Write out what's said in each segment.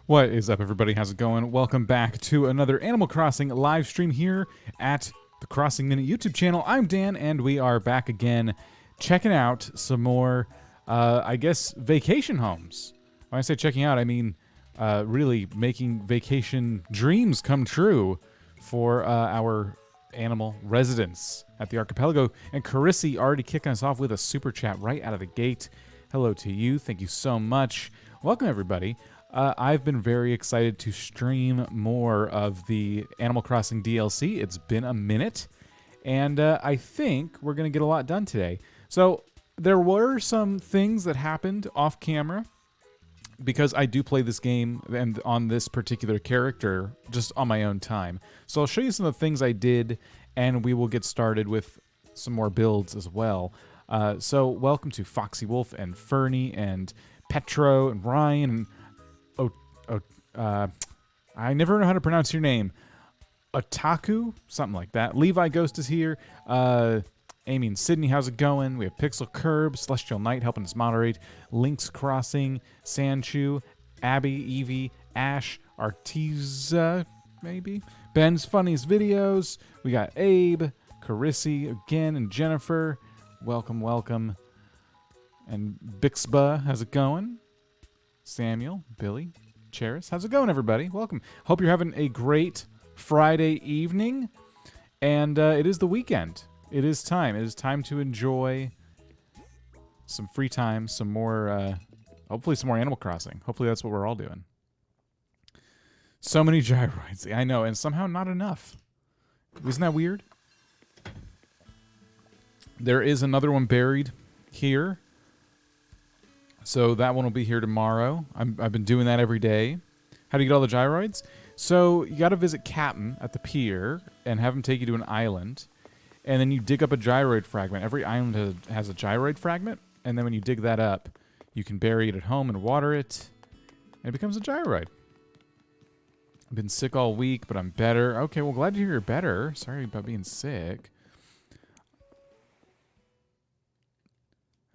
What is up, everybody? How's it going? Welcome back to another Animal Crossing live stream here at the Crossing Minute YouTube channel. I'm Dan, and we are back again checking out some more, I guess, vacation homes. When I say checking out, I mean really making vacation dreams come true for our animal residents at the archipelago. And Carissy already kicking us off with a super chat right out of the gate. Hello to you. Thank you so much. Welcome, everybody. I've been very excited to stream more of the Animal Crossing DLC. It's been a minute, and I think we're going to get a lot done today. So there were some things that happened off camera because I do play this game and on this particular character just on my own time. So I'll show you some of the things I did, and we will get started with some more builds as well. So welcome to Foxy Wolf and Fernie and Petro and Ryan and I never know how to pronounce your name. Otaku? Something like that. Levi Ghost is here. Amy and Sydney, how's it going? We have Pixel Curb, Celestial Knight helping us moderate. Link's Crossing, Sanchu, Abby, Evie, Ash, Artesia, maybe? Ben's Funniest Videos. We got Abe, Carissy again, and Jennifer. Welcome, welcome. And Bixba, how's it going? Samuel, Billy, Cheris. How's it going, everybody? Welcome. Hope you're having a great Friday evening. And it is the weekend. It is time. It is time to enjoy some free time, some more, hopefully some more Animal Crossing. Hopefully that's what we're all doing. So many gyroids. I know, and somehow not enough. Isn't that weird? There is another one buried here. So that one will be here tomorrow. I've been doing that every day. How do you get all the gyroids? So you got to visit Captain at the pier and have him take you to an island. And then you dig up a gyroid fragment. Every island has a gyroid fragment. And then when you dig that up, you can bury it at home and water it. And it becomes a gyroid. I've been sick all week, but I'm better. Okay, well, glad to hear you're better. Sorry about being sick.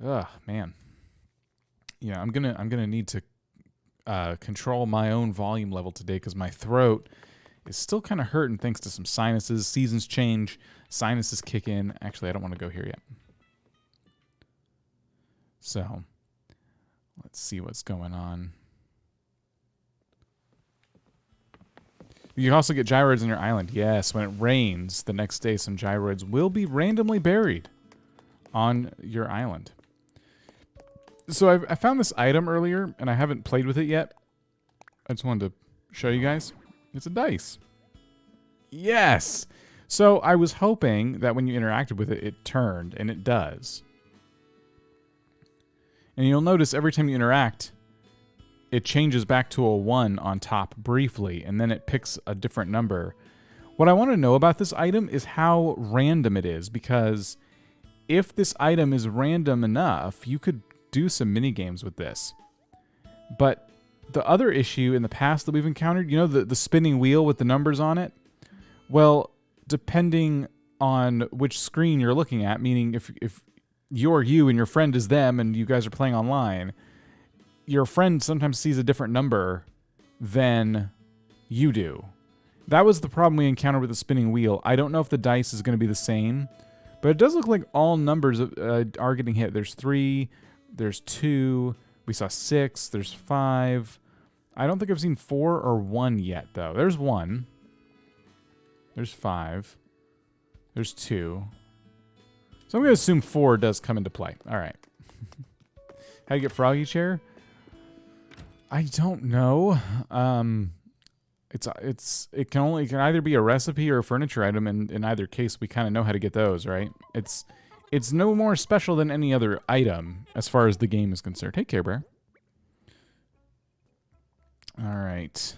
Ugh, man. Yeah, I'm gonna need to control my own volume level today because my throat is still kind of hurting thanks to some sinuses. Seasons change, sinuses kick in. Actually, I don't want to go here yet. So, let's see what's going on. You can also get gyroids on your island. Yes, when it rains the next day, some gyroids will be randomly buried on your island. So I found this item earlier, and I haven't played with it yet. I just wanted to show you guys. It's a dice. Yes! So I was hoping that when you interacted with it, it turned, and it does. And you'll notice every time you interact, it changes back to a 1 on top briefly, and then it picks a different number. What I want to know about this item is how random it is, because if this item is random enough, you could do some mini games with this. But the other issue in the past that we've encountered, you know, the spinning wheel with the numbers on it? Well, depending on which screen you're looking at, meaning if you're you and your friend is them and you guys are playing online, your friend sometimes sees a different number than you do. That was the problem we encountered with the spinning wheel. I don't know if the dice is going to be the same, but it does look like all numbers are getting hit. There's 3, there's 2, we saw 6, there's 5. I don't think I've seen 4 or 1 yet, though. There's 1. There's 5. There's 2. So I'm going to assume 4 does come into play. All right. How do you get Froggy Chair? I don't know. It can either be a recipe or a furniture item, and in either case, we kind of know how to get those, right? It's no more special than any other item as far as the game is concerned. Hey, Care Bear. All right.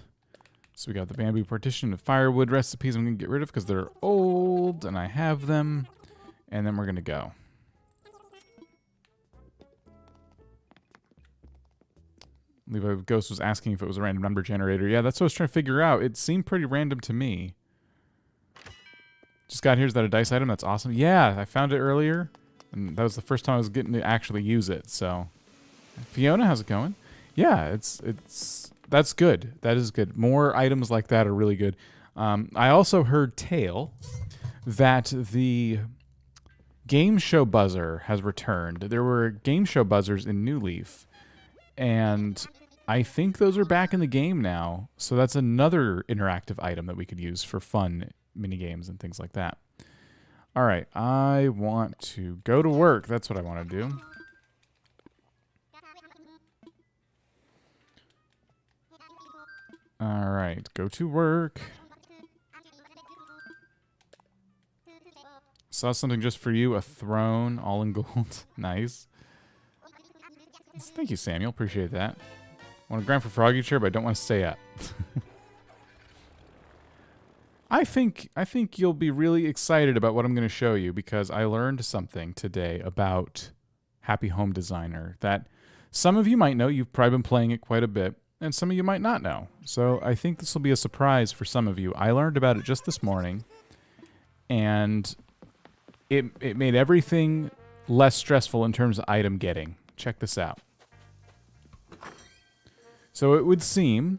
So we got the bamboo partition of firewood recipes I'm going to get rid of because they're old, and I have them. And then we're going to go. Levi Ghost was asking if it was a random number generator. Yeah, that's what I was trying to figure out. It seemed pretty random to me. Just got here. Is that a dice item? That's awesome. Yeah, I found it earlier. And that was the first time I was getting to actually use it. So, Fiona, how's it going? Yeah, that's good. That is good. More items like that are really good. I also heard tale that the game show buzzer has returned. There were game show buzzers in New Leaf, and I think those are back in the game now. So that's another interactive item that we could use for fun mini games and things like that. All right, I want to go to work. That's what I want to do. All right, go to work. Saw something just for you, a throne, all in gold. Nice. Thank you, Samuel. Appreciate that. I want to grind for Froggy Chair, but I don't want to stay up. I think you'll be really excited about what I'm going to show you because I learned something today about Happy Home Designer that some of you might know. You've probably been playing it quite a bit, and some of you might not know. So I think this will be a surprise for some of you. I learned about it just this morning, and it made everything less stressful in terms of item getting. Check this out. So it would seem,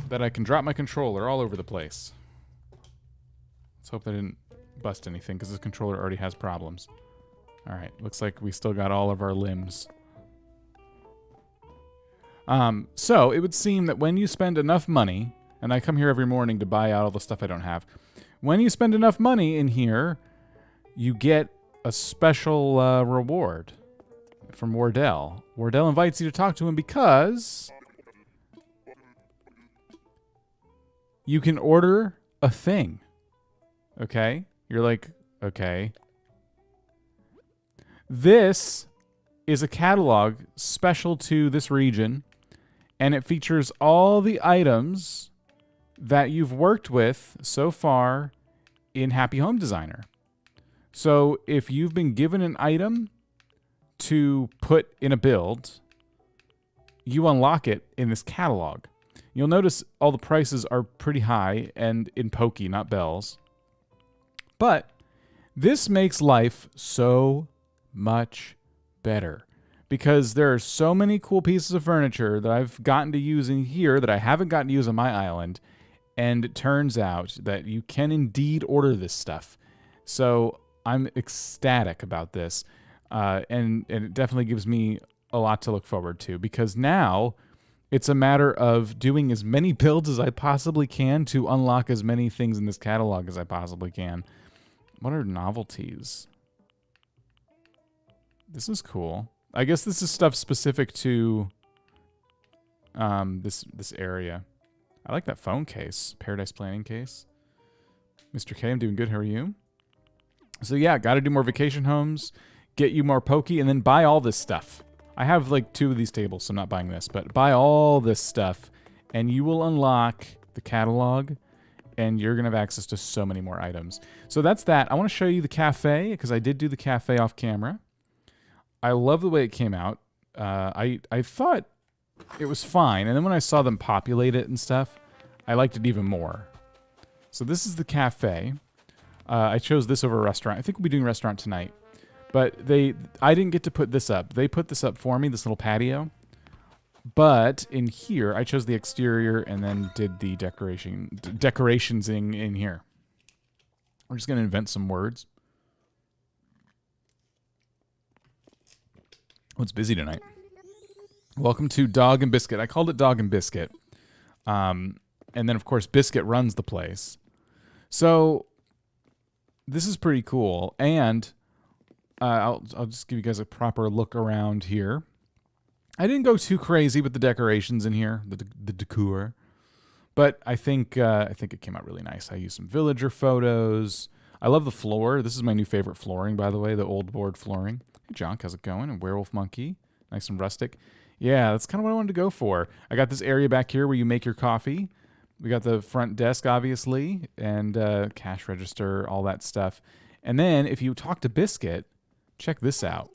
that I can drop my controller all over the place. Let's hope I didn't bust anything because this controller already has problems. All right, looks like we still got all of our limbs. So it would seem that when you spend enough money, and I come here every morning to buy out all the stuff I don't have, when you spend enough money in here, you get a special reward from Wardell. Wardell invites you to talk to him because you can order a thing. Okay? You're like, okay. This is a catalog special to this region, and it features all the items that you've worked with so far in Happy Home Designer. So if you've been given an item to put in a build, you unlock it in this catalog. You'll notice all the prices are pretty high and in pokey, not bells. But this makes life so much better because there are so many cool pieces of furniture that I've gotten to use in here that I haven't gotten to use on my island. And it turns out that you can indeed order this stuff. So I'm ecstatic about this. And it definitely gives me a lot to look forward to because now it's a matter of doing as many builds as I possibly can to unlock as many things in this catalog as I possibly can. What are novelties? This is cool. I guess this is stuff specific to this area. I like that phone case, Paradise Planning case. Mr. K, I'm doing good. How are you? So yeah, got to do more vacation homes, get you more pokey, and then buy all this stuff. I have like 2 of these tables, so I'm not buying this, but buy all this stuff, and you will unlock the catalog, and you're going to have access to so many more items. So that's that. I want to show you the cafe, because I did do the cafe off camera. I love the way it came out. I thought it was fine, and then when I saw them populate it and stuff, I liked it even more. So this is the cafe. I chose this over a restaurant. I think we'll be doing restaurant tonight. But I didn't get to put this up. They put this up for me, this little patio. But in here, I chose the exterior and then did the decorations in here. We're just going to invent some words. Oh, it's busy tonight. Welcome to Dog and Biscuit. I called it Dog and Biscuit. And then, of course, Biscuit runs the place. So this is pretty cool. And I'll just give you guys a proper look around here. I didn't go too crazy with the decorations in here, the decor, but I think it came out really nice. I used some villager photos. I love the floor. This is my new favorite flooring, by the way, the old board flooring. Hey, John, how's it going? And Werewolf Monkey, nice and rustic. Yeah, that's kind of what I wanted to go for. I got this area back here where you make your coffee. We got the front desk, obviously, and cash register, all that stuff. And then if you talk to Biscuit, check this out.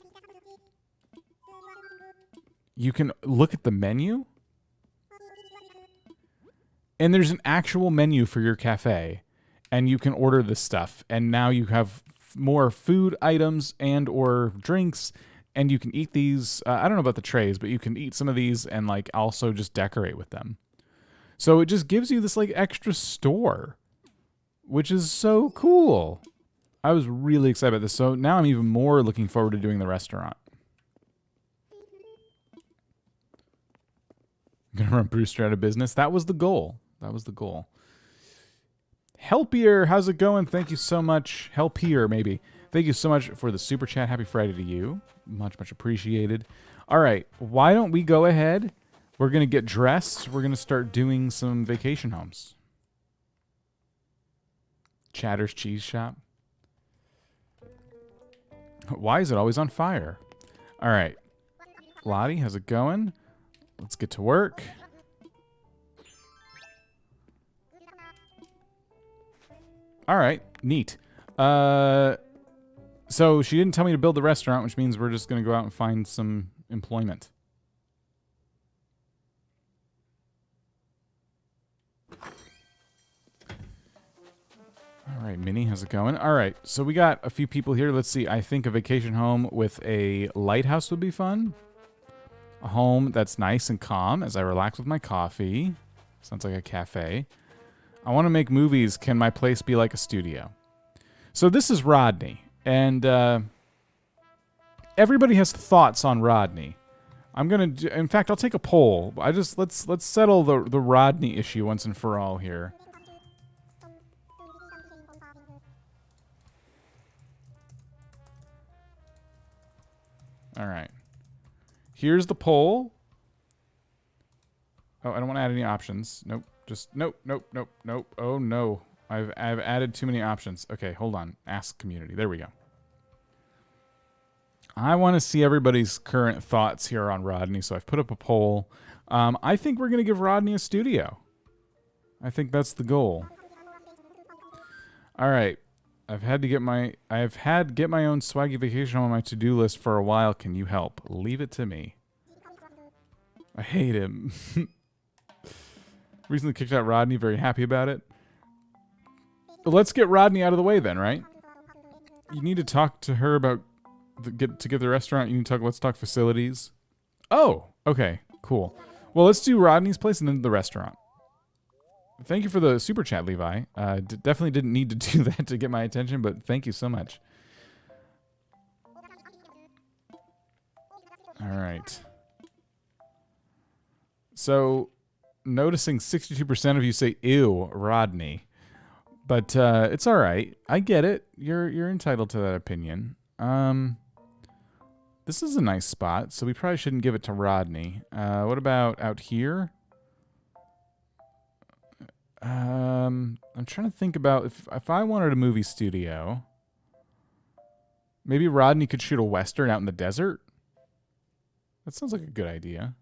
You can look at the menu, and there's an actual menu for your cafe, and you can order this stuff. And now you have more food items and or drinks, and you can eat these. I don't know about the trays, but you can eat some of these and like also just decorate with them. So it just gives you this like extra store, which is so cool. I was really excited about this. So now I'm even more looking forward to doing the restaurant. I'm gonna run Brewster out of business. That was the goal. That was the goal. Helpier, how's it going? Thank you so much. Helpier, maybe. Thank you so much for the super chat. Happy Friday to you. Much, much appreciated. All right, why don't we go ahead? We're gonna get dressed. We're gonna start doing some vacation homes. Chatter's Cheese Shop. Why is it always on fire? All right, Lottie, how's it going? Let's get to work. All right, neat. So she didn't tell me to build the restaurant, which means we're just going to go out and find some employment. All right, Minnie, how's it going? All right, so we got a few people here. Let's see. I think a vacation home with a lighthouse would be fun. A home that's nice and calm as I relax with my coffee. Sounds like a cafe. I want to make movies. Can my place be like a studio? So this is Rodney. And everybody has thoughts on Rodney. I'm going to... In fact, I'll take a poll. Let's settle the Rodney issue once and for all here. All right. Here's the poll. Oh, I don't want to add any options. Nope. Just nope. Oh no. I've added too many options. Okay, hold on. Ask community. There we go. I want to see everybody's current thoughts here on Rodney, so I've put up a poll. I think we're going to give Rodney a studio. I think that's the goal. All right. I've had get my own swaggy vacation home on my to-do list for a while. Can you help? Leave it to me. I hate him. Recently kicked out Rodney. Very happy about it. Let's get Rodney out of the way then, right? You need to talk to her about to get the restaurant. You need to talk. Let's talk facilities. Oh, okay, cool. Well, let's do Rodney's place and then the restaurant. Thank you for the super chat, Levi. Definitely didn't need to do that to get my attention, but thank you so much. All right. So, noticing 62% of you say, ew, Rodney. But it's all right. I get it. You're entitled to that opinion. This is a nice spot, so we probably shouldn't give it to Rodney. What about out here? I'm trying to think about if I wanted a movie studio, maybe Rodney could shoot a Western out in the desert. That sounds like a good idea.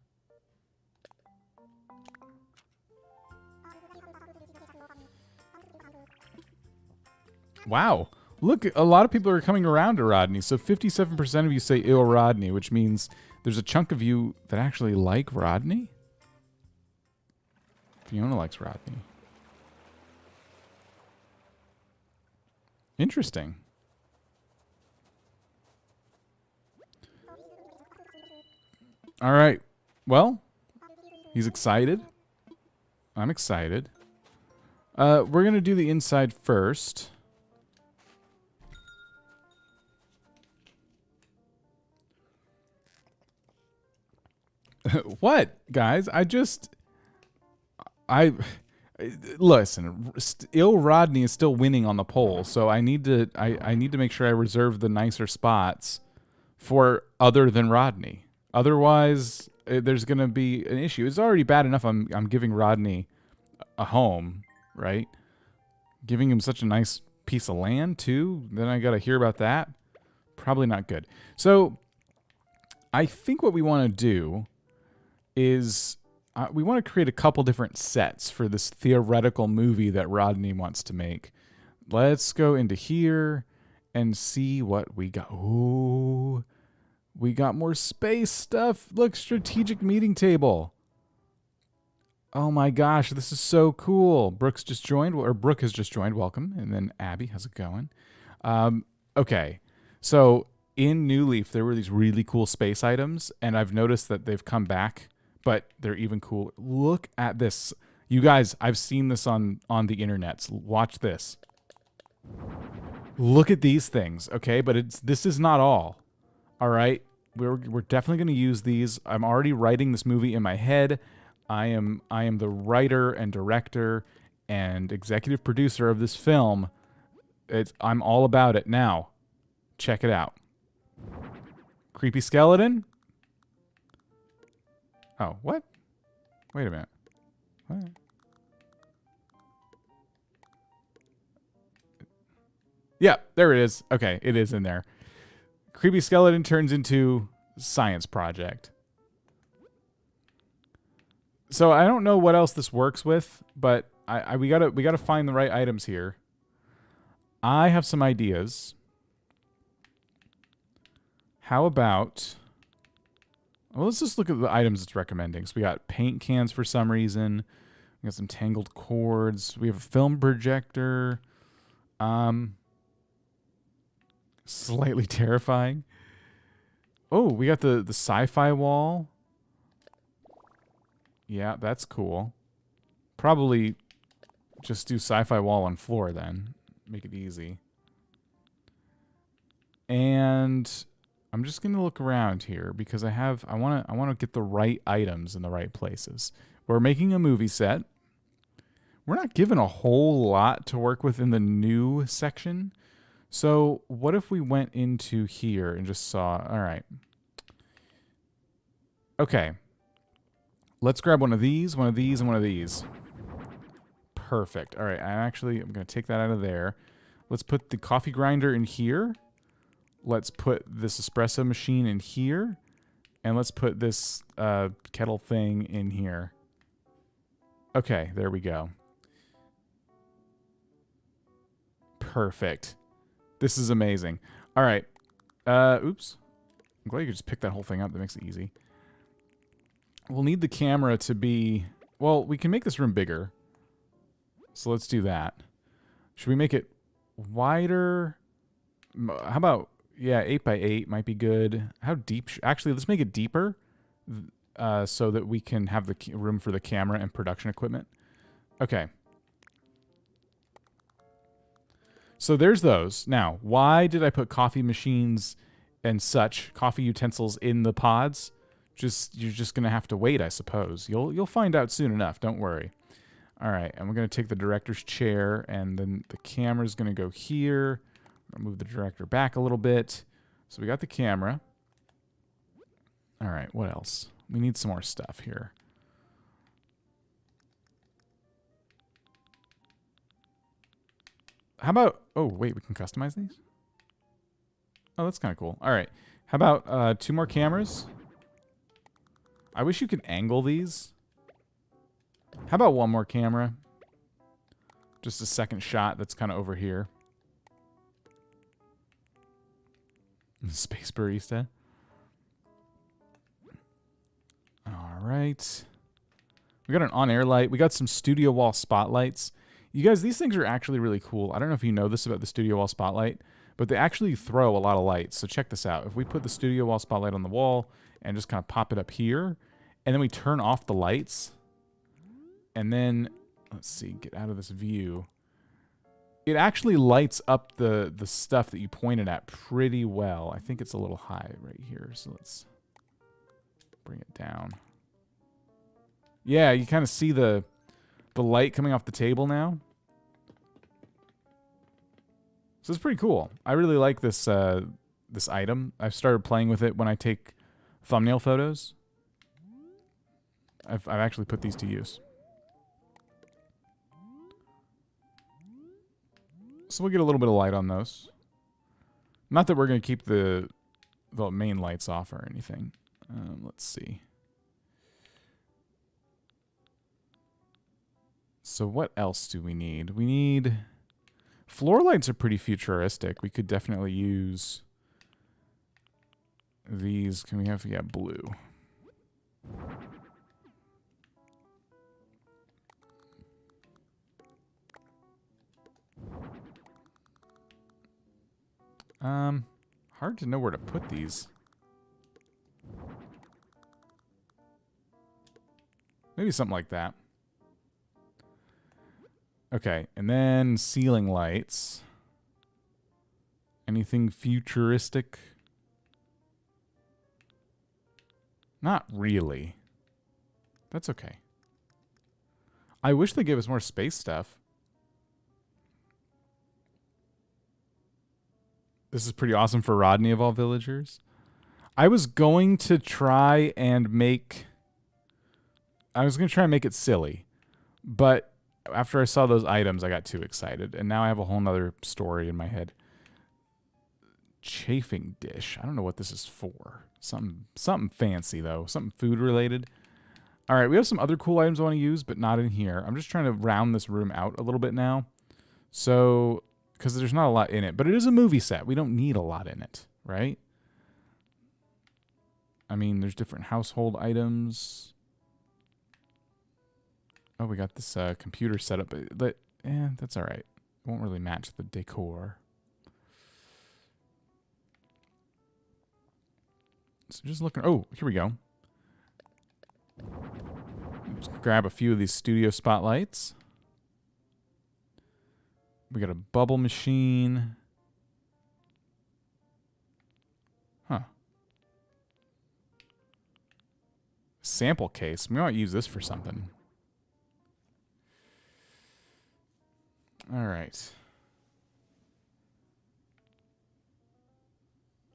Wow. Look, a lot of people are coming around to Rodney. So 57% of you say ill Rodney, which means there's a chunk of you that actually like Rodney. Fiona likes Rodney. Interesting. All right. Well, he's excited. I'm excited. We're going to do the inside first. What, guys? Listen, Rodney is still winning on the poll, so I need to make sure I reserve the nicer spots for other than Rodney. Otherwise, there's going to be an issue. It's already bad enough I'm giving Rodney a home, right? Giving him such a nice piece of land too. Then I got to hear about that. Probably not good. So I think what we want to do is we want to create a couple different sets for this theoretical movie that Rodney wants to make. Let's go into here and see what we got. Ooh, we got more space stuff. Look, strategic meeting table. Oh my gosh, this is so cool. Brooke has just joined. Welcome. And then Abby, how's it going? Okay, so in New Leaf, there were these really cool space items, and I've noticed that they've come back, but they're even cooler. Look at this. You guys, I've seen this on the internets. Watch this. Look at these things, okay? But this is not all. All right? We're definitely going to use these. I'm already writing this movie in my head. I am the writer and director and executive producer of this film. I'm all about it now. Check it out. Creepy skeleton? Oh, what? Wait a minute. What? Yeah, there it is. Okay, it is in there. Creepy skeleton turns into science project. So I don't know what else this works with, but we gotta find the right items here. I have some ideas. How about... Well, let's just look at the items it's recommending. So we got paint cans for some reason. We got some tangled cords. We have a film projector. Slightly terrifying. Oh, we got the sci-fi wall. Yeah, that's cool. Probably just do sci-fi wall on floor then. Make it easy. And I'm just going to look around here because I want to get the right items in the right places. We're making a movie set. We're not given a whole lot to work with in the new section. So what if we went into here and just saw, all right. Okay. Let's grab one of these, and one of these. Perfect. All right, I'm going to take that out of there. Let's put the coffee grinder in here. Let's put this espresso machine in here. And let's put this kettle thing in here. Okay, there we go. Perfect. This is amazing. All right. Oops. I'm glad you could just pick that whole thing up. That makes it easy. We'll need the camera to be... Well, we can make this room bigger. So let's do that. Should we make it wider? How about... Yeah, 8 by 8 might be good. How deep... Actually, let's make it deeper so that we can have the room for the camera and production equipment. Okay. So there's those. Now, why did I put coffee machines and such, coffee utensils in the pods? You're just gonna have to wait, I suppose. You'll find out soon enough. Don't worry. All right, and we're gonna take the director's chair, and then the camera's gonna go here. I'm gonna move the director back a little bit. So we got the camera. All right, what else? We need some more stuff here. How about... Oh, wait, we can customize these? Oh, that's kind of cool. All right. How about 2 more cameras? I wish you could angle these. How about 1 more camera? Just a second shot that's kind of over here. Space barista. All right. We got an on-air light. We got some studio wall spotlights. You guys, these things are actually really cool. I don't know if you know this about the studio wall spotlight, but they actually throw a lot of light. So check this out. If we put the studio wall spotlight on the wall and just kind of pop it up here, and then we turn off the lights, and then, let's see, get out of this view. It actually lights up the stuff that you pointed at pretty well. I think it's a little high right here, so let's bring it down. Yeah, you kind of see the light coming off the table now. So it's pretty cool. I really like this this item. I've started playing with it when I take thumbnail photos. I've actually put these to use. So we'll get a little bit of light on those. Not that we're going to keep the main lights off or anything. Let's see. So what else do we need? We need... Floor lights are pretty futuristic. We could definitely use these. Can we have... Yeah, blue. Hard to know where to put these. Maybe something like that. Okay, and then ceiling lights. Anything futuristic? Not really. That's okay. I wish they gave us more space stuff. This is pretty awesome for Rodney of all villagers. I was going to try and make... I was going to try and make it silly. But after I saw those items, I got too excited. And now I have a whole nother story in my head. Chafing dish. I don't know what this is for. Something fancy, though. Something food related. All right, we have some other cool items I want to use, but not in here. I'm just trying to round this room out a little bit now. So... because there's not a lot in it. But it is a movie set. We don't need a lot in it, right? I mean, there's different household items. Oh, we got this computer set up. But, that's all right. It won't really match the decor. So just looking... Oh, here we go. Just grab a few of these studio spotlights. We got a bubble machine. Huh. Sample case. We might use this for something. All right.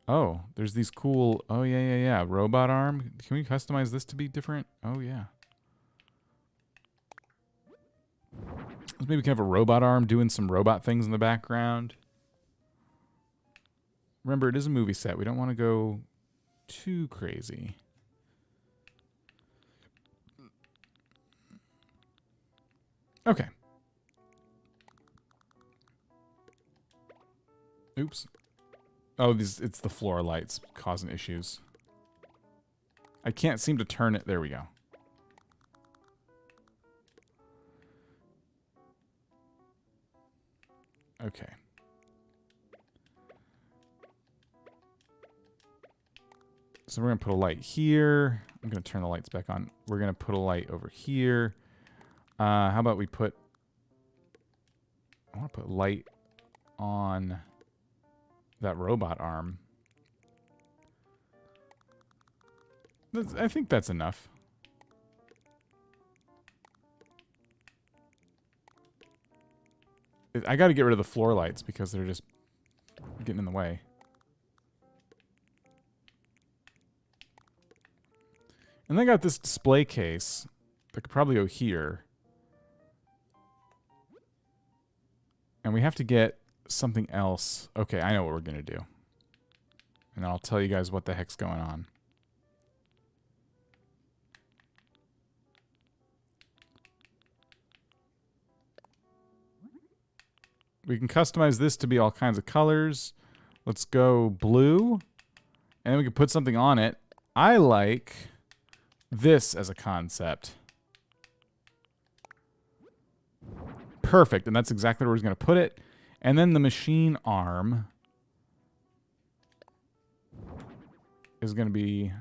Oh, there's these cool... Oh, yeah. Robot arm. Can we customize this to be different? Oh, yeah. Maybe we can have a robot arm doing some robot things in the background. Remember, it is a movie set. We don't want to go too crazy. Okay. Oops. Oh, it's the floor lights causing issues. I can't seem to turn it. There we go. Okay. So we're going to put a light here. I'm going to turn the lights back on. We're going to put a light over here. How about we put... I want to put light on that robot arm. I think that's enough. I got to get rid of the floor lights because they're just getting in the way. And I got this display case that could probably go here. And we have to get something else. Okay, I know what we're going to do. And I'll tell you guys what the heck's going on. We can customize this to be all kinds of colors. Let's go blue. And then we can put something on it. I like this as a concept. Perfect. And that's exactly where he's going to put it. And then the machine arm is going to be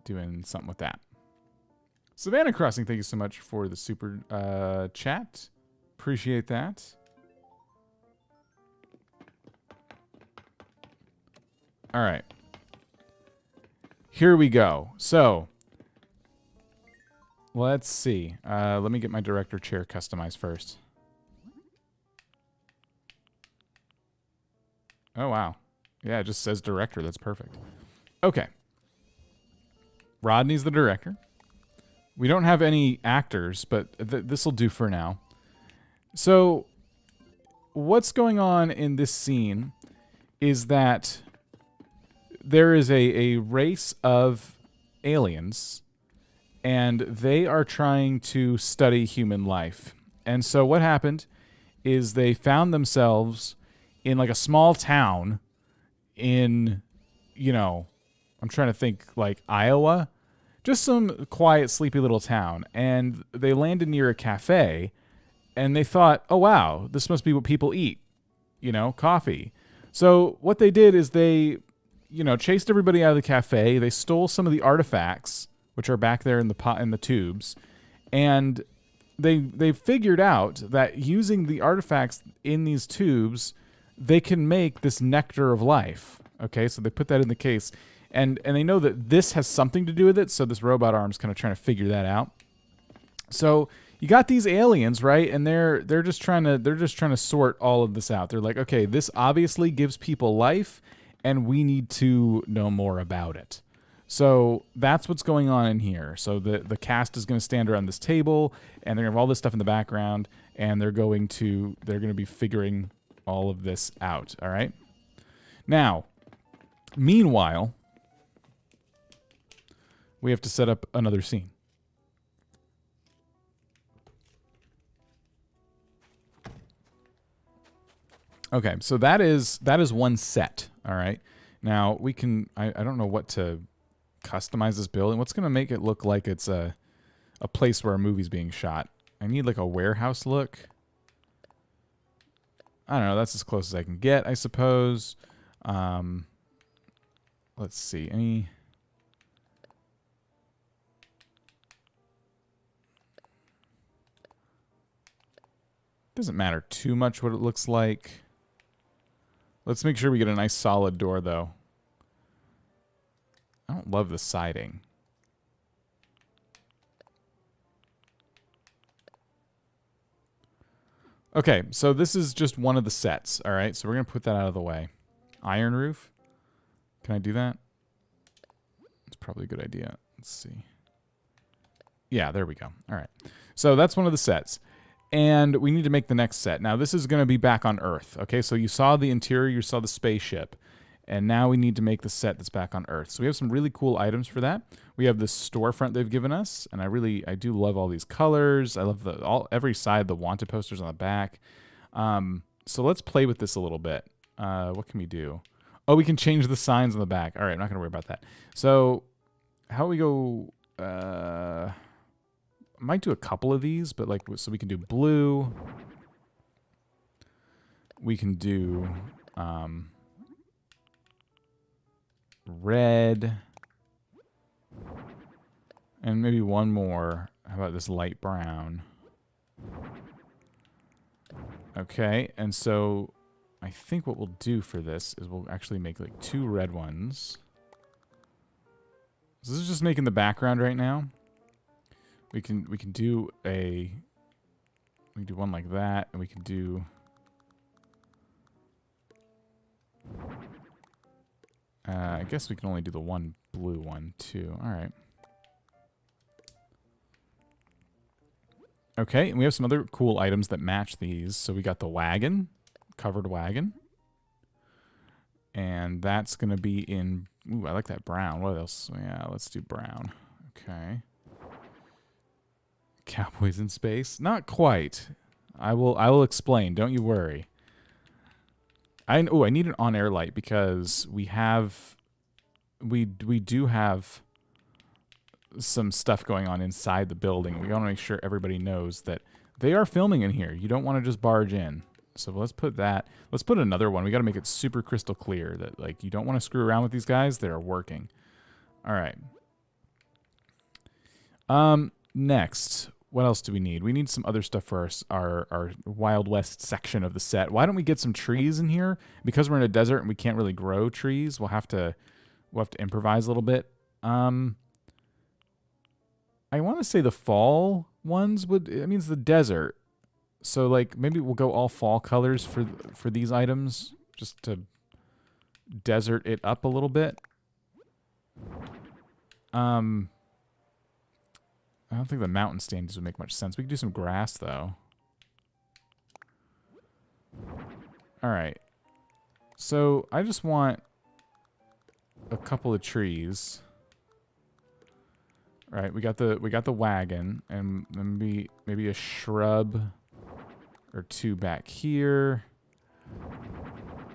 doing something with that. Savannah Crossing, thank you so much for the super chat. Appreciate that. All right. Here we go. So, let's see. Let me get my director chair customized first. Oh, wow. Yeah, it just says director. That's perfect. Okay. Rodney's the director. We don't have any actors, but this will do for now. So, what's going on in this scene is that there is a race of aliens, and they are trying to study human life. And so what happened is they found themselves in like a small town in, you know, I'm trying to think, like Iowa. Just some quiet, sleepy little town. And they landed near a cafe, and they thought, oh, wow, this must be what people eat, you know, coffee. So what they did is they, you know, chased everybody out of the cafe. They stole some of the artifacts, which are back there in the pot in the tubes, and they figured out that using the artifacts in these tubes, they can make this nectar of life. Okay, so they put that in the case, and they know that this has something to do with it. So this robot arm's kind of trying to figure that out. So you got these aliens, right? And they're just trying to sort all of this out. They're like, okay, this obviously gives people life, and we need to know more about it. So that's what's going on in here. So the cast is going to stand around this table, and they're going to have all this stuff in the background, and they're going to be figuring all of this out. All right. Now, meanwhile, we have to set up another scene. Okay, so that is one set. All right. Now we can. I don't know what to customize this building. What's going to make it look like it's a place where a movie's being shot? I need like a warehouse look. I don't know. That's as close as I can get, I suppose. Let's see. Any... Doesn't matter too much what it looks like. Let's make sure we get a nice solid door, though. I don't love the siding. Okay, so this is just one of the sets, all right? So we're going to put that out of the way. Iron roof. Can I do that? It's probably a good idea. Let's see. Yeah, there we go. All right. So that's one of the sets. And we need to make the next set. Now, this is going to be back on Earth, okay? So you saw the interior, you saw the spaceship. And now we need to make the set that's back on Earth. So we have some really cool items for that. We have this storefront they've given us, and I do love all these colors. I love every side, the wanted posters on the back. So let's play with this a little bit. What can we do? Oh, we can change the signs on the back. All right, I'm not going to worry about that. So how we go? I might do a couple of these, but like, so we can do blue. We can do red, and maybe one more. How about this light brown? Okay, and so I think what we'll do for this is we'll actually make like 2 red ones. So this is just making the background right now. We can do one like that, and we can do I guess we can only do the one blue one too. All right. Okay, and we have some other cool items that match these. So we got the wagon, covered wagon. And that's going to be in... Ooh, I like that brown. What else? Yeah, let's do brown. Okay. Cowboys in space? Not quite. I will explain. Don't you worry. I need an on-air light because we do have some stuff going on inside the building. We want to make sure everybody knows that They are filming in here. You don't want to just barge in. So let's put that. Let's put another one. We got to make it super crystal clear that, like, you don't want to screw around with these guys. They're working. All right. Next, what else do we need? We need some other stuff for our Wild West section of the set. Why don't we get some trees in here? Because we're in a desert and we can't really grow trees, we'll have to improvise a little bit. I want to say the fall ones would. I mean, it's the desert, so like maybe we'll go all fall colors for these items, just to desert it up a little bit. I don't think the mountain standees would make much sense. We could do some grass though. All right, so I just want a couple of trees. Right, we got the wagon, and maybe a shrub or two back here.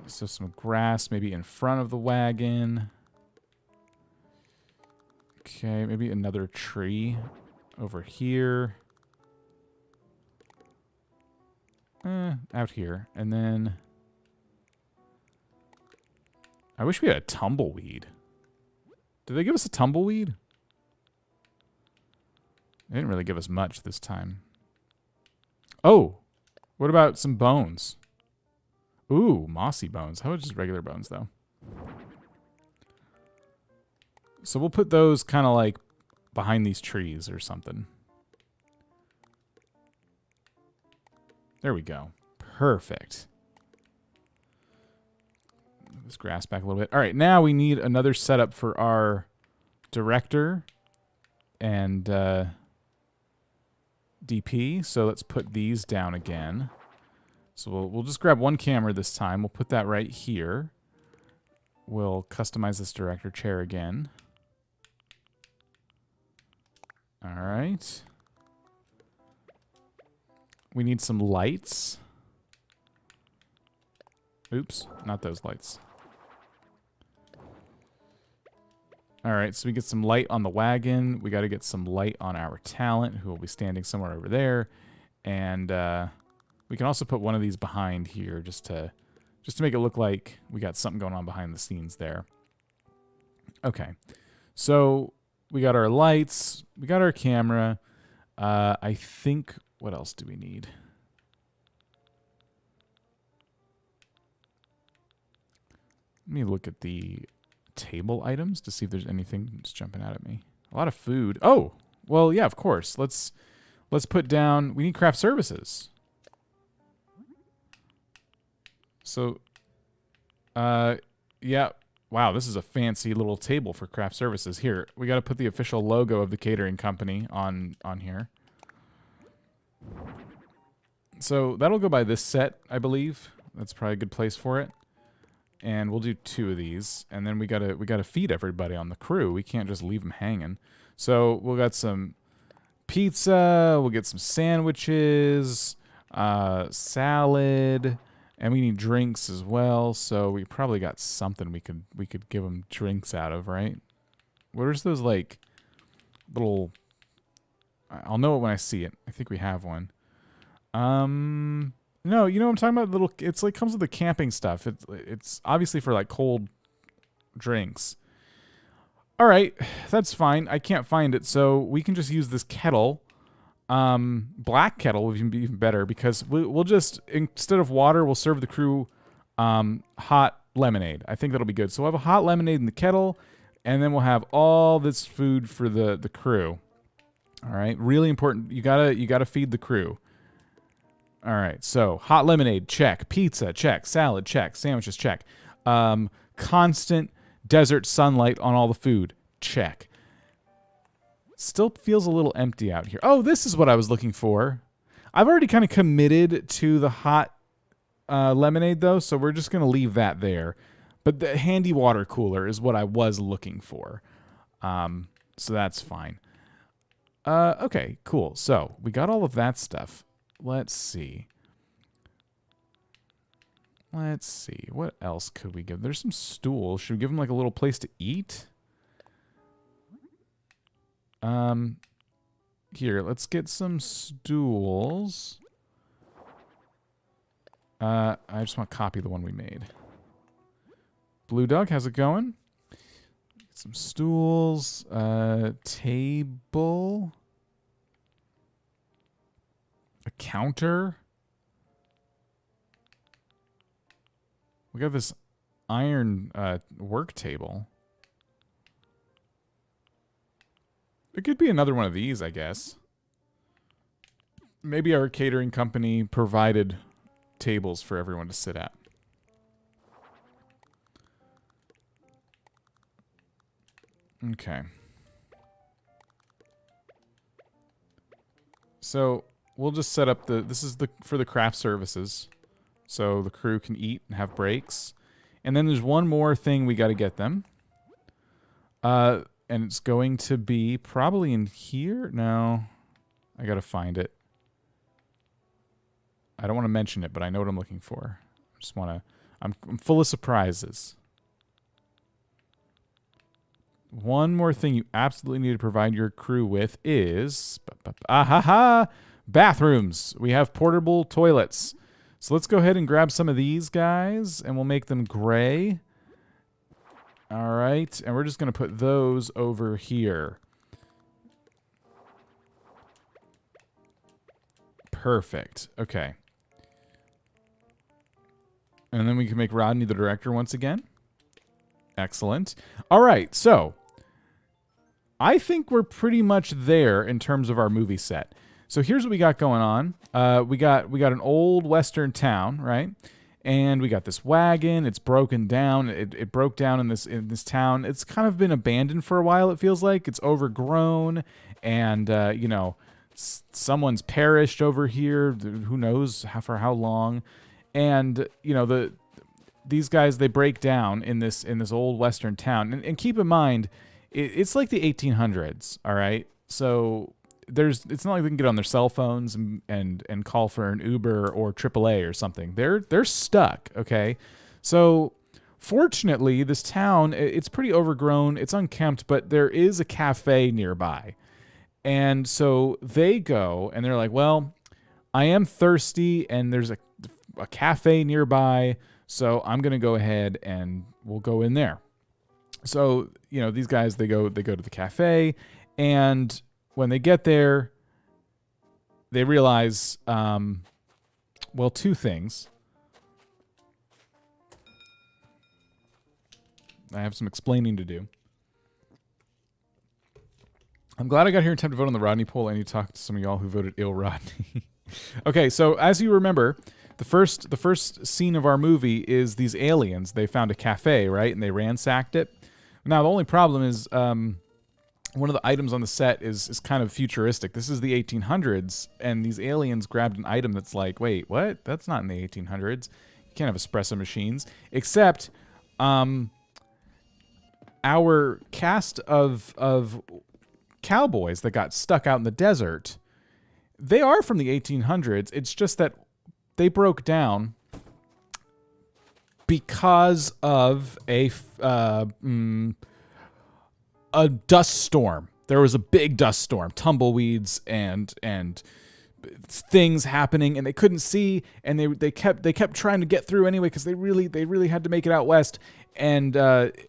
So some grass maybe in front of the wagon. Okay, maybe another tree over here. Out here, and then I wish we had a tumbleweed. Did they give us a tumbleweed? They didn't really give us much this time. Oh, what about some bones? Ooh, mossy bones. How about just regular bones, though? So we'll put those kind of like behind these trees or something. There we go. Perfect. Move this grass back a little bit. All right, now we need another setup for our director and DP, so let's put these down again. So we'll just grab one camera this time. We'll put that right here. We'll customize this director chair again. All right. We need some lights. Oops, not those lights. All right, so we get some light on the wagon. We got to get some light on our talent, who will be standing somewhere over there. And we can also put one of these behind here just to make it look like we got something going on behind the scenes there. Okay, so we got our lights. We got our camera. I think, what else do we need? Let me look at the table items to see if there's anything that's jumping out at me. A lot of food. Oh, well, yeah, of course. Let's put down, we need craft services. So, yeah, wow, this is a fancy little table for craft services. Here, we got to put the official logo of the catering company on here. So that'll go by this set, I believe. That's probably a good place for it. And we'll do 2 of these, and then we gotta feed everybody on the crew. We can't just leave them hanging. So we'll got some pizza. We'll get some sandwiches, salad, and we need drinks as well. So we probably got something we could give them drinks out of, right? Where's those like little? I'll know it when I see it. I think we have one. No, you know what I'm talking about? Little, it's like comes with the camping stuff. It's obviously for like cold drinks. All right, that's fine. I can't find it, so we can just use this kettle. Black kettle would be even better because we'll just, instead of water, we'll serve the crew hot lemonade. I think that'll be good. So we'll have a hot lemonade in the kettle, and then we'll have all this food for the crew. All right, really important. You gotta feed the crew. All right, so hot lemonade, check. Pizza, check. Salad, check. Sandwiches, check. Constant desert sunlight on all the food, check. Still feels a little empty out here. Oh, this is what I was looking for. I've already kind of committed to the hot lemonade, though, so we're just going to leave that there. But the handy water cooler is what I was looking for. So that's fine. Okay, cool. So we got all of that stuff. Let's see. What else could we give? There's some stools. Should we give them like a little place to eat? Here, let's get some stools. I just want to copy the one we made. Blue Dog, how's it going? Get some stools. Table. A counter. We got this iron work table. It could be another one of these, I guess. Maybe our catering company provided tables for everyone to sit at. Okay. So we'll just set up this is for the craft services. So the crew can eat and have breaks. And then there's one more thing we got to get them. And it's going to be probably in here. No, I got to find it. I don't want to mention it, but I know what I'm looking for. I just want to, I'm full of surprises. One more thing you absolutely need to provide your crew with is bathrooms. We have portable toilets. So let's go ahead and grab some of these guys, and we'll make them gray. All right, and we're just going to put those over here. Perfect. Okay. And then we can make Rodney the director once again. Excellent. All right, so I think we're pretty much there in terms of our movie set. So here's what we got going on. We got an old western town, right? And we got this wagon. It's broken down. It broke down in this town. It's kind of been abandoned for a while. It feels like it's overgrown, and you know, someone's perished over here. Who knows for how long? And you know, these guys, they break down in this old western town. And keep in mind, it's like the 1800s. All right, so it's not like they can get on their cell phones and call for an Uber or AAA or something. They're stuck, okay? So fortunately, this town, it's pretty overgrown, it's unkempt, but there is a cafe nearby. And so they go and they're like, well, I am thirsty and there's a cafe nearby, so I'm going to go ahead and we'll go in there. So, you know, these guys, they go to the cafe, and when they get there, they realize, well, two things. I have some explaining to do. I'm glad I got here in time to vote on the Rodney poll, and you talked to some of y'all who voted ill Rodney. Okay, so as you remember, the first scene of our movie is these aliens. They found a cafe, right? And they ransacked it. Now, the only problem is, one of the items on the set is kind of futuristic. This is the 1800s, and these aliens grabbed an item that's like, wait, what? That's not in the 1800s. You can't have espresso machines. Except our cast of cowboys that got stuck out in the desert, they are from the 1800s. It's just that they broke down because of a dust storm. There was a big dust storm, tumbleweeds and things happening, and they couldn't see, and they kept trying to get through anyway because they really had to make it out west. And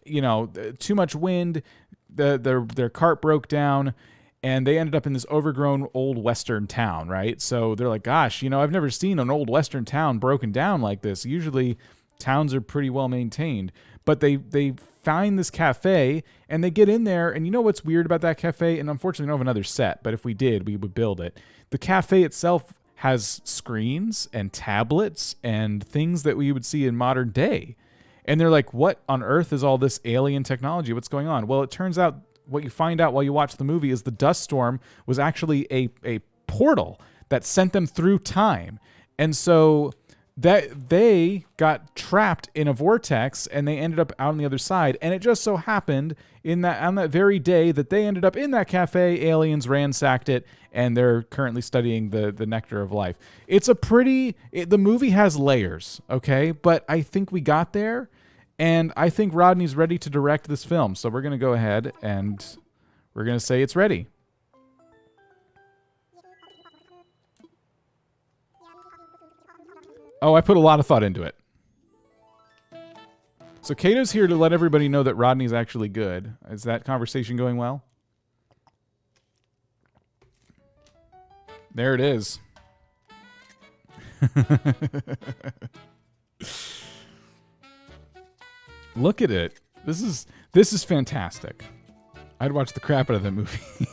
you know, too much wind, their cart broke down, and they ended up in this overgrown old western town, right? So they're like, gosh, you know, I've never seen an old western town broken down like this. Usually towns are pretty well maintained. But they find this cafe, and they get in there, and you know what's weird about that cafe? And unfortunately, we don't have another set, but if we did, we would build it. The cafe itself has screens and tablets and things that we would see in modern day. And they're like, what on earth is all this alien technology? What's going on? Well, it turns out what you find out while you watch the movie is the dust storm was actually a portal that sent them through time. And so that they got trapped in a vortex, and they ended up out on the other side. And it just so happened on that very day that they ended up in that cafe, aliens ransacked it, and they're currently studying the nectar of life. It's the movie has layers, okay? But I think we got there, and I think Rodney's ready to direct this film. So we're going to go ahead and we're going to say it's ready. Oh, I put a lot of thought into it. So Kato's here to let everybody know that Rodney's actually good. Is that conversation going well? There it is. Look at it. This is fantastic. I'd watch the crap out of that movie.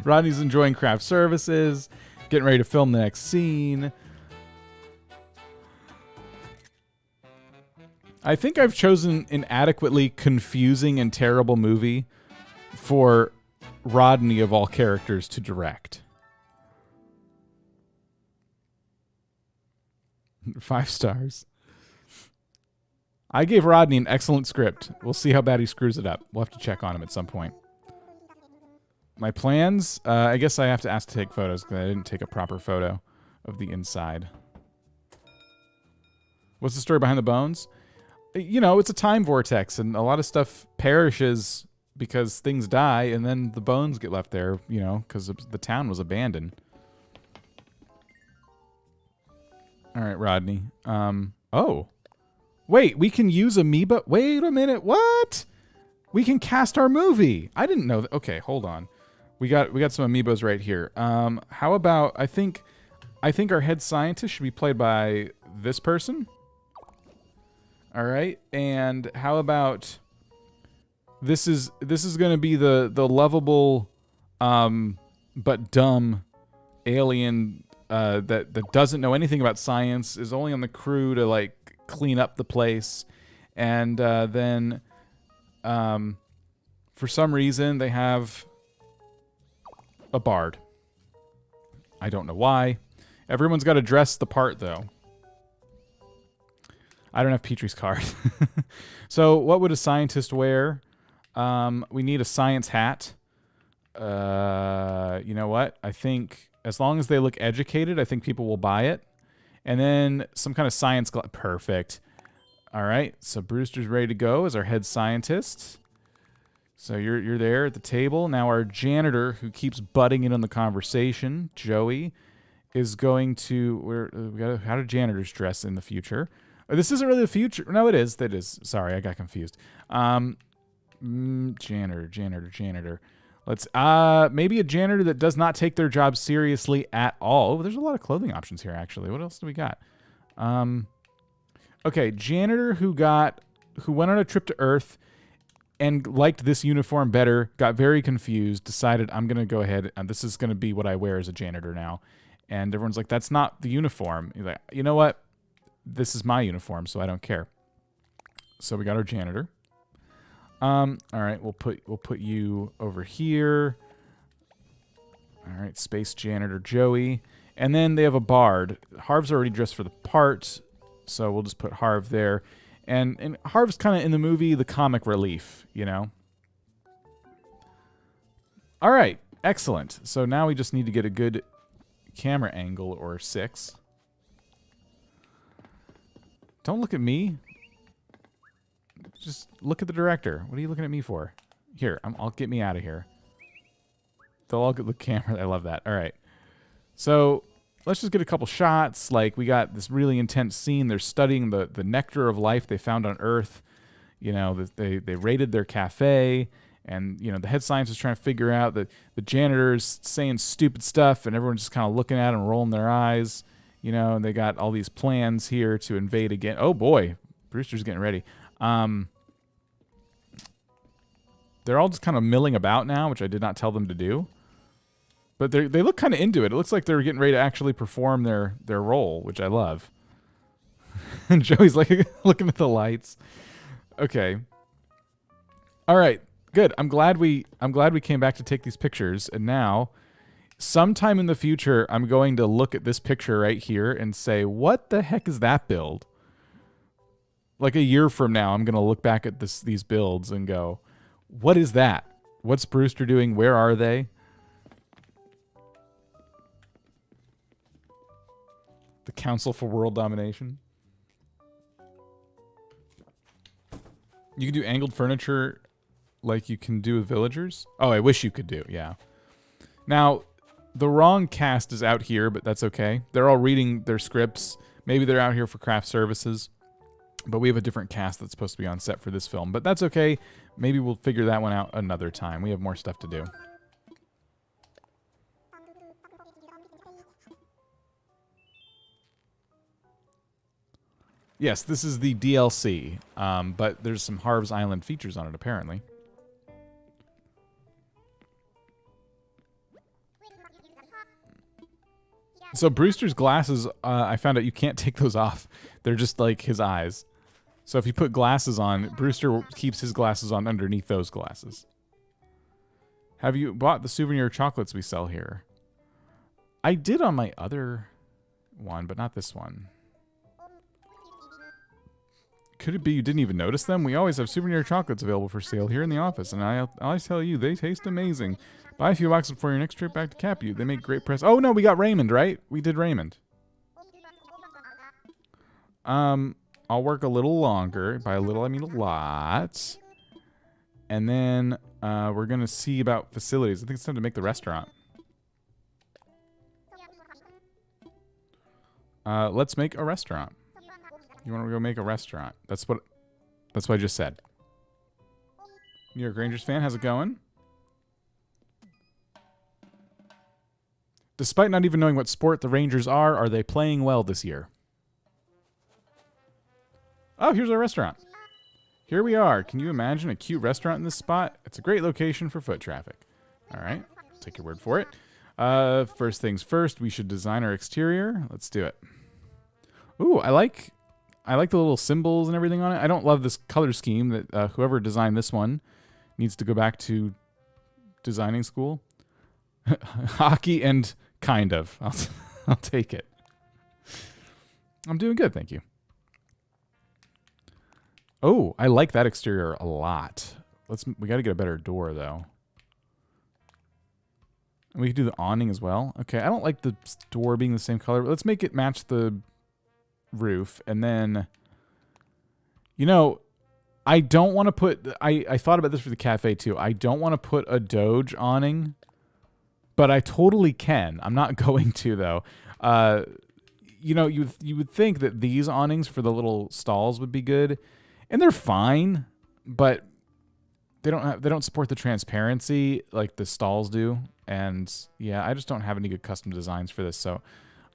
Rodney's enjoying craft services, getting ready to film the next scene. I think I've chosen an adequately confusing and terrible movie for Rodney of all characters to direct. 5 stars. I gave Rodney an excellent script. We'll see how bad he screws it up. We'll have to check on him at some point. My plans, I guess I have to ask to take photos because I didn't take a proper photo of the inside. What's the story behind the bones? You know, it's a time vortex, and a lot of stuff perishes because things die, and then the bones get left there, you know, because the town was abandoned. All right, Rodney. Oh. Wait, we can use amoeba? Wait a minute, what? We can cast our movie. I didn't know that. Okay, hold on. We got some amoebas right here. How about, I think our head scientist should be played by this person. All right, and how about this is going to be the lovable but dumb alien that doesn't know anything about science, is only on the crew to like clean up the place, and then for some reason they have a bard. I don't know why. Everyone's got to dress the part though. I don't have Petrie's card. So what would a scientist wear? We need a science hat. You know what? I think as long as they look educated, I think people will buy it. And then some kind of science perfect. All right. So Brewster's ready to go as our head scientist. So you're there at the table. Now our janitor, who keeps butting in on the conversation, Joey, is going to... how do janitors dress in the future? This isn't really the future. No, it is. That is. Sorry, I got confused. Janitor. Let's maybe a janitor that does not take their job seriously at all. Oh, there's a lot of clothing options here, actually. What else do we got? Okay, janitor who went on a trip to Earth and liked this uniform better, got very confused, decided I'm gonna go ahead and this is gonna be what I wear as a janitor now. And everyone's like, that's not the uniform. He's like, you know what? This is my uniform, so I don't care. So we got our janitor. All right, we'll put you over here. All right, space janitor Joey, and then they have a bard. Harv's already dressed for the part, so we'll just put Harv there. And Harv's kind of in the movie the comic relief, you know. All right, excellent. So now we just need to get a good camera angle or 6. Don't look at me. Just look at the director. What are you looking at me for? Here, I'll get me out of here. They'll all get the camera. I love that. All right. So let's just get a couple shots. Like, we got this really intense scene. They're studying the nectar of life they found on Earth. You know, they raided their cafe. And, you know, the head scientist is trying to figure out that the janitor's saying stupid stuff. And everyone's just kind of looking at him, rolling their eyes. You know, and they got all these plans here to invade again. Oh, boy. Brewster's getting ready. They're all just kind of milling about now, which I did not tell them to do. But they look kind of into it. It looks like they're getting ready to actually perform their role, which I love. And Joey's like looking at the lights. Okay. All right. Good. I'm glad we came back to take these pictures, and now sometime in the future, I'm going to look at this picture right here and say, what the heck is that build? Like a year from now, I'm going to look back at these builds and go, what is that? What's Brewster doing? Where are they? The Council for World Domination. You can do angled furniture like you can do with villagers. Oh, I wish you could do. Yeah. Now, The wrong cast is out here, but that's okay. They're all reading their scripts. Maybe they're out here for craft services. But we have a different cast that's supposed to be on set for this film. But that's okay. Maybe we'll figure that one out another time. We have more stuff to do. Yes, this is the DLC. But there's some Harv's Island features on it, apparently. So Brewster's glasses, I found out you can't take those off. They're just like his eyes. So if you put glasses on, Brewster keeps his glasses on underneath those glasses. Have you bought the souvenir chocolates we sell here? I did on my other one, but not this one. Could it be you didn't even notice them? We always have souvenir chocolates available for sale here in the office, and I always tell you, they taste amazing. Buy a few boxes for your next trip back to Cat Butte. They make great press. Oh, no, we got Raymond, right? We did Raymond. I'll work a little longer. By a little, I mean a lot. And then we're going to see about facilities. I think it's time to make the restaurant. Let's make a restaurant. You want to go make a restaurant? That's what I just said. You're a Rangers fan. How's it going? Despite not even knowing what sport the Rangers are they playing well this year? Oh, here's our restaurant. Here we are. Can you imagine a cute restaurant in this spot? It's a great location for foot traffic. All right, take your word for it. First things first, we should design our exterior. Let's do it. Ooh, I like the little symbols and everything on it. I don't love this color scheme that whoever designed this one needs to go back to designing school. Hockey and kind of. I'll take it. I'm doing good, thank you. Oh, I like that exterior a lot. We got to get a better door though. We can do the awning as well. Okay, I don't like the door being the same color, but let's make it match the roof. And then, you know, I don't want to put... I thought about this for the cafe too. I don't want to put a DOGE awning, but I totally can. I'm not going to though. You know, you would think that these awnings for the little stalls would be good, and they're fine, but they don't support the transparency like the stalls do. And yeah, I just don't have any good custom designs for this, so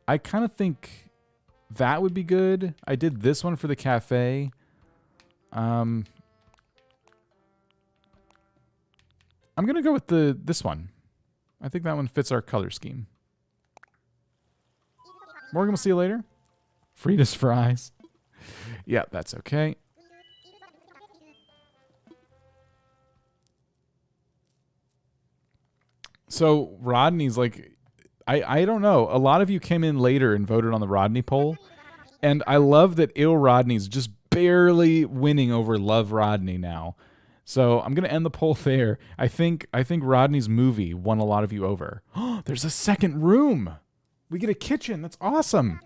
I kind of think that would be good. I did this one for the cafe. I'm gonna go with this one. I think that one fits our color scheme. Morgan, we'll see you later. Frida's fries. Yeah, that's okay. So Rodney's like, I don't know. A lot of you came in later and voted on the Rodney poll. And I love that Ill Rodney's just barely winning over Love Rodney now. So I'm going to end the poll there. I think Rodney's movie won a lot of you over. Oh, there's a second room. We get a kitchen. That's awesome.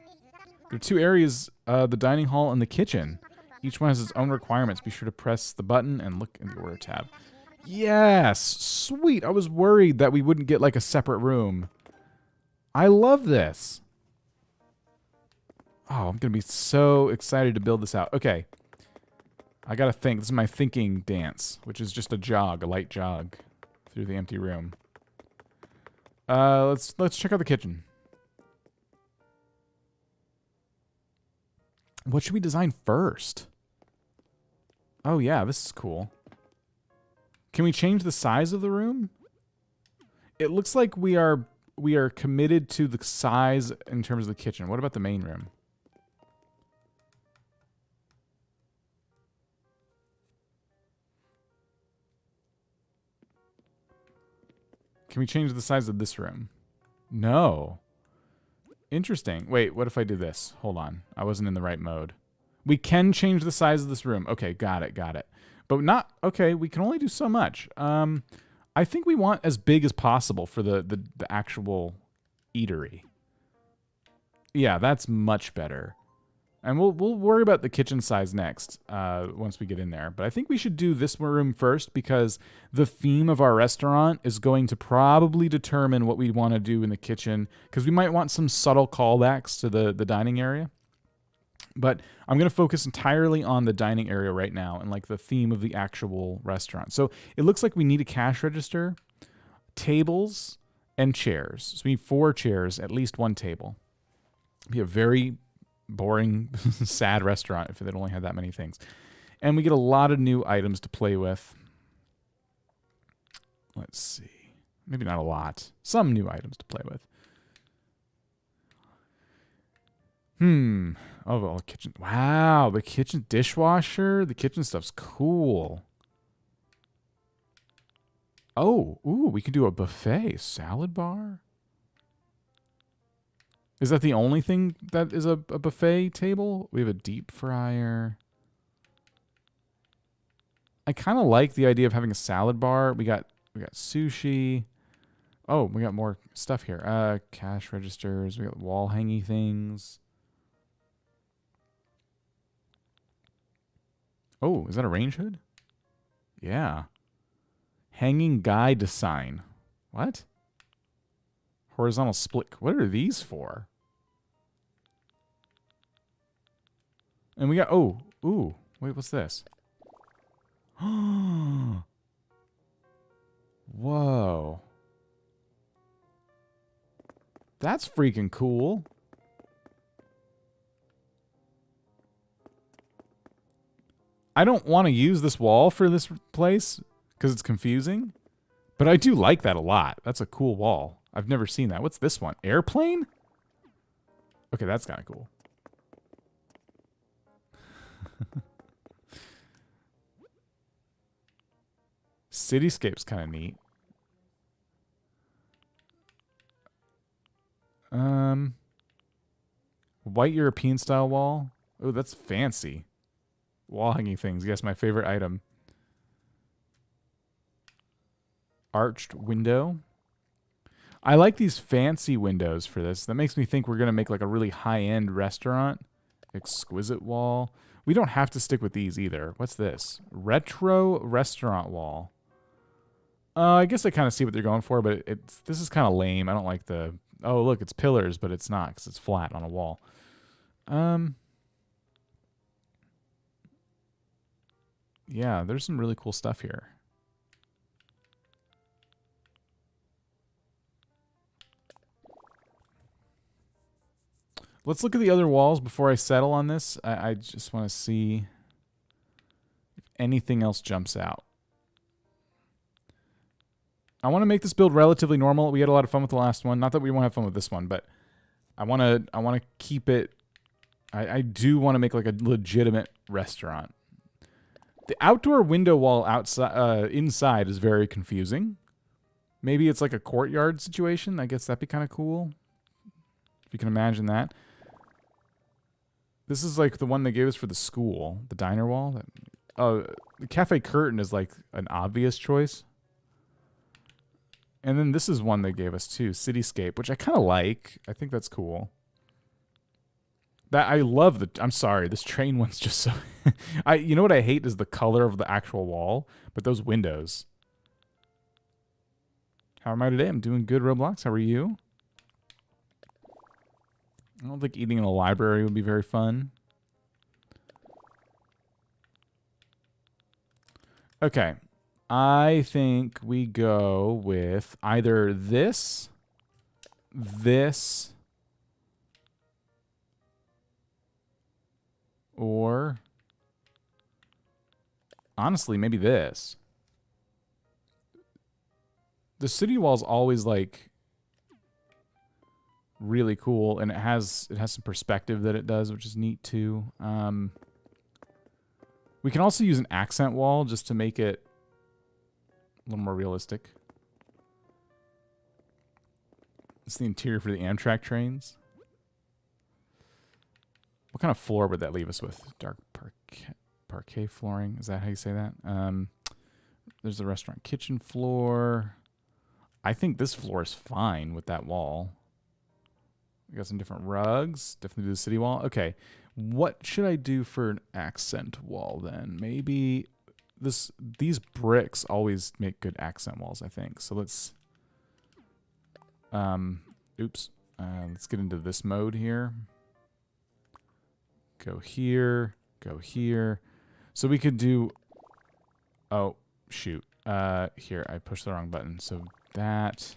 There are two areas, the dining hall and the kitchen. Each one has its own requirements. Be sure to press the button and look in the order tab. Yes, sweet. I was worried that we wouldn't get like a separate room. I love this. Oh, I'm going to be so excited to build this out. Okay. I got to think. This is my thinking dance, which is just a jog, a light jog through the empty room. Let's check out the kitchen. What should we design first? Oh yeah, this is cool. Can we change the size of the room? It looks like we are committed to the size in terms of the kitchen. What about the main room? Can we change the size of this room? No. Interesting. Wait, what if I do this? Hold on. I wasn't in the right mode. We can change the size of this room. Okay, got it. But not... Okay, we can only do so much. I think we want as big as possible for the actual eatery. Yeah, that's much better. And we'll worry about the kitchen size next once we get in there. But I think we should do this room first because the theme of our restaurant is going to probably determine what we want to do in the kitchen, because we might want some subtle callbacks to the dining area. But I'm going to focus entirely on the dining area right now and like the theme of the actual restaurant. So it looks like we need a cash register, tables, and chairs. So we need 4 chairs, at least 1 table. It'd be a very boring, sad restaurant if they only had that many things. And we get a lot of new items to play with. Let's see. Maybe not a lot. Some new items to play with. Oh, well, kitchen. Wow, the kitchen dishwasher. The kitchen stuff's cool. Oh, ooh, we can do a buffet. Salad bar. Is that the only thing that is a buffet table? We have a deep fryer. I kind of like the idea of having a salad bar. We got sushi. Oh, we got more stuff here. Cash registers. We got wall hanging things. Oh, is that a range hood? Yeah. Hanging guide sign. What? Horizontal split. What are these for? And we got, oh, ooh, wait, what's this? Whoa. That's freaking cool. I don't want to use this wall for this place because it's confusing, but I do like that a lot. That's a cool wall. I've never seen that. What's this one? Airplane? Okay, that's kind of cool. Cityscape's kind of neat. White European style wall. Oh, that's fancy. Wall hanging things. Yes, my favorite item. Arched window. I like these fancy windows for this. That makes me think we're going to make like a really high-end restaurant. Exquisite wall. We don't have to stick with these either. What's this? Retro restaurant wall. I guess I kind of see what they're going for, but this is kind of lame. I don't like the... Oh, look, it's pillars, but it's not because it's flat on a wall. Yeah, there's some really cool stuff here. Let's look at the other walls before I settle on this. I just want to see if anything else jumps out. I want to make this build relatively normal. We had a lot of fun with the last one. Not that we won't have fun with this one, but I want to keep it. I do want to make like a legitimate restaurant. The outdoor window wall outside, inside is very confusing. Maybe it's like a courtyard situation. I guess that'd be kind of cool. If you can imagine that. This is like the one they gave us for the school, the diner wall. The cafe curtain is like an obvious choice. And then this is one they gave us too, Cityscape, which I kind of like. I think that's cool. I love the... I'm sorry, this train one's just so... You know what I hate is the color of the actual wall, but those windows. How am I today? I'm doing good, Roblox. How are you? I don't think eating in a library would be very fun. Okay. I think we go with either this, or honestly, maybe this. The city wall's always like really cool, and it has some perspective that it does, which is neat too. We can also use an accent wall just to make it a little more realistic. It's the interior for the Amtrak trains. What kind of floor would that leave us with? Dark parquet flooring. Is that how you say that? There's the restaurant kitchen floor. I think this floor is fine with that wall. We got some different rugs. Definitely do the city wall. Okay. What should I do for an accent wall then? Maybe these bricks always make good accent walls, I think. So let's oops. Let's get into this mode here. Go here, go here. So we could do, oh, shoot. Here, I pushed the wrong button. So that,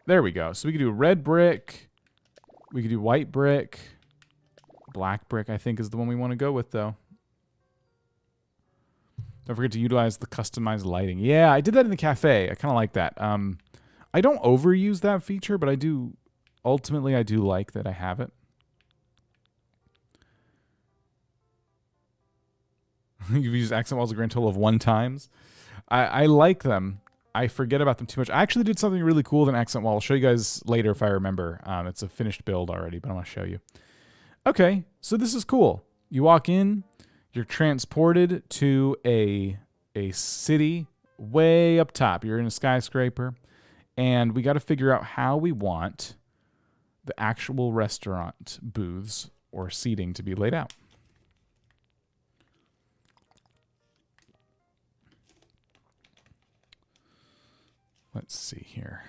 there we go. So we could do red brick. We could do white brick. Black brick, I think, is the one we want to go with, though. Don't forget to utilize the customized lighting. Yeah, I did that in the cafe. I kind of like that. I don't overuse that feature, but I do, ultimately, I do like that I have it. You've used accent walls a grand total of 1 times. I like them. I forget about them too much. I actually did something really cool with an accent wall. I'll show you guys later if I remember. It's a finished build already, but I want to show you. Okay, so this is cool. You walk in, you're transported to a city way up top. You're in a skyscraper, and we got to figure out how we want the actual restaurant booths or seating to be laid out. Let's see here.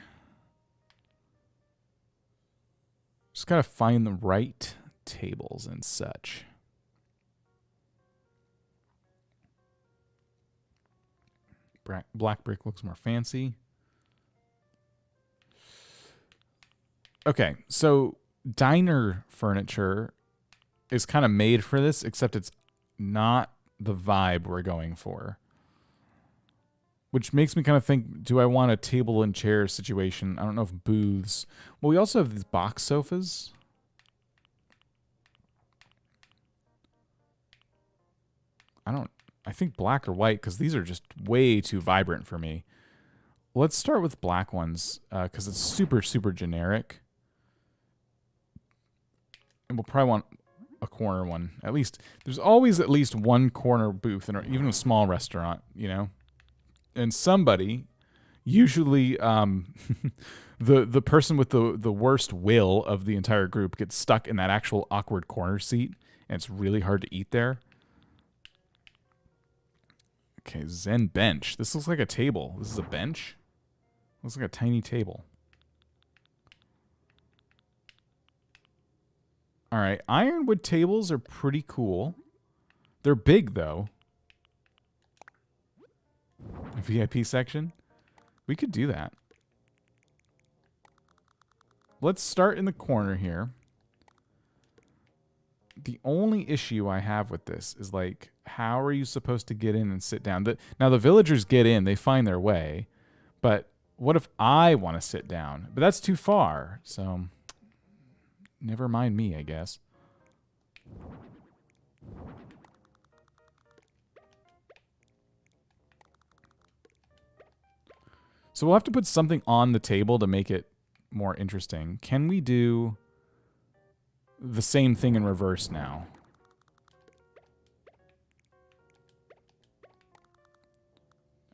Just got to find the right tables and such. Black brick looks more fancy. Okay, so diner furniture is kind of made for this, except it's not the vibe we're going for. Which makes me kind of think, do I want a table and chair situation? I don't know if booths. Well, we also have these box sofas. I think black or white, because these are just way too vibrant for me. Let's start with black ones, because it's super, super generic. And we'll probably want a corner one. At least, there's always at least one corner booth, in even a small restaurant, you know? And somebody, usually the person with the worst will of the entire group, gets stuck in that actual awkward corner seat, and it's really hard to eat there. Okay, Zen bench. This looks like a table. This is a bench? Looks like a tiny table. All right, ironwood tables are pretty cool. They're big, though. A VIP section? We could do that. Let's start in the corner here. The only issue I have with this is, like, how are you supposed to get in and sit down? Now, the villagers get in. They find their way. But what if I want to sit down? But that's too far. So, never mind me, I guess. So we'll have to put something on the table to make it more interesting. Can we do the same thing in reverse now?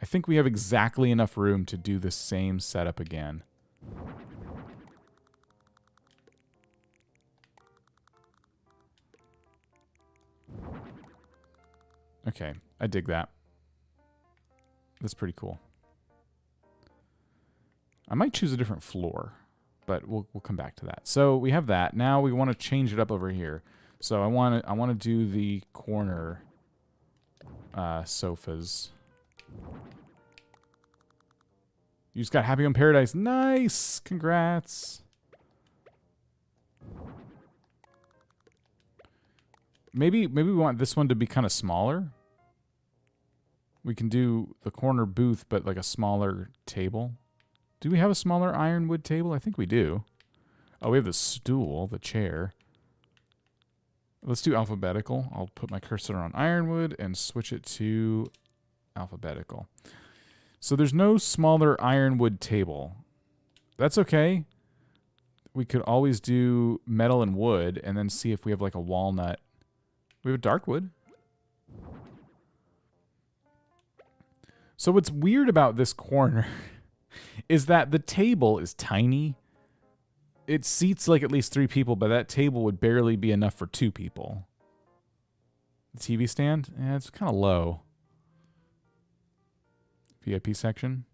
I think we have exactly enough room to do the same setup again. Okay, I dig that. That's pretty cool. I might choose a different floor, but we'll come back to that. So we have that. Now we want to change it up over here. So I want to do the corner sofas. You just got Happy Home Paradise. Nice! Congrats. Maybe we want this one to be kind of smaller. We can do the corner booth, but like a smaller table. Do we have a smaller ironwood table? I think we do. Oh, we have the stool, the chair. Let's do alphabetical. I'll put my cursor on ironwood and switch it to alphabetical. So there's no smaller ironwood table. That's okay. We could always do metal and wood and then see if we have like a walnut. We have a dark wood. So what's weird about this corner is that the table is tiny, it seats like at least 3 people, but that table would barely be enough for 2 people. The TV stand? Yeah, it's kind of low. VIP section?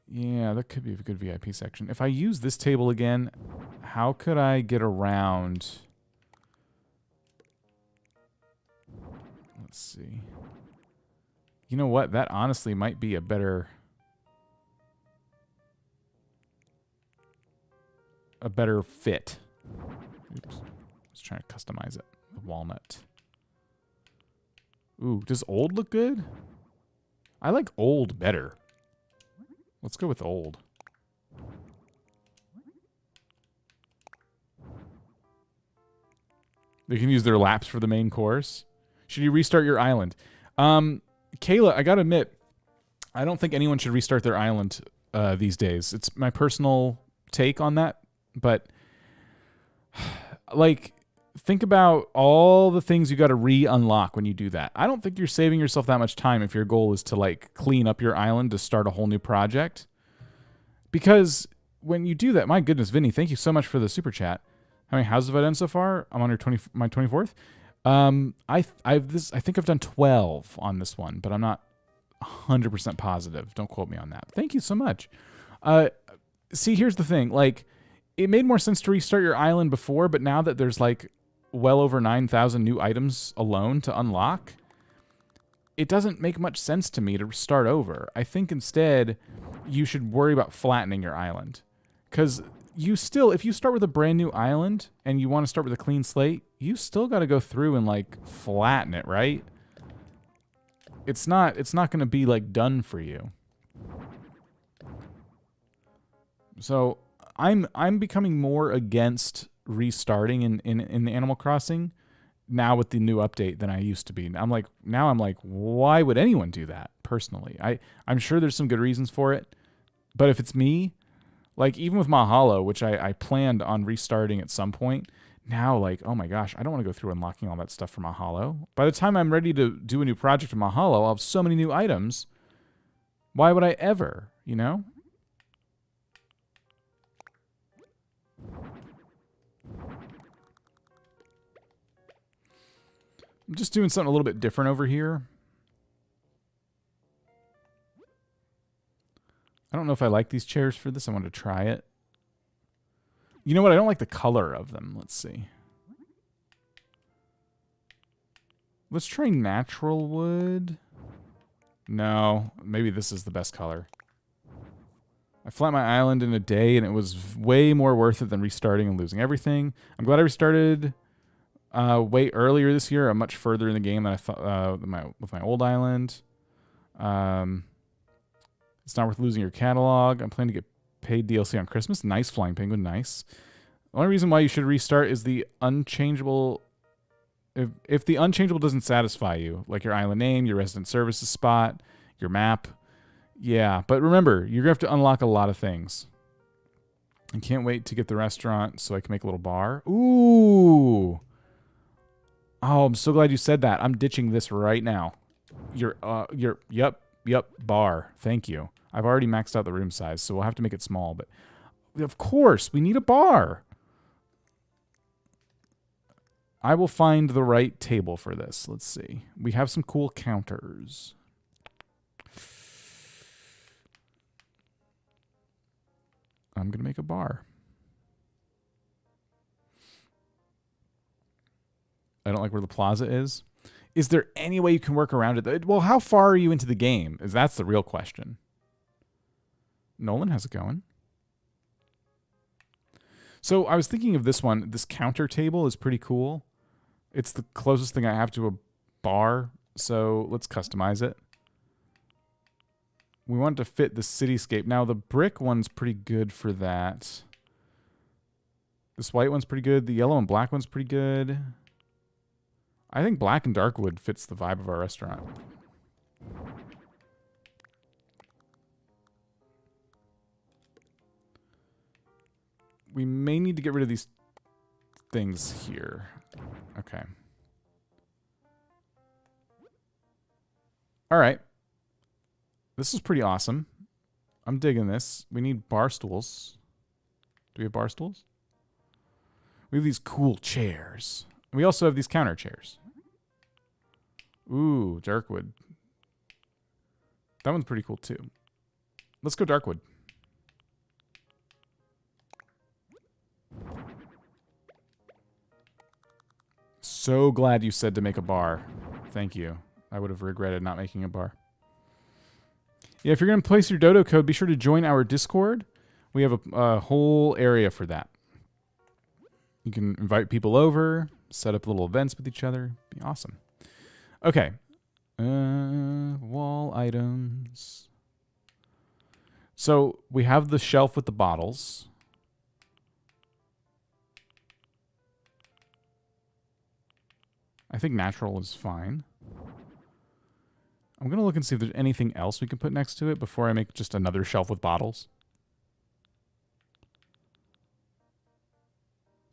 Yeah, that could be a good VIP section. If I use this table again, how could I get around... Let's see. You know what? That honestly might be a better fit. Oops. I was trying to customize it. The walnut. Ooh, does old look good? I like old better. Let's go with old. They can use their laps for the main course. Should you restart your island? Kayla, I gotta admit, I don't think anyone should restart their island these days. It's my personal take on that, but like, think about all the things you got to re-unlock when you do that. I don't think you're saving yourself that much time if your goal is to like clean up your island to start a whole new project. Because when you do that, my goodness, Vinny, thank you so much for the super chat. How many houses have I done so far? I'm on my 24th. I think I've done 12 on this one, but I'm not 100% positive. Don't quote me on that. Thank you so much. See, here's the thing. Like, it made more sense to restart your island before, but now that there's like well over 9,000 new items alone to unlock, it doesn't make much sense to me to start over. I think instead you should worry about flattening your island. Because you still, if you start with a brand new island and you want to start with a clean slate, you still got to go through and like flatten it, right? It's not going to be like done for you. So I'm becoming more against restarting in the Animal Crossing now with the new update than I used to be. I'm like, why would anyone do that personally? I'm sure there's some good reasons for it, but if it's me, like even with Maw Hollow, which I planned on restarting at some point, now like, oh my gosh, I don't want to go through unlocking all that stuff for Maw Hollow. By the time I'm ready to do a new project in Maw Hollow, I'll have so many new items. Why would I ever, you know? I'm just doing something a little bit different over here. I don't know if I like these chairs for this. I want to try it. You know what? I don't like the color of them. Let's see. Let's try natural wood. No, maybe this is the best color. I flattened my island in a day, and it was way more worth it than restarting and losing everything. I'm glad I restarted way earlier this year. I'm much further in the game than I thought with my old island. It's not worth losing your catalog. I'm planning to get paid DLC on Christmas. Nice, Flying Penguin, nice. The only reason why you should restart is the unchangeable. If the unchangeable doesn't satisfy you, like your island name, your resident services spot, your map, yeah. But remember, you're gonna have to unlock a lot of things. I can't wait to get the restaurant so I can make a little bar. Ooh. Oh, I'm so glad you said that. I'm ditching this right now. Yep, bar. Thank you. I've already maxed out the room size, so we'll have to make it small, but of course, we need a bar. I will find the right table for this. Let's see. We have some cool counters. I'm going to make a bar. I don't like where the plaza is. Is there any way you can work around it? Well, how far are you into the game? That's the real question. Nolan, how's it going? So I was thinking of this one. This counter table is pretty cool. It's the closest thing I have to a bar, so let's customize it. We want it to fit the cityscape. Now, the brick one's pretty good for that. This white one's pretty good. The yellow and black one's pretty good. I think black and dark wood fits the vibe of our restaurant. We may need to get rid of these things here. Okay. All right. This is pretty awesome. I'm digging this. We need bar stools. Do we have bar stools? We have these cool chairs. We also have these counter chairs. Ooh, darkwood. That one's pretty cool too. Let's go darkwood. So glad you said to make a bar. Thank you. I would have regretted not making a bar. Yeah, if you're going to place your dodo code, be sure to join our Discord. We have a whole area for that. You can invite people over, set up little events with each other. Be awesome. Okay. Wall items. So we have the shelf with the bottles. I think natural is fine. I'm going to look and see if there's anything else we can put next to it before I make just another shelf with bottles.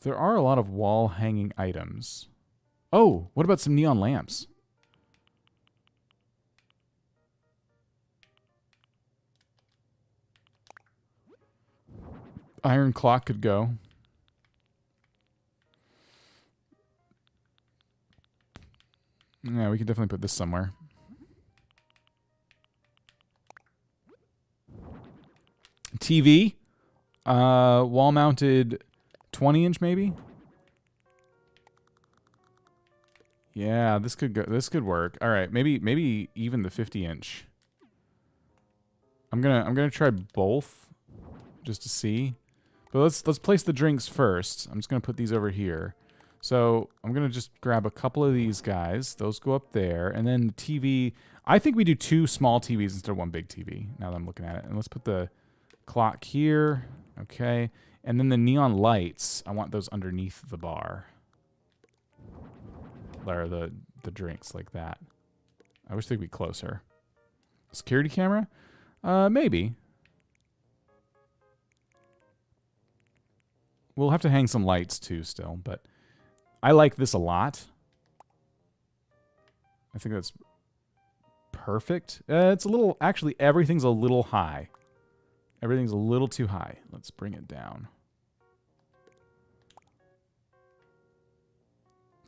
There are a lot of wall hanging items. Oh, what about some neon lamps? Iron clock could go. Yeah, we could definitely put this somewhere. TV. Wall-mounted 20-inch maybe? Yeah, this could go. This could work. All right, maybe even the 50-inch. I'm gonna try both just to see. But let's place the drinks first. I'm just gonna put these over here. So I'm going to just grab a couple of these guys. Those go up there. And then the TV. I think we do 2 small TVs instead of 1 big TV, now that I'm looking at it. And let's put the clock here. Okay. And then the neon lights, I want those underneath the bar. Or the drinks like that. I wish they'd be closer. Security camera? Maybe. We'll have to hang some lights too still, but I like this a lot. I think that's perfect. It's a little, actually, everything's a little high. Everything's a little too high. Let's bring it down.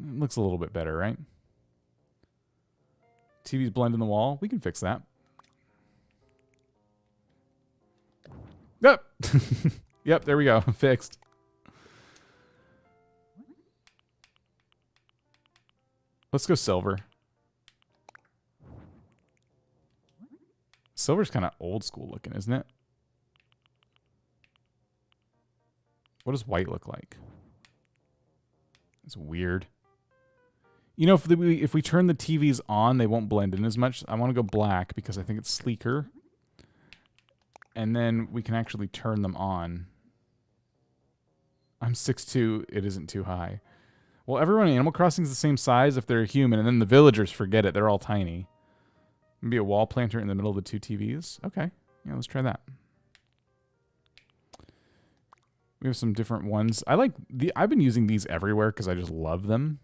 It looks a little bit better, right? TV's blend in the wall. We can fix that. Yep. Yep, there we go. Fixed. Let's go silver. Silver's kind of old school looking, isn't it? What does white look like? It's weird. You know, if we turn the TVs on, they won't blend in as much. I want to go black because I think it's sleeker. And then we can actually turn them on. I'm 6'2". It isn't too high. Well, everyone in Animal Crossing is the same size if they're human, and then the villagers forget it. They're all tiny. Maybe a wall planter in the middle of the 2 TVs. Okay. Yeah, let's try that. We have some different ones. I've been using these everywhere because I just love them.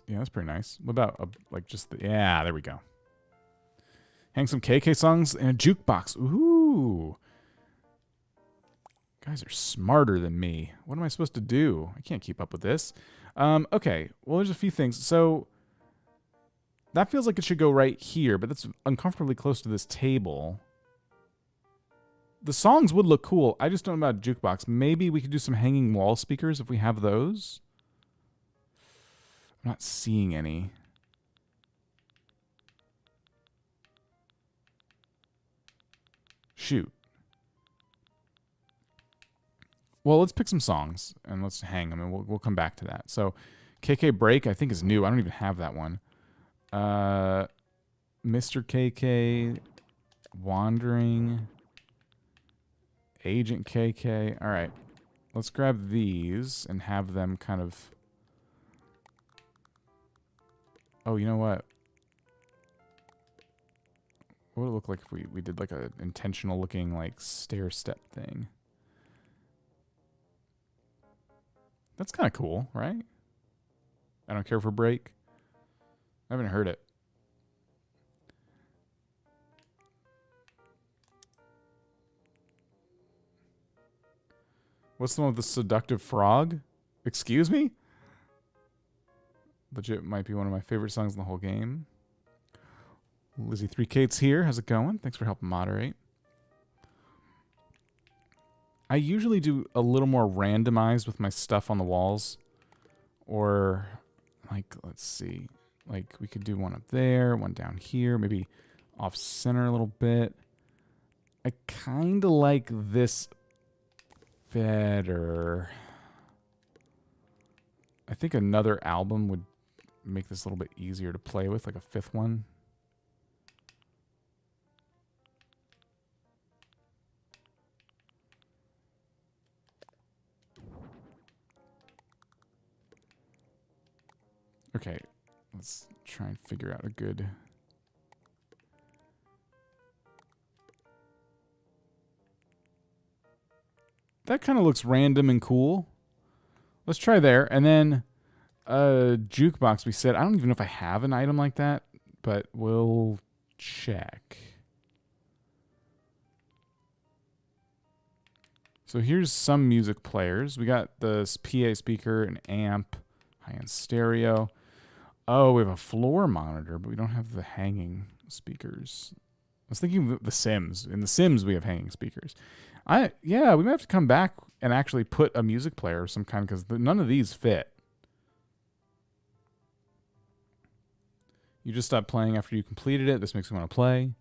Yeah, that's pretty nice. What about yeah, there we go. Hang some KK songs and a jukebox. Ooh. Guys are smarter than me. What am I supposed to do? I can't keep up with this. Okay. Well, there's a few things. So that feels like it should go right here, but that's uncomfortably close to this table. The songs would look cool. I just don't know about a jukebox. Maybe we could do some hanging wall speakers if we have those. I'm not seeing any. Shoot. Well, let's pick some songs and let's hang them, and we'll come back to that. So, KK Break I think is new. I don't even have that one. Mr. KK, Wandering, Agent KK. All right, let's grab these and have them kind of. Oh, you know what? What would it look like if we did like an intentional looking like stair step thing? That's kind of cool, right? I don't care for break. I haven't heard it. What's the one with the seductive frog? Excuse me? Legit might be one of my favorite songs in the whole game. Lizzie 3Kate's here. How's it going? Thanks for helping moderate. I usually do a little more randomized with my stuff on the walls. Or, like, let's see. Like, we could do one up there, one down here, maybe off center a little bit. I kind of like this better. I think another album would make this a little bit easier to play with, like a fifth one. Okay, let's try and figure out a good... That kind of looks random and cool. Let's try there. And then jukebox, we said, I don't even know if I have an item like that, but we'll check. So here's some music players. We got the PA speaker, an amp, high-end stereo. Oh, we have a floor monitor, but we don't have the hanging speakers. I was thinking of The Sims. In The Sims, we have hanging speakers. Yeah, we might have to come back and actually put a music player of some kind because none of these fit. You just stopped playing after you completed it. This makes me want to play.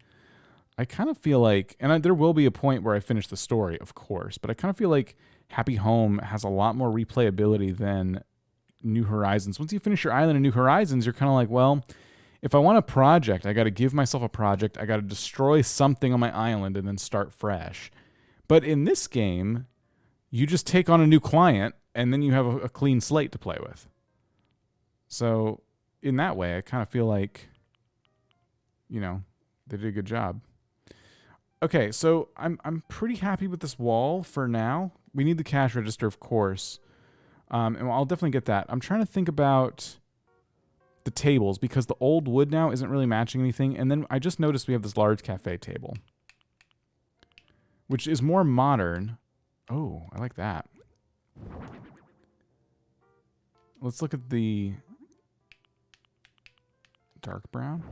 I kind of feel like, and there will be a point where I finish the story, of course, but I kind of feel like Happy Home has a lot more replayability than New Horizons. Once you finish your island in New Horizons, you're kind of like, well, if I want a project, I got to give myself a project. I got to destroy something on my island and then start fresh. But in this game, you just take on a new client and then you have a clean slate to play with. So in that way, I kind of feel like, you know, they did a good job. Okay, so I'm pretty happy with this wall for now. We need the cash register, of course. And I'll definitely get that. I'm trying to think about the tables because the old wood now isn't really matching anything. And then I just noticed we have this large cafe table, which is more modern. Oh, I like that. Let's look at the dark brown.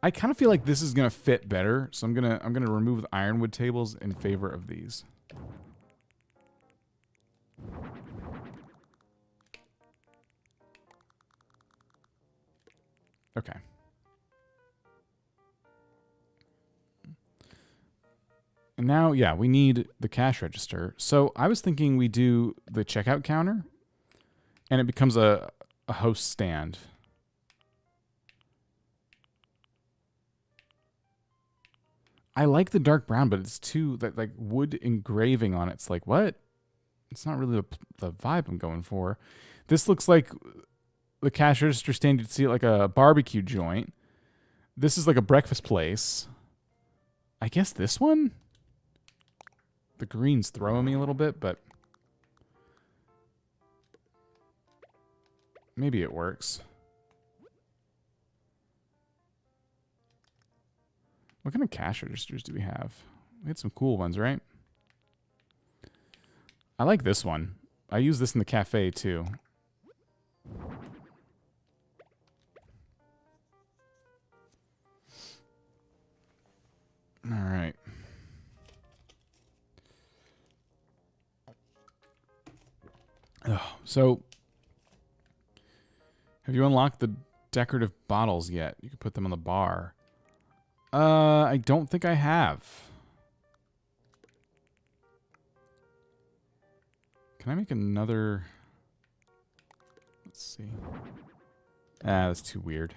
I kind of feel like this is gonna fit better, so I'm gonna remove the ironwood tables in favor of these. Okay. And now, yeah, we need the cash register. So I was thinking we do the checkout counter, and it becomes a host stand. I like the dark brown, but it's too, that like wood engraving on it. It's like, what? It's not really the vibe I'm going for. This looks like the cash register stand. You'd see it like a barbecue joint. This is like a breakfast place. I guess this one? The green's throwing me a little bit, but maybe it works. What kind of cash registers do we have? We had some cool ones, right? I like this one. I use this in the cafe, too. All right. Oh, so, have you unlocked the decorative bottles yet? You can put them on the bar. I don't think I have. Can I make another? Let's see. Ah, that's too weird.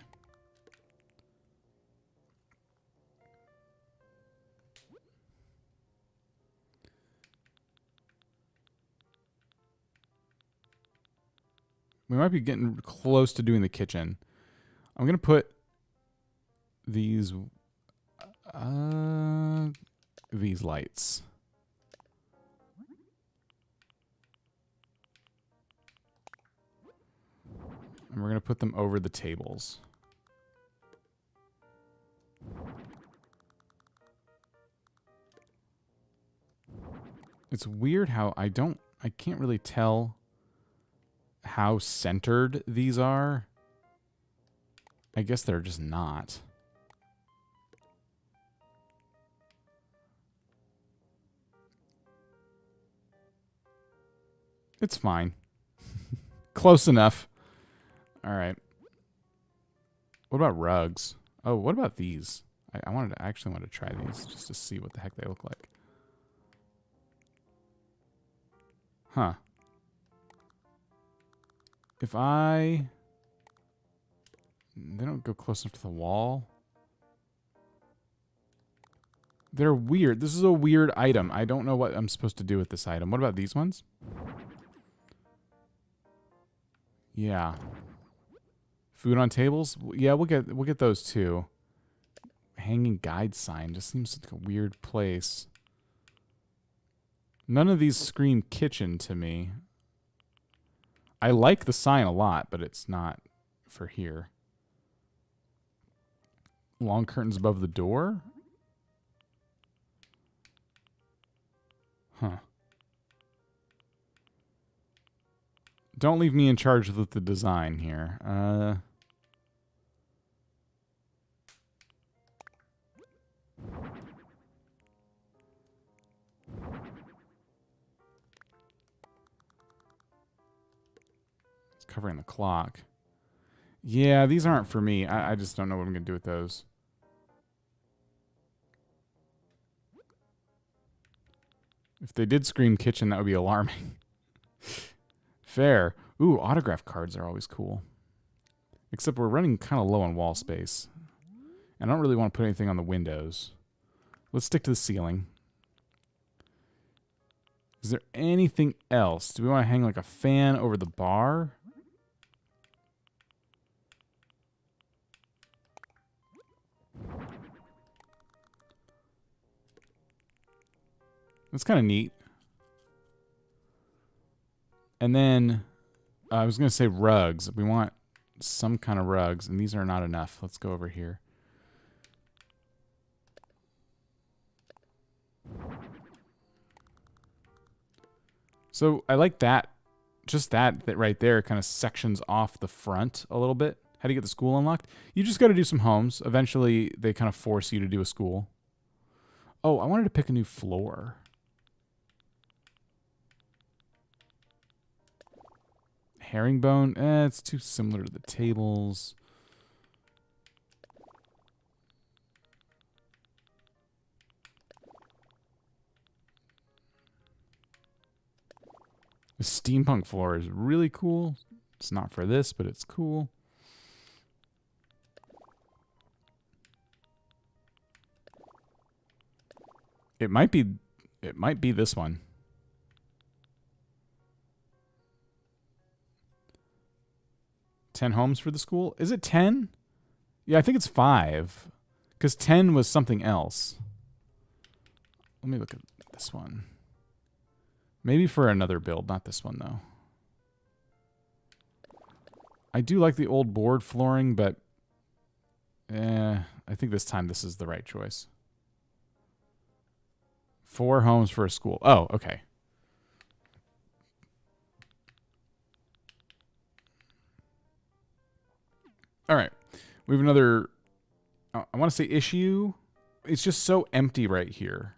We might be getting close to doing the kitchen. I'm going to put these lights. And we're going to put them over the tables. It's weird how I can't really tell how centered these are. I guess they're just not. It's fine. Close enough. All right. What about rugs? Oh, what about these? I actually wanted to try these just to see what the heck they look like. Huh. If they don't go close enough to the wall. They're weird. This is a weird item. I don't know what I'm supposed to do with this item. What about these ones? Yeah. Food on tables? Yeah, we'll get those too. Hanging guide sign just seems like a weird place. None of these scream kitchen to me. I like the sign a lot, but it's not for here. Long curtains above the door? Huh. Don't leave me in charge with the design here. It's covering the clock. Yeah, these aren't for me. I just don't know what I'm going to do with those. If they did scream kitchen, that would be alarming. Fair. Ooh, autograph cards are always cool. Except we're running kind of low on wall space. And I don't really want to put anything on the windows. Let's stick to the ceiling. Is there anything else? Do we want to hang like a fan over the bar? That's kind of neat. And then I was going to say rugs. We want some kind of rugs, and these are not enough. Let's go over here. So I like that. Just that right there kind of sections off the front a little bit. How do you get the school unlocked? You just got to do some homes. Eventually, they kind of force you to do a school. Oh, I wanted to pick a new floor. Herringbone? It's too similar to the tables. The steampunk floor is really cool. It's not for this, but it's cool. It might be this one. $10 homes for the school? Is it 10? Yeah, I think it's 5. Because 10 was something else. Let me look at this one. Maybe for another build, not this one, though. I do like the old board flooring, but I think this time this is the right choice. 4 homes for a school. Oh, okay. All right. We have another, I want to say issue. It's just so empty right here.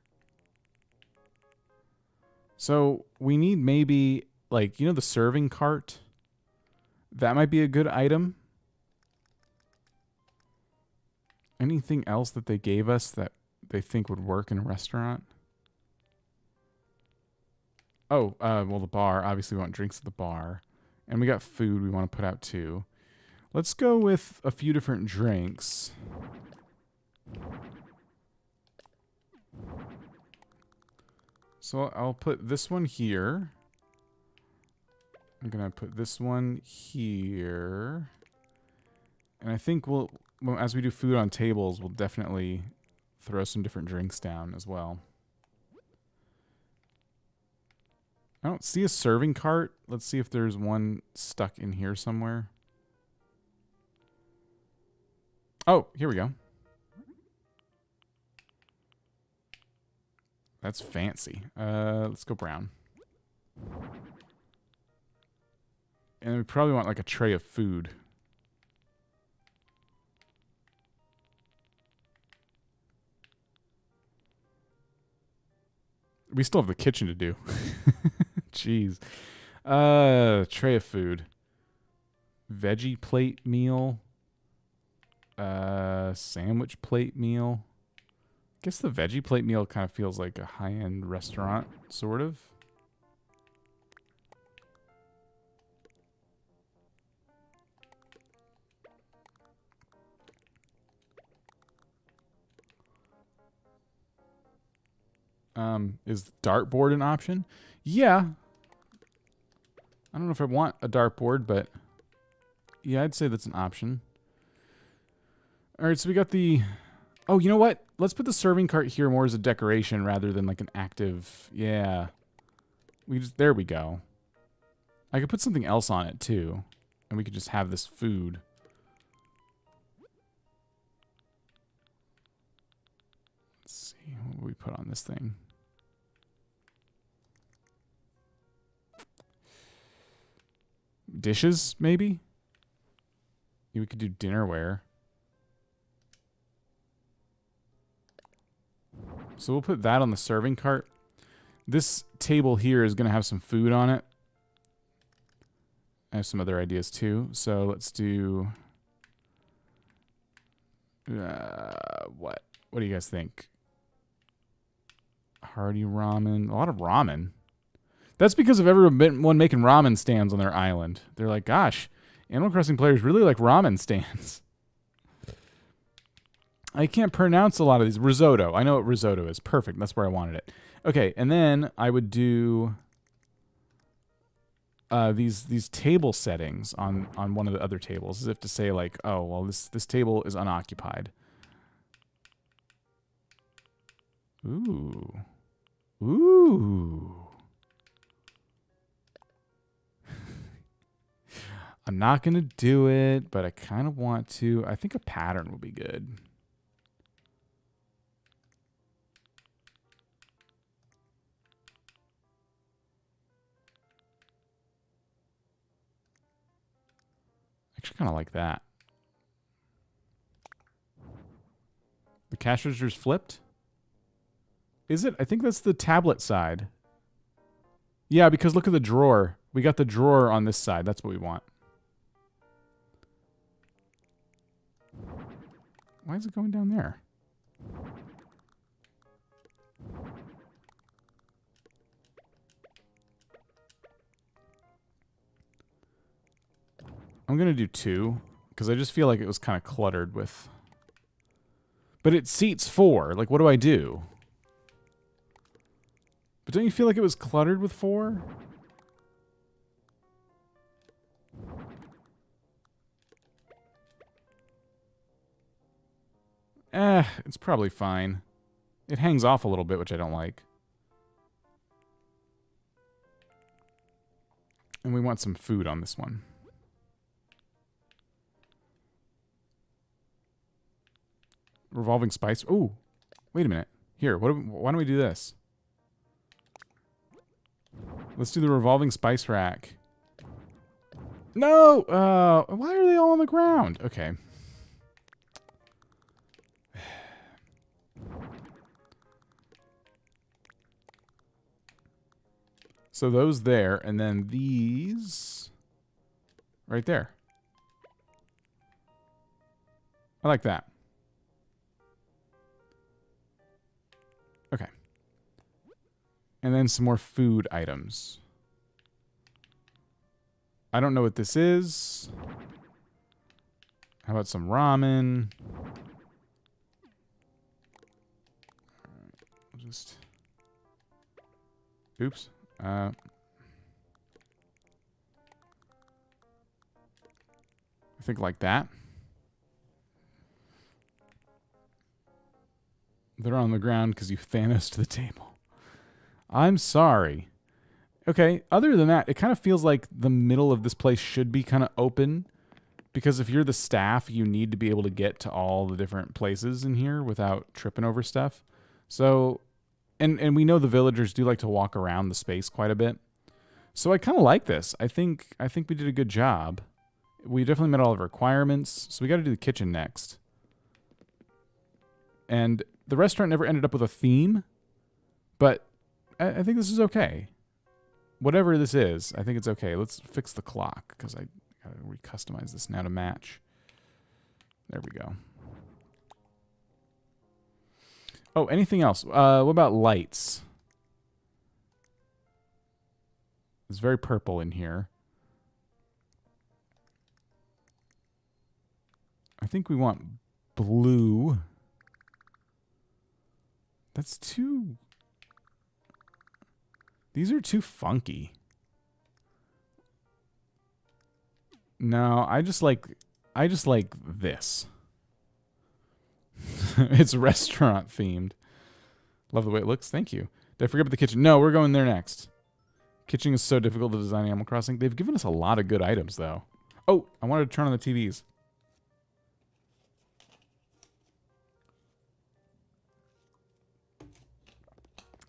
So we need maybe, like, you know, the serving cart? That might be a good item. Anything else that they gave us that they think would work in a restaurant? Oh, well, the bar. Obviously, we want drinks at the bar. And we got food we want to put out, too. Let's go with a few different drinks. So I'll put this one here. I'm going to put this one here. And I think we'll, as we do food on tables, we'll definitely throw some different drinks down as well. I don't see a serving cart. Let's see if there's one stuck in here somewhere. Oh, here we go. That's fancy. Let's go brown. And we probably want like a tray of food. We still have the kitchen to do. Jeez. Tray of food. Veggie plate meal. Sandwich plate meal. I guess the veggie plate meal kind of feels like a high-end restaurant, sort of. Is dartboard an option? Yeah. I don't know if I want a dartboard, but yeah, I'd say that's an option. All right, so we got the... Oh, you know what? Let's put the serving cart here more as a decoration rather than like an active... Yeah. There we go. I could put something else on it too. And we could just have this food. Let's see. What will we put on this thing? Dishes, maybe? We could do dinnerware. So we'll put that on the serving cart. This table here is going to have some food on it. I have some other ideas too. So let's do... what? What do you guys think? Hearty ramen. A lot of ramen. That's because of everyone making ramen stands on their island. They're like, gosh, Animal Crossing players really like ramen stands. I can't pronounce a lot of these. Risotto. I know what risotto is. Perfect. That's where I wanted it. Okay, and then I would do these table settings on one of the other tables, as if to say like, oh, well, this table is unoccupied. Ooh. Ooh. I'm not going to do it, but I kind of want to. I think a pattern will be good. Actually, kind of like that. The cash register's flipped? Is it? I think that's the tablet side. Yeah, because look at the drawer. We got the drawer on this side. That's what we want. Why is it going down there? I'm going to do 2, because I just feel like it was kind of cluttered with... But it seats 4. Like, what do I do? But don't you feel like it was cluttered with 4? It's probably fine. It hangs off a little bit, which I don't like. And we want some food on this one. Revolving spice. Ooh, wait a minute. Here, why don't we do this? Let's do the revolving spice rack. No! Why are they all on the ground? Okay. So those there, and then these right there. I like that. Okay. And then some more food items. I don't know what this is. How about some ramen? I'll just... Oops. I think like that. They're on the ground because you Thanos to the table. I'm sorry. Okay, other than that, it kind of feels like the middle of this place should be kind of open. Because if you're the staff, you need to be able to get to all the different places in here without tripping over stuff. So and we know the villagers do like to walk around the space quite a bit. So I kind of like this. I think we did a good job. We definitely met all of our requirements. So we got to do the kitchen next. And the restaurant never ended up with a theme, but I think this is okay. Whatever this is, I think it's okay. Let's fix the clock because I gotta recustomize this now to match. There we go. Oh, anything else? What about lights? It's very purple in here. I think we want blue. That's too... These are too funky. No, I just like this. It's restaurant themed. Love the way it looks. Thank you. Did I forget about the kitchen? No, we're going there next. Kitchen is so difficult to design in Animal Crossing. They've given us a lot of good items, though. Oh, I wanted to turn on the TVs.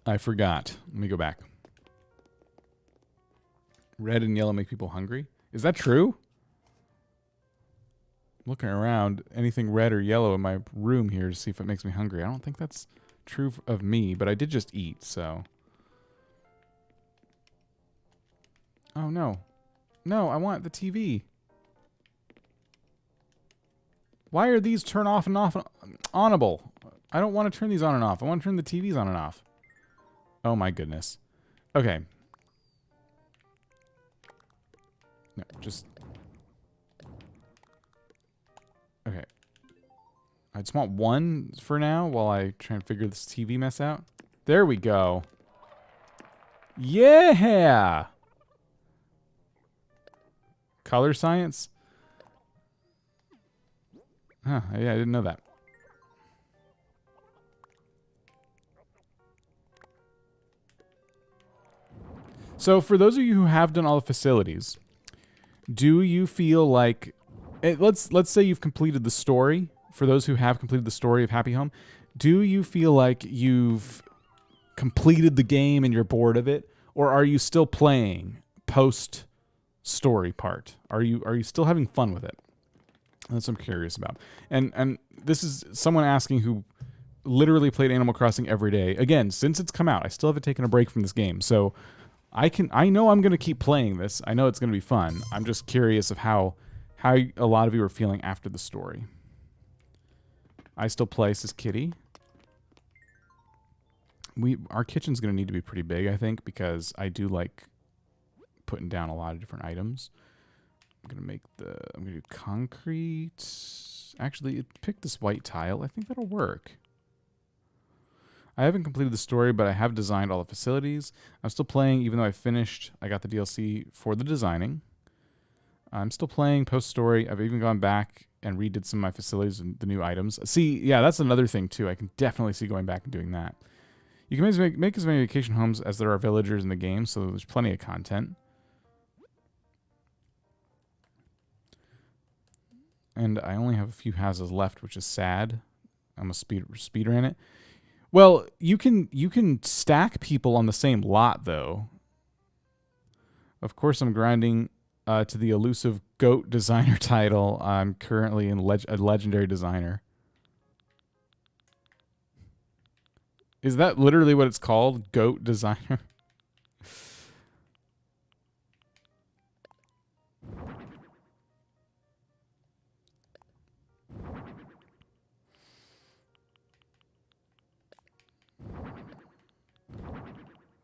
I forgot. Let me go back. Red and yellow make people hungry. Is that true? I'm looking around, anything red or yellow in my room here to see if it makes me hungry. I don't think that's true of me, but I did just eat, so. Oh, no. No, I want the TV. Why are these turn off and off onable? I don't want to turn these on and off. I want to turn the TVs on and off. Oh, my goodness. Okay. No, just... Okay. I just want one for now while I try and figure this TV mess out. There we go. Yeah! Color science? Huh, yeah, I didn't know that. So for those of you who have done all the facilities, do you feel like... Let's say you've completed the story. For those who have completed the story of Happy Home, do you feel like you've completed the game and you're bored of it? Or are you still playing post-story part? Are you still having fun with it? That's what I'm curious about. And this is someone asking who literally played Animal Crossing every day. Again, since it's come out, I still haven't taken a break from this game. So I know I'm going to keep playing this. I know it's going to be fun. I'm just curious of how a lot of you are feeling after the story. I still play, says Kitty. Our kitchen's going to need to be pretty big, I think, because I do like putting down a lot of different items. I'm going to do concrete. Actually, pick this white tile. I think that'll work. I haven't completed the story, but I have designed all the facilities. I'm still playing, even though I got the DLC for the designing. I'm still playing post-story. I've even gone back and redid some of my facilities and the new items. See, yeah, that's another thing, too. I can definitely see going back and doing that. You can make as many vacation homes as there are villagers in the game, so there's plenty of content. And I only have a few houses left, which is sad. I'm a speedrun it. Well, you can stack people on the same lot, though. Of course, I'm grinding to the elusive GOAT designer title. I'm currently a legendary designer. Is that literally what it's called? GOAT designer?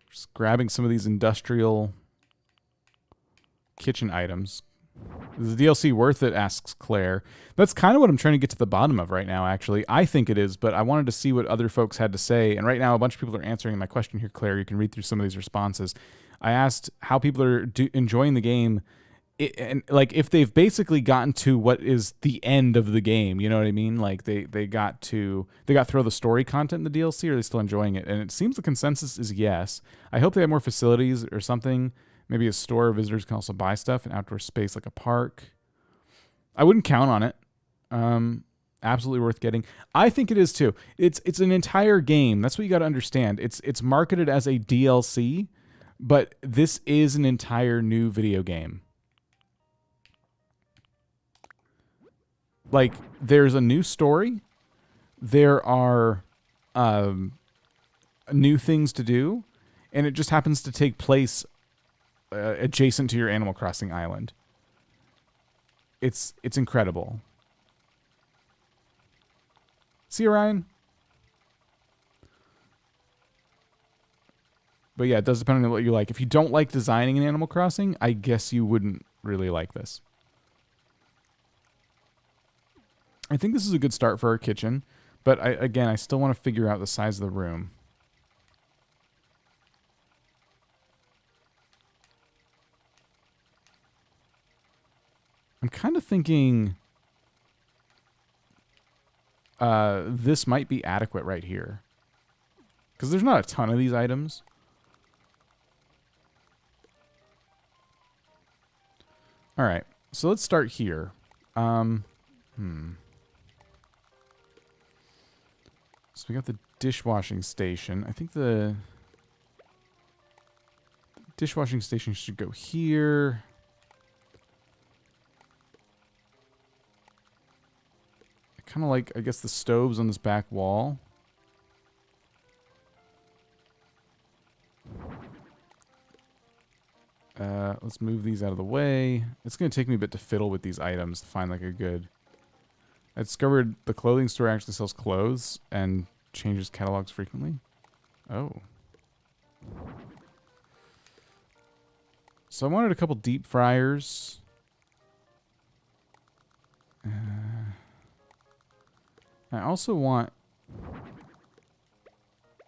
Just grabbing some of these industrial kitchen items. Is the DLC worth it? Asks Claire. That's kind of what I'm trying to get to the bottom of right now, actually. I think it is, but I wanted to see what other folks had to say. And right now, a bunch of people are answering my question here, Claire. You can read through some of these responses. I asked how people are enjoying the game, and like if they've basically gotten to what is the end of the game. You know what I mean? Like they got through the story content in the DLC, or are they still enjoying it? And it seems the consensus is yes. I hope they have more facilities or something. Maybe a store where visitors can also buy stuff, an outdoor space like a park. I wouldn't count on it. absolutely worth getting. I think it is too. It's an entire game. That's what you got to understand. It's marketed as a DLC, but this is an entire new video game. Like, there's a new story. There are new things to do, and it just happens to take place adjacent to your Animal Crossing island. It's incredible. See, Ryan? But yeah, it does depend on what you like. If you don't like designing in Animal Crossing, I guess you wouldn't really like this. I think this is a good start for our kitchen, but again, I still want to figure out the size of the room. I'm kind of thinking this might be adequate right here, because there's not a ton of these items. All right, so let's start here. So we got the dishwashing station. I think the dishwashing station should go here. I kind of like, I guess, the stoves on this back wall. Let's move these out of the way. It's going to take me a bit to fiddle with these items to find like a good... I discovered the clothing store actually sells clothes and changes catalogs frequently. Oh. So I wanted a couple deep fryers. I also want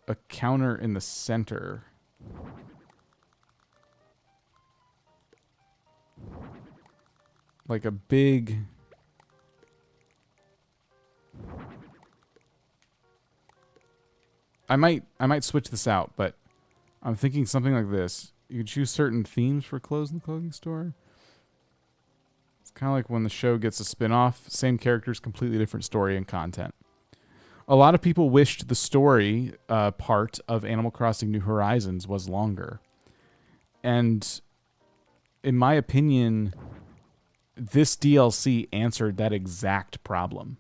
a counter in the center. Like a big... I might switch this out, but I'm thinking something like this. You could choose certain themes for clothes in the clothing store. It's kind of like when the show gets a spin-off, same characters, completely different story and content. A lot of people wished the story part of Animal Crossing New Horizons was longer. And in my opinion, this DLC answered that exact problem.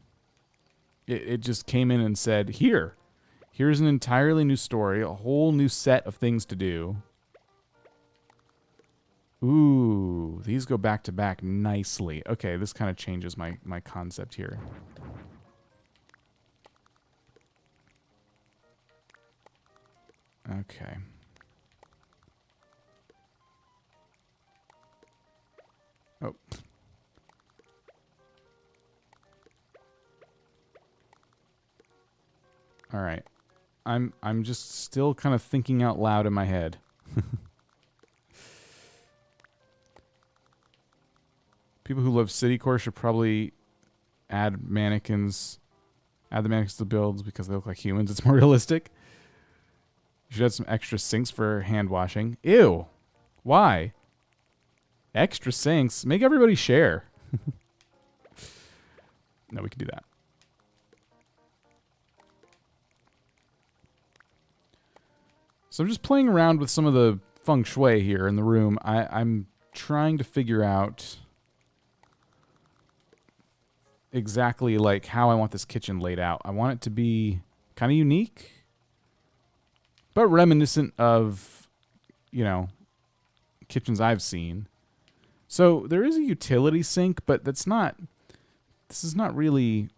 It just came in and said, here's an entirely new story, a whole new set of things to do. Ooh, these go back to back nicely. Okay, this kind of changes my concept here. Okay. Oh. All right. I'm just still kind of thinking out loud in my head. People who love Citycore should probably add the mannequins to builds because they look like humans. It's more realistic. You should add some extra sinks for hand washing. Ew. Why? Extra sinks? Make everybody share. No, we can do that. So I'm just playing around with some of the feng shui here in the room. I'm trying to figure out exactly like how I want this kitchen laid out. I want it to be kind of unique, but reminiscent of, you know, kitchens I've seen. So there is a utility sink, but this is not really...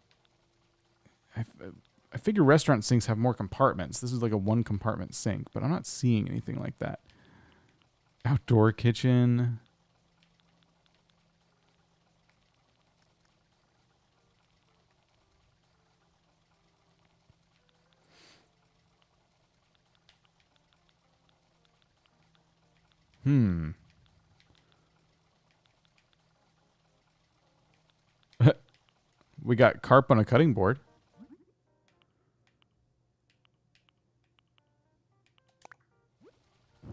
I figure restaurant sinks have more compartments. This is like a one compartment sink, but I'm not seeing anything like that. Outdoor kitchen. We got carp on a cutting board.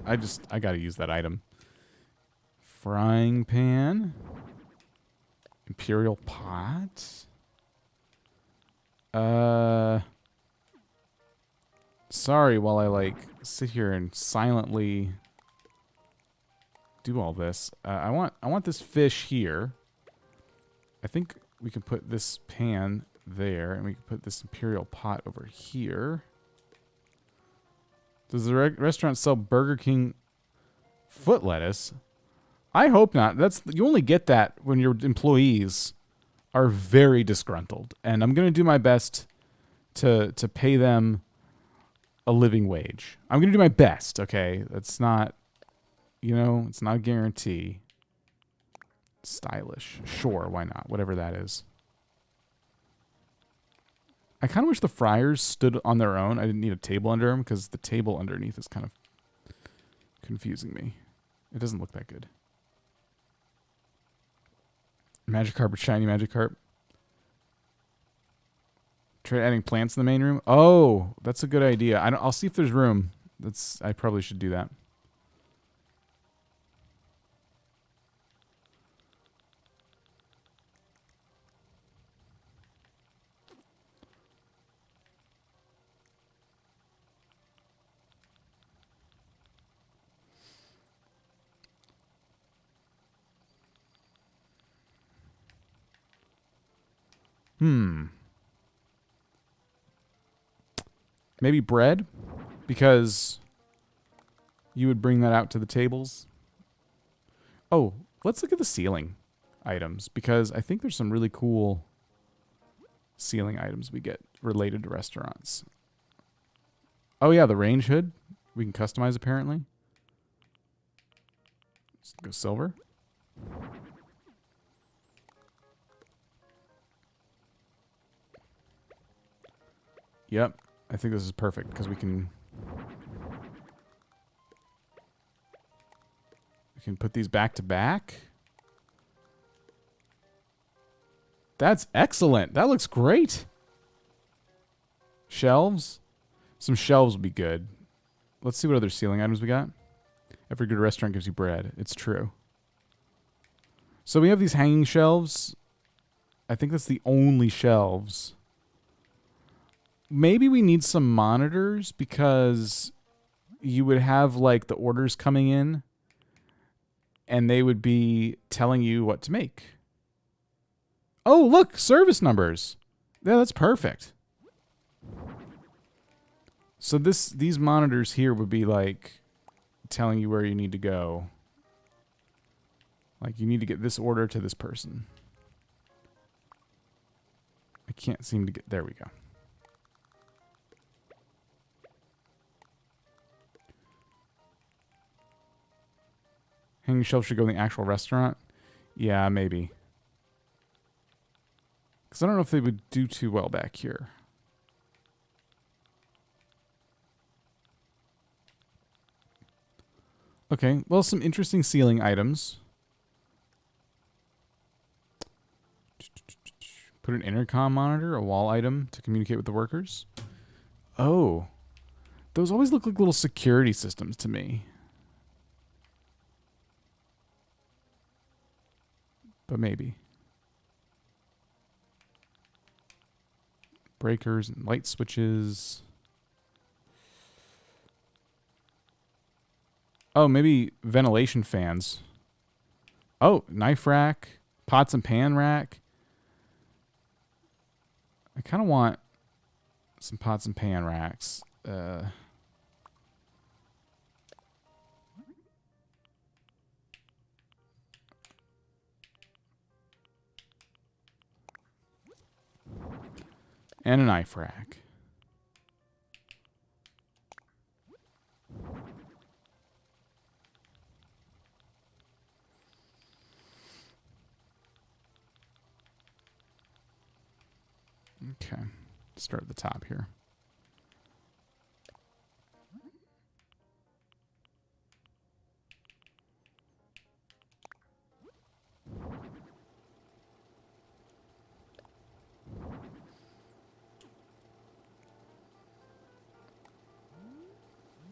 I gotta use that item. Frying pan. Imperial pot. Sorry while I, like, sit here and silently do all this. I want this fish here. I think we can put this pan there, and we can put this imperial pot over here. Does the restaurant sell Burger King foot lettuce? I hope not. You only get that when your employees are very disgruntled, and I'm going to do my best to pay them a living wage. I'm going to do my best, okay? That's not, you know, it's not a guarantee. Stylish. Sure, why not? Whatever that is. I kind of wish the fryers stood on their own. I didn't need a table under them because the table underneath is kind of confusing me. It doesn't look that good. Magikarp or shiny Magikarp. Try adding plants in the main room. Oh, that's a good idea. I'll see if there's room. I probably should do that. Maybe bread? Because you would bring that out to the tables. Oh, let's look at the ceiling items, because I think there's some really cool ceiling items we get related to restaurants. Oh yeah, the range hood. We can customize apparently. Let's go silver. Yep. I think this is perfect because we can put these back to back. That's excellent. That looks great. Shelves. Some shelves would be good. Let's see what other ceiling items we got. Every good restaurant gives you bread. It's true. So we have these hanging shelves. I think that's the only shelves. Maybe we need some monitors because you would have like the orders coming in and they would be telling you what to make. Oh, look, service numbers. Yeah, that's perfect. So these monitors here would be like telling you where you need to go. Like you need to get this order to this person. I can't seem to get, there we go. Hanging shelf should go in the actual restaurant. Yeah, maybe. Because I don't know if they would do too well back here. Okay, well, some interesting ceiling items. Put an intercom monitor, a wall item to communicate with the workers. Oh, those always look like little security systems to me. But maybe. Breakers and light switches. Oh, maybe ventilation fans. Oh, knife rack. Pots and pan rack. I kind of want some pots and pan racks. And a knife rack. Okay, start at the top here.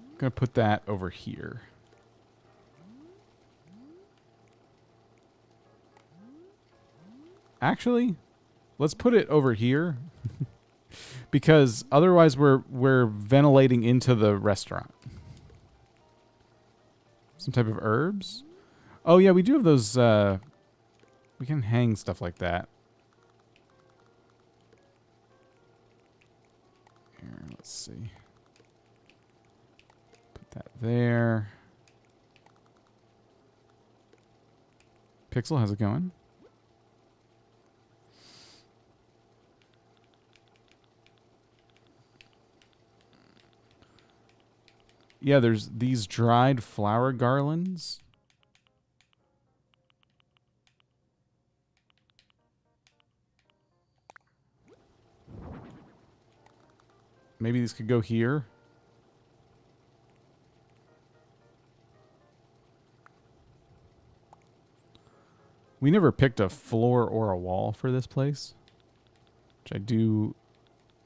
I'm going to put that over here. Actually, let's put it over here. because otherwise we're ventilating into the restaurant. Some type of herbs? Oh yeah, we do have those. We can hang stuff like that. Here, let's see. Put that there. Pixel, how's it going? Yeah, there's these dried flower garlands. Maybe these could go here. We never picked a floor or a wall for this place, which I do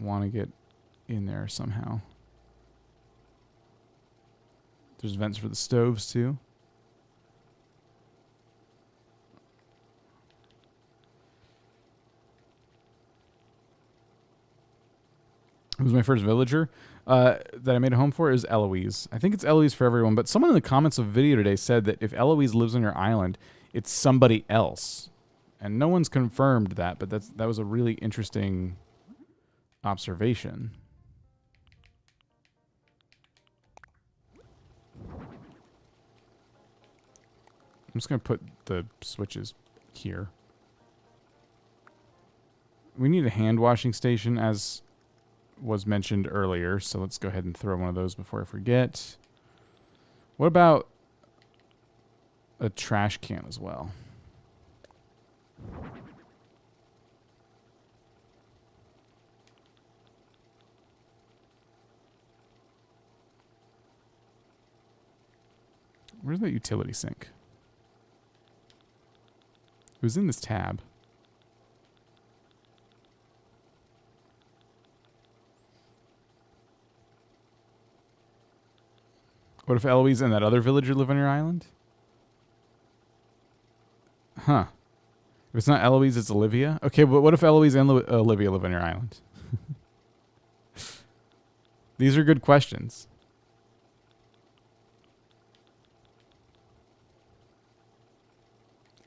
want to get in there somehow. There's vents for the stoves too. Who's my first villager that I made a home for is Eloise. I think it's Eloise for everyone, but someone in the comments of the video today said that if Eloise lives on your island, it's somebody else. And no one's confirmed that, but that was a really interesting observation. I'm just going to put the switches here. We need a hand washing station, as was mentioned earlier, so let's go ahead and throw one of those before I forget. What about a trash can as well? Where's that utility sink? It was in this tab. What if Eloise and that other villager live on your island? Huh. If it's not Eloise, it's Olivia. Okay, but what if Eloise and Olivia live on your island? These are good questions.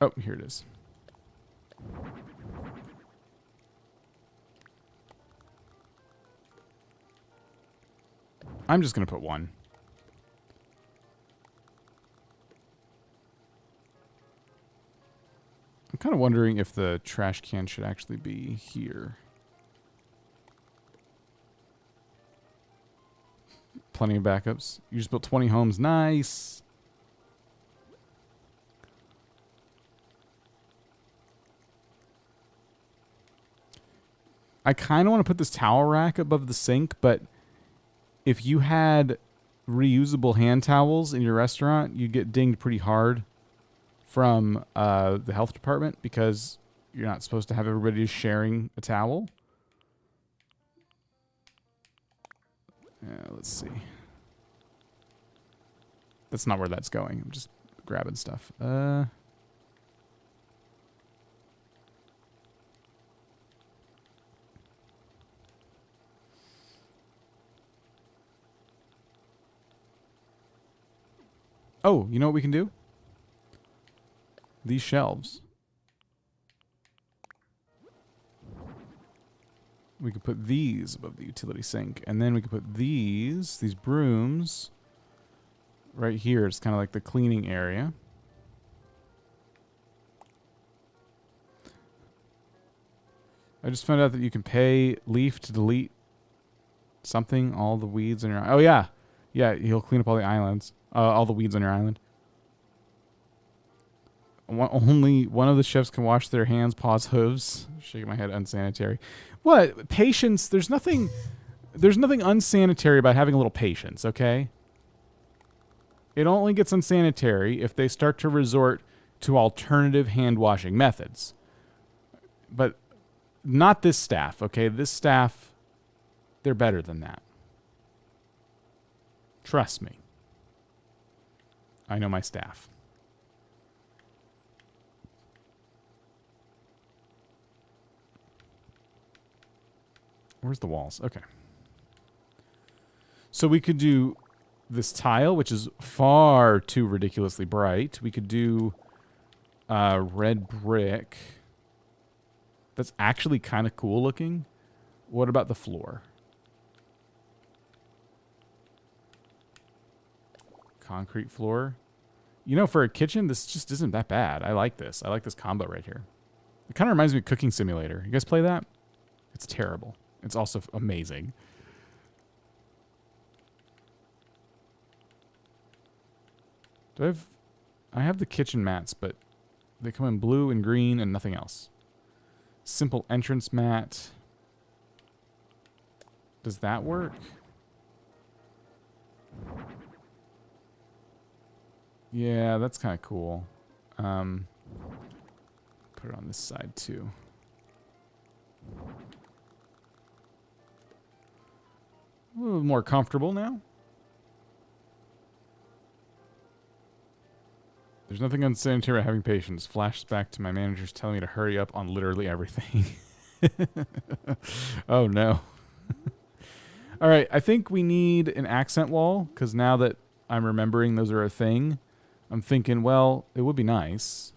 Oh, here it is. I'm just going to put one. I'm kind of wondering if the trash can should actually be here. Plenty of backups. You just built 20 homes. Nice. I kind of want to put this towel rack above the sink, but if you had reusable hand towels in your restaurant, you'd get dinged pretty hard from the health department because you're not supposed to have everybody sharing a towel. Let's see. That's not where that's going. I'm just grabbing stuff. Oh, you know what we can do? These shelves. We could put these above the utility sink, and then we could put these brooms right here. It's kind of like the cleaning area. I just found out that you can pay Leaf to delete something, all the weeds on your island. Oh, yeah. Yeah, he'll clean up all the islands. All the weeds on your island. Only one of the chefs can wash their hands, paws, hooves. Shaking my head, unsanitary. What? Patience? There's nothing unsanitary about having a little patience, okay? It only gets unsanitary if they start to resort to alternative hand washing methods. But not this staff, okay? This staff, they're better than that. Trust me. I know my staff. Where's the walls? Okay. So we could do this tile, which is far too ridiculously bright. We could do red brick. That's actually kind of cool looking. What about the floor? Concrete floor. You know, for a kitchen, this just isn't that bad. I like this. I like this combo right here. It kind of reminds me of Cooking Simulator. You guys play that? It's terrible. It's also amazing. I have the kitchen mats, but they come in blue and green and nothing else. Simple entrance mat. Does that work? Yeah, that's kind of cool. Put it on this side too. A little more comfortable now. There's nothing unsanitary about having patience. Flashback to my managers telling me to hurry up on literally everything. Oh no. All right, I think we need an accent wall, because now that I'm remembering those are a thing, I'm thinking, well, it would be nice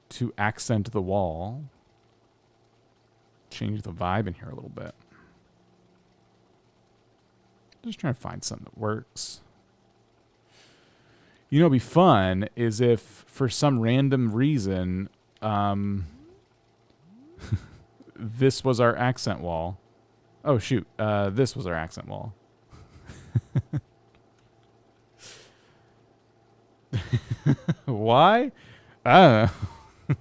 to accent the wall. Change the vibe in here a little bit. Just trying to find something that works. You know, what'd be fun is if, for some random reason, this was our accent wall. Oh, shoot. This was our accent wall. Why? I don't know.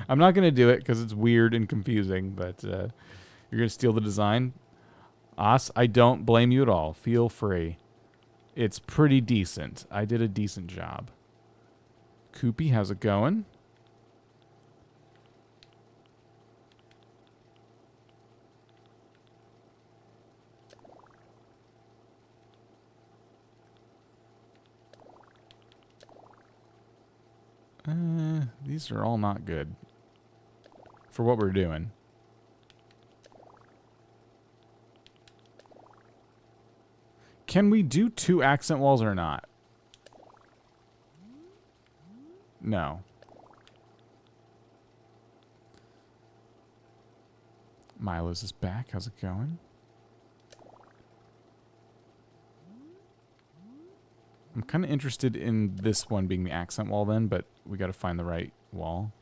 I'm not going to do it because it's weird and confusing, but you're going to steal the design? Os, I don't blame you at all. Feel free. It's pretty decent. I did a decent job. Koopy, how's it going? These are all not good for what we're doing. Can we do 2 accent walls or not? No. Milo's is back. How's it going? I'm kind of interested in this one being the accent wall then, but we got to find the right wall.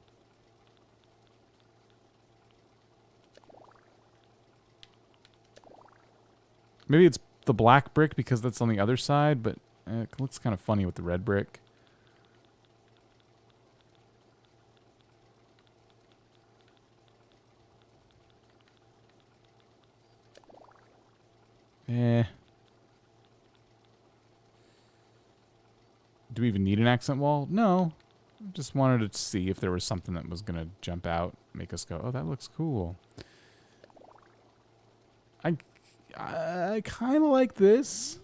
Maybe it's the black brick because that's on the other side, but it looks kind of funny with the red brick. Do we even need an accent wall? No. Just wanted to see if there was something that was going to jump out, make us go, oh, that looks cool. I kind of like this.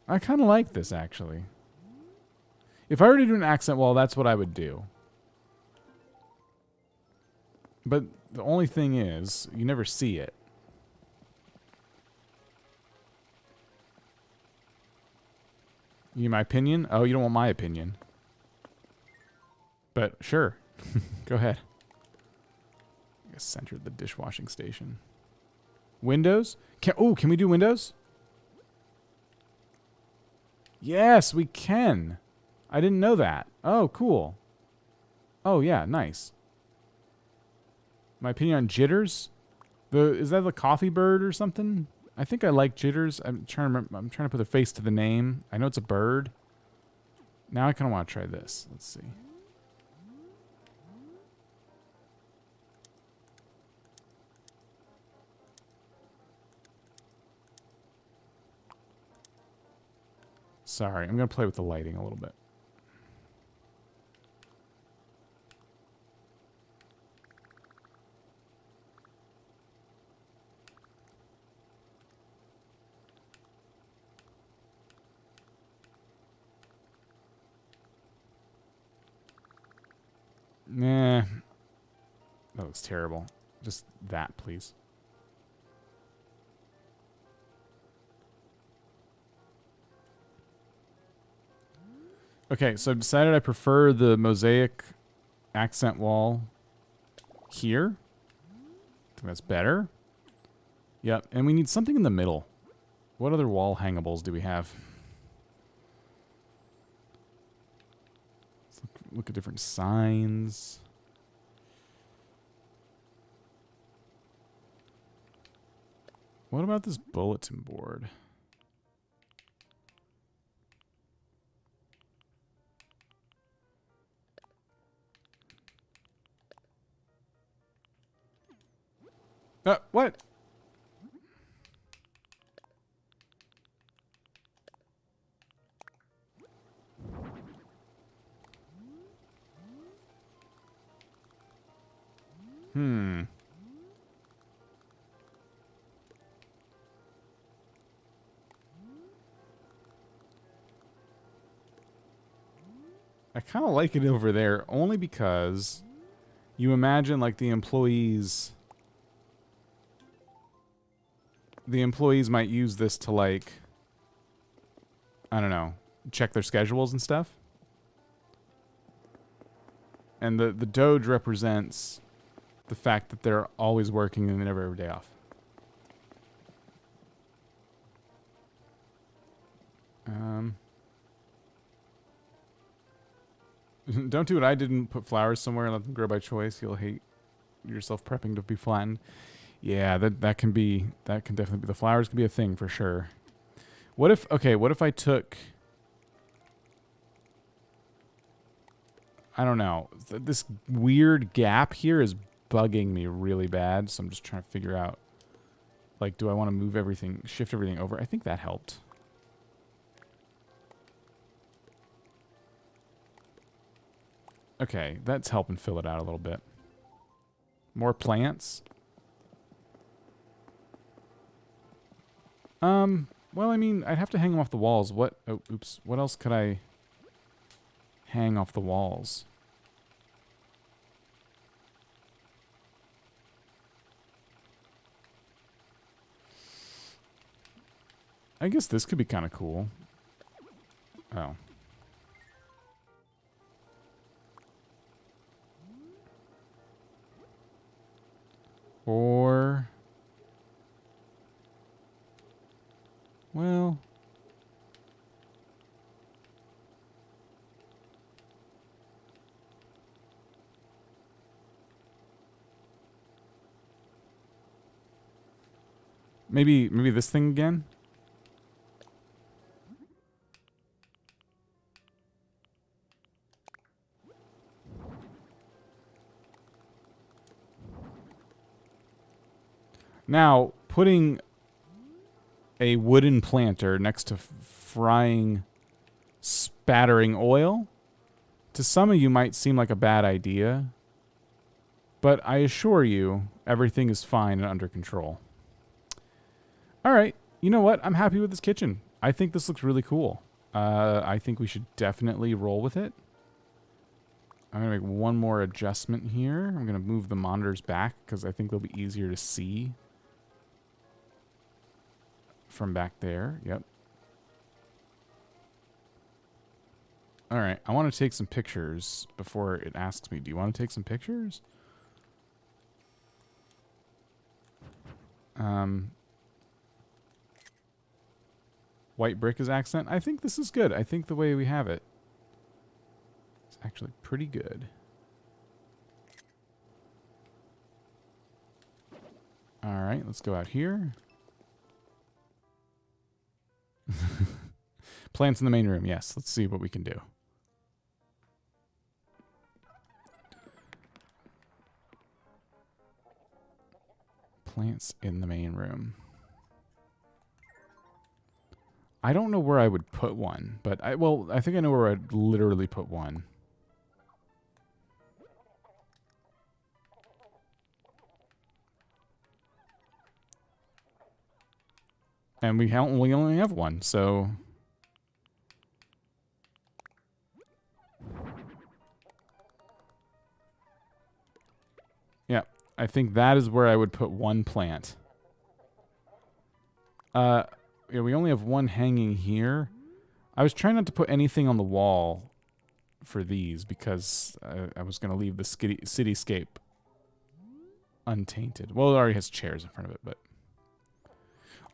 I kind of like this, actually. If I were to do an accent wall, that's what I would do. But the only thing is, you never see it. You need my opinion? Oh, you don't want my opinion. But sure. Go ahead. I guess centered the dishwashing station. Windows? Can we do windows? Yes, we can. I didn't know that. Oh, cool. Oh, yeah, nice. My opinion on jitters? Is that the coffee bird or something? I think I like jitters. I'm trying to remember, I'm trying to put a face to the name. I know it's a bird. Now I kind of want to try this. Let's see. Sorry, I'm going to play with the lighting a little bit. Nah. looks terrible. Just that, please. Okay, so I've decided I prefer the mosaic accent wall here. I think that's better. Yep, and we need something in the middle. What other wall hangables do we have? Let's look at different signs. What about this bulletin board? What? I kind of like it over there only because you imagine like the employees might use this to like, I don't know, check their schedules and stuff. And the DOGE represents the fact that they're always working and they never have a day off. Don't do what I did and put flowers somewhere and let them grow by choice. You'll hate yourself prepping to be flattened. Yeah, that can definitely be, the flowers can be a thing for sure. What if I took, I don't know, this weird gap here is bugging me really bad, so I'm just trying to figure out, like, do I want to move everything, shift everything over? I think that helped. Okay, that's helping fill it out a little bit. More plants. Well, I mean, I'd have to hang them off the walls. What? Oh, oops. What else could I hang off the walls? I guess this could be kind of cool. Oh. Or... well... maybe this thing again? Now, putting a wooden planter next to frying, spattering oil, to some of you might seem like a bad idea, but I assure you, everything is fine and under control. All right, you know what? I'm happy with this kitchen. I think this looks really cool. I think we should definitely roll with it. I'm going to make one more adjustment here. I'm going to move the monitors back because I think they'll be easier to see from back there. Yep. All right. I want to take some pictures before it asks me. Do you want to take some pictures? White brick is accent. I think this is good. I think the way we have it is actually pretty good. All right. Let's go out here. Plants in the main room. Yes. Let's see what we can do. Plants in the main room. I don't know where I would put one, but I think I know where I'd literally put one. And we only have one, so... yeah, I think that is where I would put one plant. Yeah, we only have one hanging here. I was trying not to put anything on the wall for these because I was going to leave the cityscape untainted. Well, it already has chairs in front of it, but...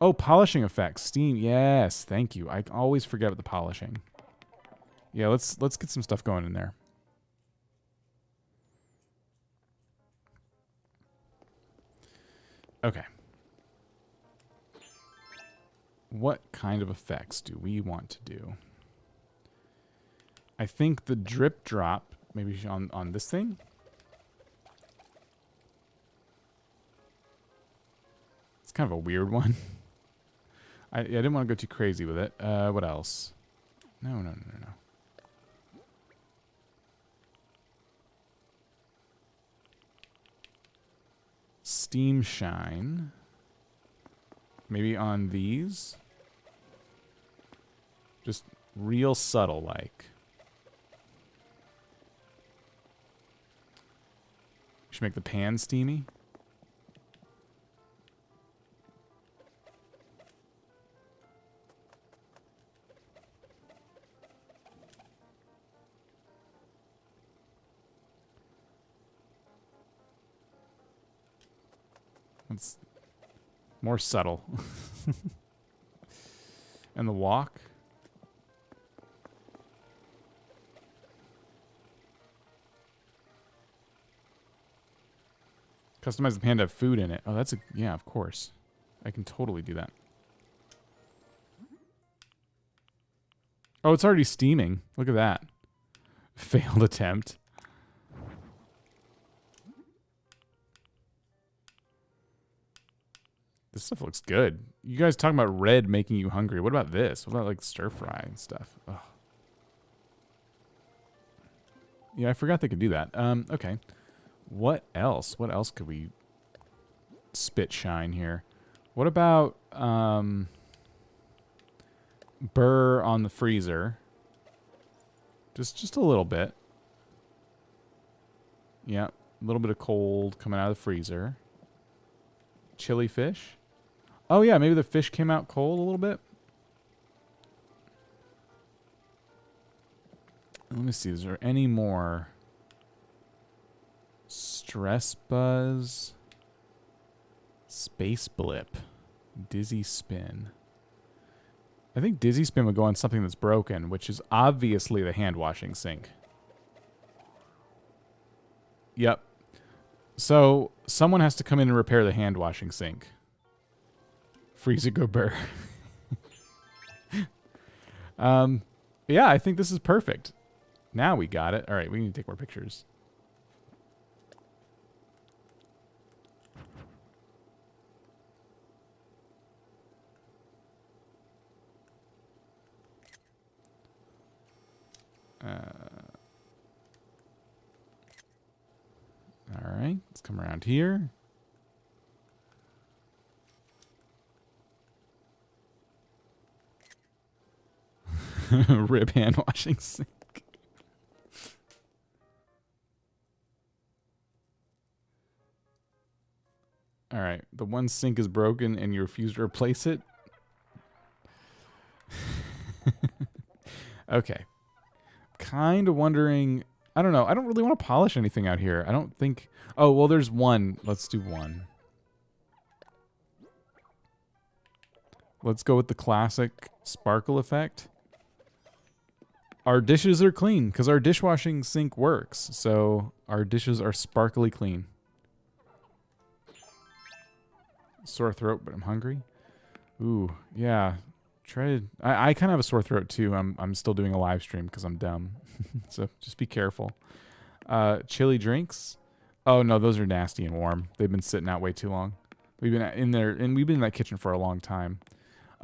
Oh, polishing effects. Steam. Yes, thank you. I always forget about the polishing. Yeah, let's get some stuff going in there. Okay. What kind of effects do we want to do? I think the drip drop, maybe on this thing. It's kind of a weird one. I didn't want to go too crazy with it. What else? No. Steam shine. Maybe on these. Just real subtle like. Should make the pan steamy. It's more subtle. And the walk. Customize the pan to have food in it. Oh, that's a... Yeah, of course. I can totally do that. Oh, it's already steaming. Look at that. Failed attempt. This stuff looks good. You guys talking about red making you hungry. What about this? What about like stir fry and stuff? Ugh. Yeah, I forgot they could do that. Okay. What else? What else could we spit shine here? What about burr on the freezer? Just a little bit. Yeah, a little bit of cold coming out of the freezer. Chili fish. Oh yeah, maybe the fish came out cold a little bit. Let me see, is there any more? Stress buzz. Space blip. Dizzy spin. I think dizzy spin would go on something that's broken, which is obviously the hand washing sink. Yep. So someone has to come in and repair the hand washing sink. Freezer go burr. Yeah, I think this is perfect. Now we got it. All right, we need to take more pictures. All right, let's come around here. Rib hand washing sink. All right, the one sink is broken and you refuse to replace it. Okay. Kind of wondering, I don't know. I don't really want to polish anything out here. I don't think... Oh, well, there's one. Let's do one. Let's go with the classic sparkle effect. Our dishes are clean because our dishwashing sink works. So our dishes are sparkly clean. Sore throat, but I'm hungry. Ooh, yeah. I kind of have a sore throat too. I'm still doing a live stream because I'm dumb. So just be careful. Chili drinks. Oh no, those are nasty and warm. They've been sitting out way too long. We've been in there, and we've been in that kitchen for a long time.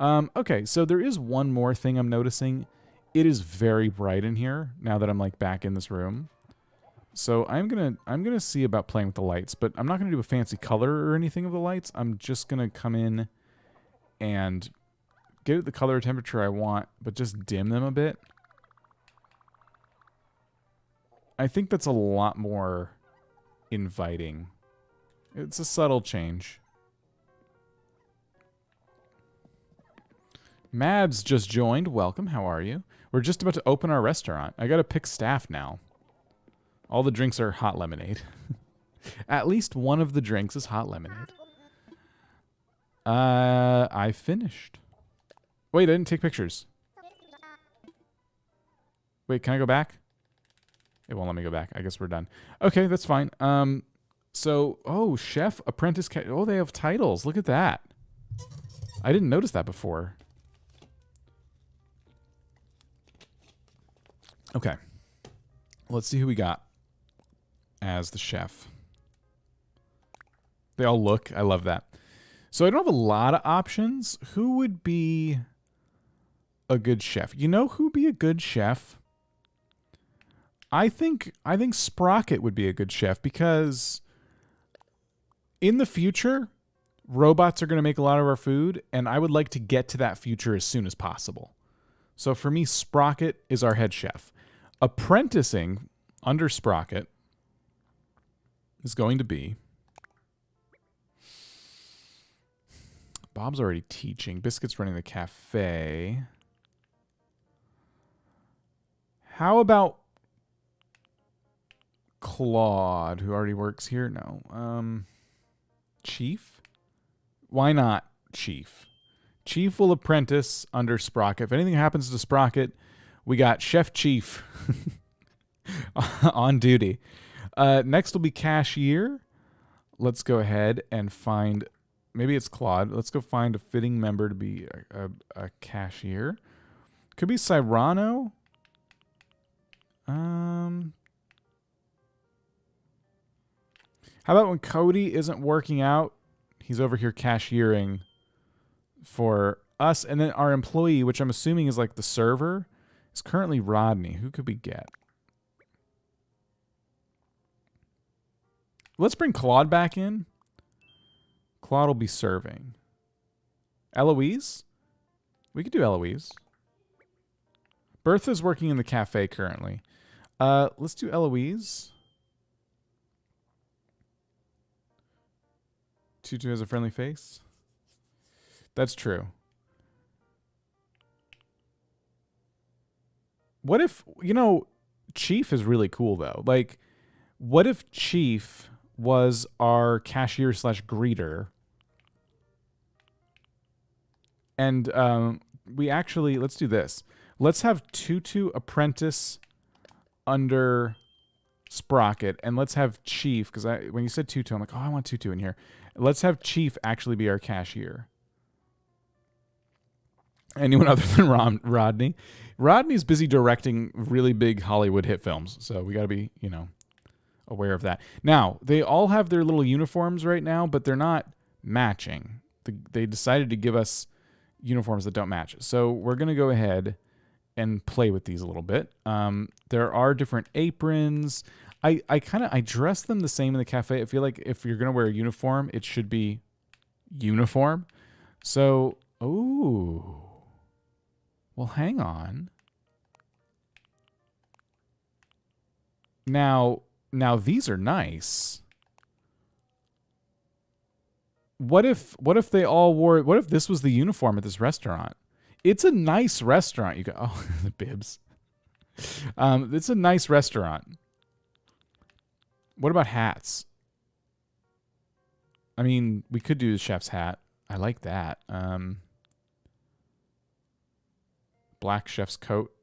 Okay, so there is one more thing I'm noticing. It is very bright in here now that I'm like back in this room. So I'm gonna see about playing with the lights, but I'm not gonna do a fancy color or anything of the lights. I'm just gonna come in and get it the color temperature I want, but just dim them a bit. I think that's a lot more inviting. It's a subtle change. Mads just joined. Welcome. How are you? We're just about to open our restaurant. I got to pick staff now. All the drinks are hot lemonade. At least one of the drinks is hot lemonade. I finished. Wait, I didn't take pictures. Wait, can I go back? It won't let me go back. I guess we're done. Okay, that's fine. So, oh, chef, apprentice, oh, they have titles. Look at that. I didn't notice that before. Okay. Let's see who we got as the chef. They all look. I love that. So I don't have a lot of options. Who would be a good chef? You know who'd be a good chef? I think Sprocket would be a good chef because in the future, robots are going to make a lot of our food, and I would like to get to that future as soon as possible. So for me, Sprocket is our head chef. Apprenticing under Sprocket is going to be... Bob's already teaching. Biscuit's running the cafe. How about Claude, who already works here? No. Chief? Why not Chief? Chief will apprentice under Sprocket. If anything happens to Sprocket, we got Chef Chief on duty. Next will be Cashier. Let's go ahead and find... Maybe it's Claude. Let's go find a fitting member to be a cashier. Could be Cyrano. How about when Cody isn't working out, he's over here cashiering for us. And then our employee, which I'm assuming is like the server, is currently Rodney. Who could we get? Let's bring Claude back in. Claude will be serving. Eloise? We could do Eloise. Bertha's working in the cafe currently. Let's do Eloise. Tutu has a friendly face. That's true. What if, you know, Chief is really cool though. Like, what if Chief was our cashier / greeter? And we actually, let's do this. Let's have Tutu apprentice under Sprocket, and let's have Chief, because when you said Tutu, I'm like, oh, I want Tutu in here. Let's have Chief actually be our cashier. Anyone other than Rodney? Rodney's busy directing really big Hollywood hit films, so we got to be, you know, aware of that. Now, they all have their little uniforms right now, but they're not matching. They decided to give us uniforms that don't match. So we're going to go ahead and play with these a little bit. There are different aprons. I dress them the same in the cafe. I feel like if you're going to wear a uniform, it should be uniform. So, ooh. Well, hang on. Now these are nice. What if they all wore, what if this was the uniform at this restaurant? It's a nice restaurant. You go, oh, the bibs. It's a nice restaurant. What about hats? I mean, we could do the chef's hat. I like that. Black chef's coat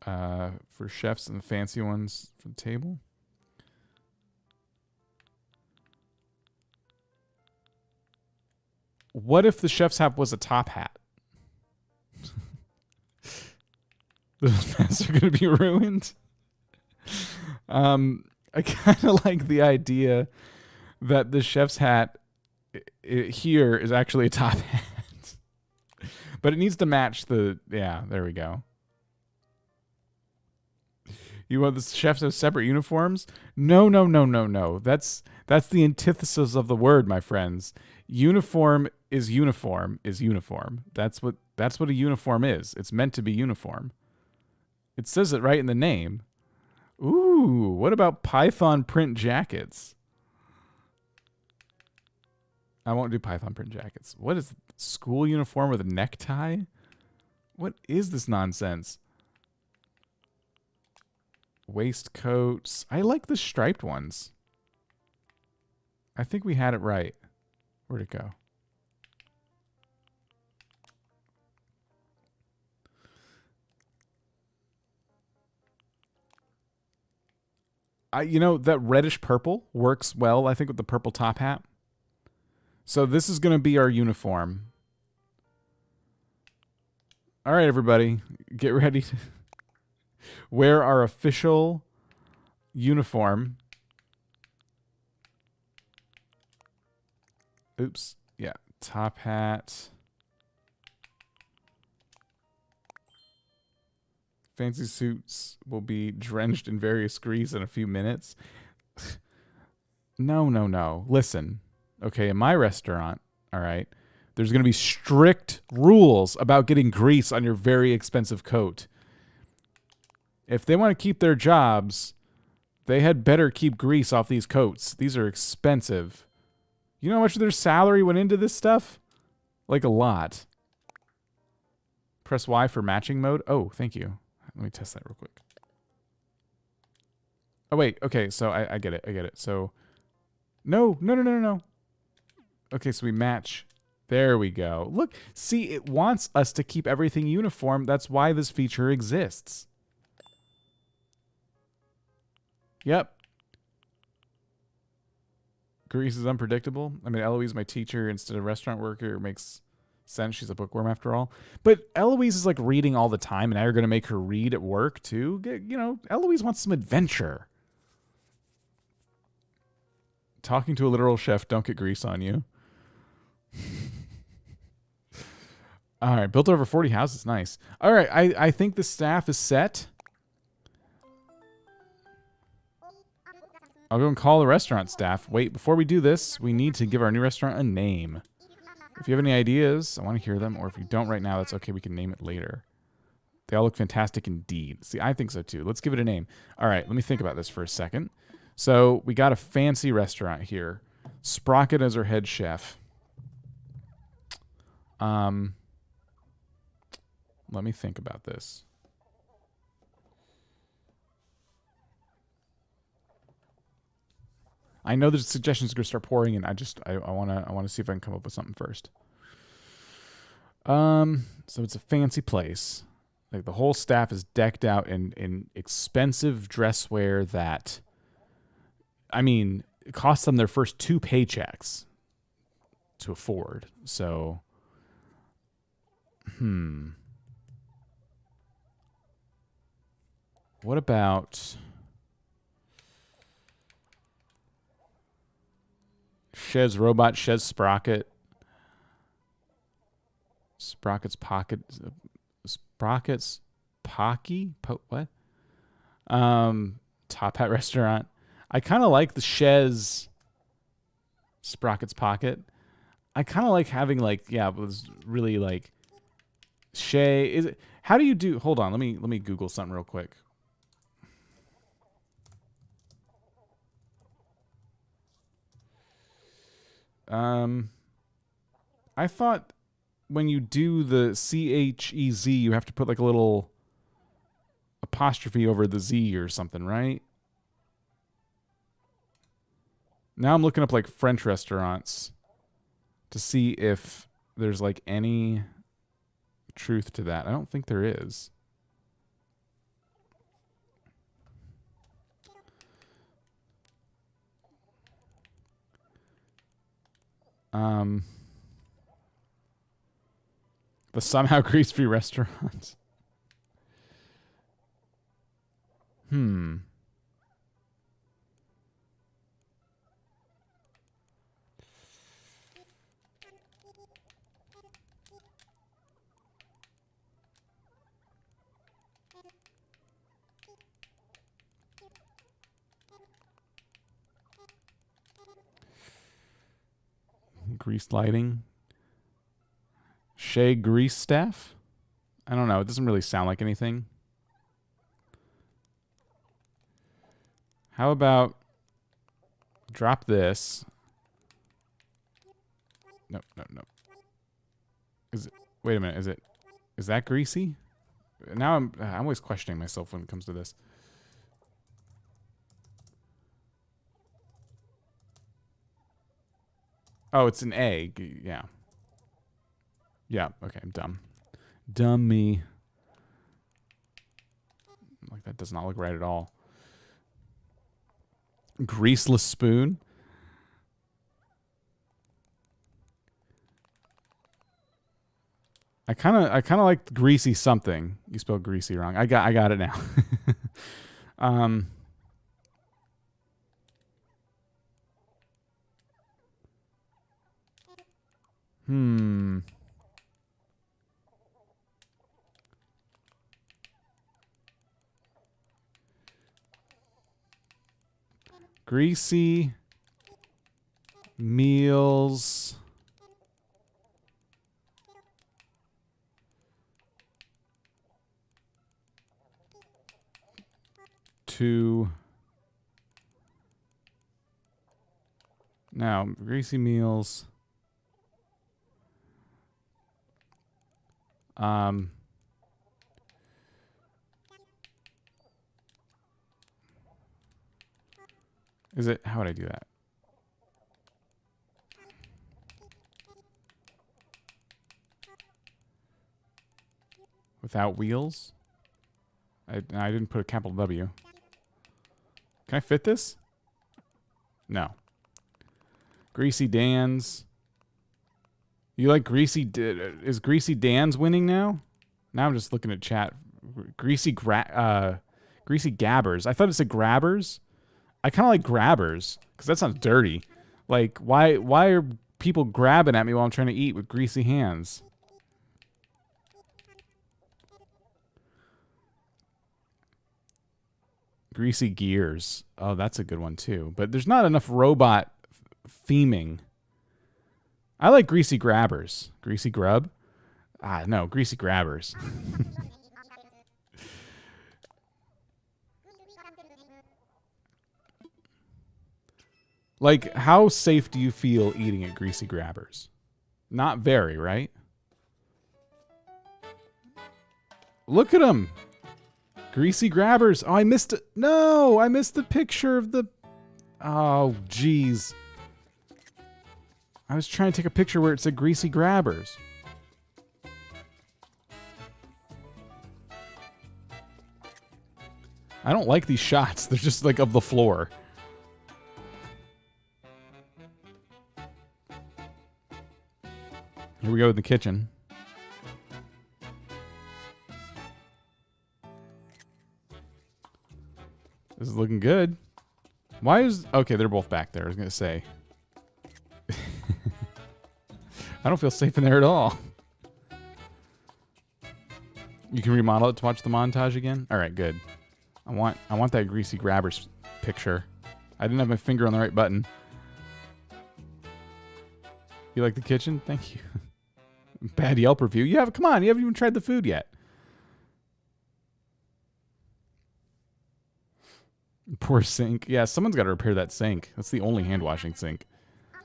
for chefs and the fancy ones for the table. What if the chef's hat was a top hat? Those masks are going to be ruined. I kind of like the idea that the chef's hat here is actually a top hat. But it needs to match the... Yeah, there we go. You want the chefs to have separate uniforms? No. That's the antithesis of the word, my friends. Uniform is uniform is uniform. That's what a uniform is. It's meant to be uniform. It says it right in the name. Ooh, what about Python print jackets? I won't do python print jackets. What is school uniform with a necktie? What is this nonsense? Waistcoats. I like the striped ones. I think we had it right. Where'd it go? You know, that reddish purple works well, I think, with the purple top hat. So this is going to be our uniform. All right, everybody, get ready to wear our official uniform. Oops. Yeah. Top hat. Fancy suits will be drenched in various grease in a few minutes. No, no, no. Listen. Okay, in my restaurant, all right, there's going to be strict rules about getting grease on your very expensive coat. If they want to keep their jobs, they had better keep grease off these coats. These are expensive. You know how much of their salary went into this stuff? Like a lot. Press Y for matching mode. Oh, thank you. Let me test that real quick. Oh, wait. Okay, so I get it. I get it. So, no. Okay, so we match. There we go. Look, see, it wants us to keep everything uniform. That's why this feature exists. Yep. Grease is unpredictable. I mean, Eloise, my teacher, instead of restaurant worker, it makes sense. She's a bookworm after all. But Eloise is like reading all the time, and now you're going to make her read at work too. You know, Eloise wants some adventure. Talking to a literal chef, don't get grease on you. All right, built over 40 houses. Nice. All right, I think the staff is set. I'll go and call the restaurant staff. Wait, before we do this, we need to give our new restaurant a name. If you have any ideas, I want to hear them. Or if you don't right now, that's okay. We can name it later. They all look fantastic indeed. See, I think so too. Let's give it a name. All right, let me think about this for a second. So we got a fancy restaurant here. Sprocket as our head chef. Let me think about this. I know there's suggestions are gonna start pouring in. I wanna see if I can come up with something first. So it's a fancy place. Like the whole staff is decked out in expensive dresswear that, I mean, it costs them their first 2 paychecks to afford. So, what about Shez Robot, Shez Sprocket, Sprocket's Pocket, Sprocket's Pocky? What? Top Hat Restaurant. I kind of like the Shez Sprocket's Pocket. I kind of like having like, yeah, it was really like Shay. Is it? How do you do? Hold on, let me Google something real quick. I thought when you do the CHEZ, you have to put like a little apostrophe over the Z or something, right? Now I'm looking up like French restaurants to see if there's like any truth to that. I don't think there is. The somehow grease-free restaurant. Grease lighting. Shea grease staff? I don't know. It doesn't really sound like anything. How about drop this? Nope, nope, nope. Is it? Wait a minute. Is that greasy? Now I'm always questioning myself when it comes to this. Oh, it's an egg. Yeah. Yeah. Okay, I'm dumb. Dumb me. Like, that does not look right at all. Greaseless spoon. I kind of like greasy something. You spelled greasy wrong. I got it now. Greasy meals. Now, greasy meals. Is it? How would I do that? Without wheels? I didn't put a capital W. Can I fit this? No. Greasy Dan's. You like Greasy... Is Greasy Dan's winning now? Now I'm just looking at chat. Greasy Gabbers. I thought it said Grabbers. I kind of like Grabbers, because that sounds dirty. Like, why are people grabbing at me while I'm trying to eat with greasy hands? Greasy Gears. Oh, that's a good one, too. But there's not enough robot theming. I like Greasy Grabbers. Greasy Grub? Ah, no, Greasy Grabbers. Like, how safe do you feel eating at Greasy Grabbers? Not very, right? Look at them. Greasy Grabbers. Oh, I missed it. No, I missed the picture of the... Oh, jeez. I was trying to take a picture where it said Greasy Grabbers. I don't like these shots. They're just like of the floor. Here we go in the kitchen. This is looking good. Why is... Okay, they're both back there. I was going to say. I don't feel safe in there at all. You can remodel it to watch the montage again? All right, good. I want that Greasy Grabbers picture. I didn't have my finger on the right button. You like the kitchen? Thank you. Bad Yelp review. Come on, you haven't even tried the food yet. Poor sink. Yeah, someone's got to repair that sink. That's the only hand washing sink. I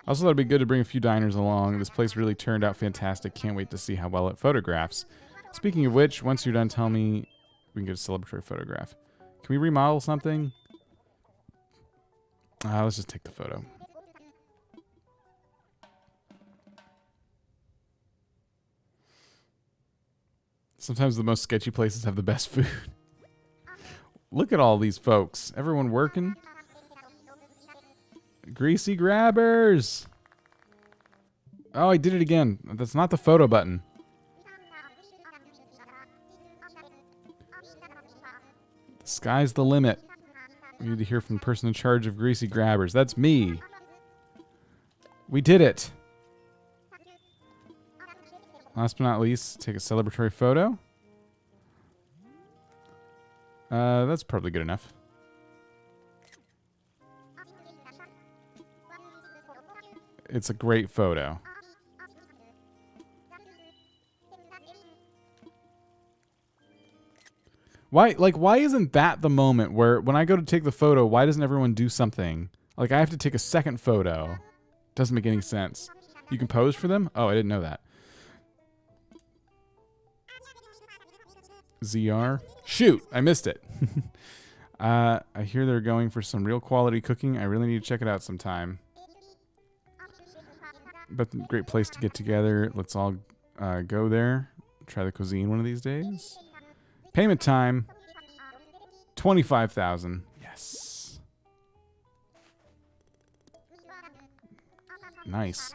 also thought it'd be good to bring a few diners along. This place really turned out fantastic. Can't wait to see how well it photographs. Speaking of which, once you're done, tell me we can get a celebratory photograph. Can we remodel something? Let's just take the photo. Sometimes the most sketchy places have the best food. Look at all these folks. Everyone working. Greasy Grabbers. Oh, I did it again. That's not the photo button. The sky's the limit. We need to hear from the person in charge of Greasy Grabbers. That's me. We did it. Last but not least, take a celebratory photo. That's probably good enough. It's a great photo. Why isn't that the moment where when I go to take the photo, why doesn't everyone do something? Like, I have to take a second photo. Doesn't make any sense. You can pose for them? Oh, I didn't know that. ZR. Shoot, I missed it. I hear they're going for some real quality cooking. I really need to check it out sometime. But great place to get together. Let's all go there. Try the cuisine one of these days. Payment time. 25,000. Yes. Nice.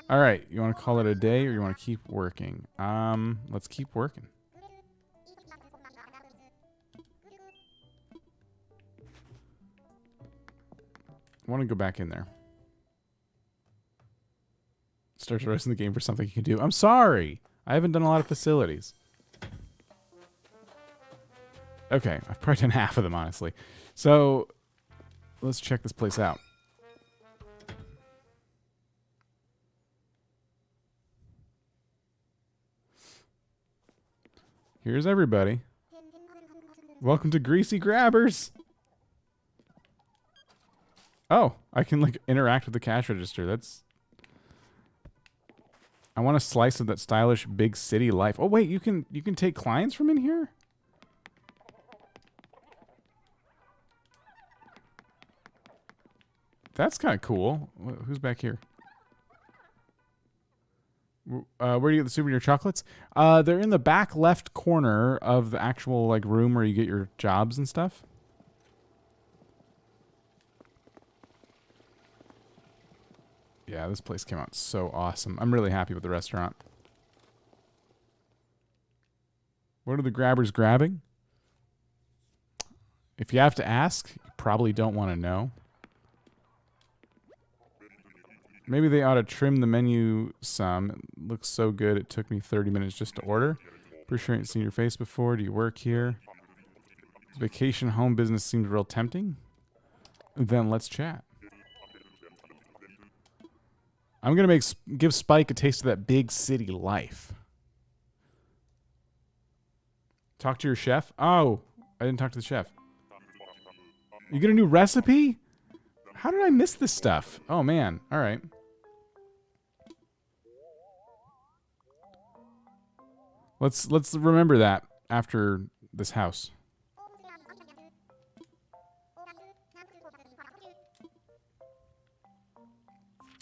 All right, you want to call it a day or you want to keep working? Let's keep working. I want to go back in there. Start the rest of the game for something you can do. I'm sorry. I haven't done a lot of facilities. Okay, I've probably done half of them, honestly. So, let's check this place out. Here's everybody. Welcome to Greasy Grabbers. Oh, I can like interact with the cash register. That's... I want a slice of that stylish big city life. Oh wait, you can take clients from in here? That's kind of cool. Who's back here? Where do you get the souvenir chocolates? They're in the back left corner of the actual like room where you get your jobs and stuff. Yeah, this place came out so awesome. I'm really happy with the restaurant. What are the grabbers grabbing? If you have to ask, you probably don't want to know. Maybe they ought to trim the menu some. It looks so good it took me 30 minutes just to order. Pretty sure I ain't seen your face before. Do you work here? This vacation home business seems real tempting. Then let's chat. I'm going to give Spike a taste of that big city life. Talk to your chef? Oh, I didn't talk to the chef. You get a new recipe? How did I miss this stuff? Oh, man. All right. Let's remember that after this house.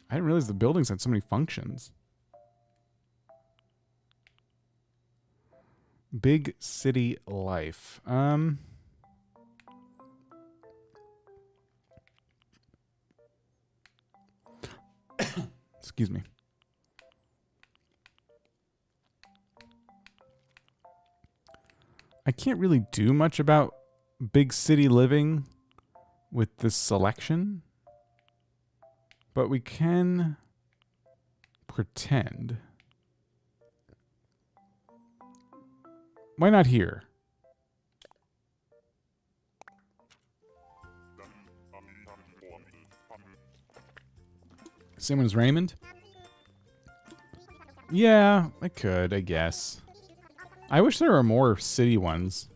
I didn't realize the buildings had so many functions. Big city life. Excuse me. I can't really do much about big city living with this selection, but we can pretend. Why not here? Same one as Raymond? Yeah, I could, I guess. I wish there were more city ones.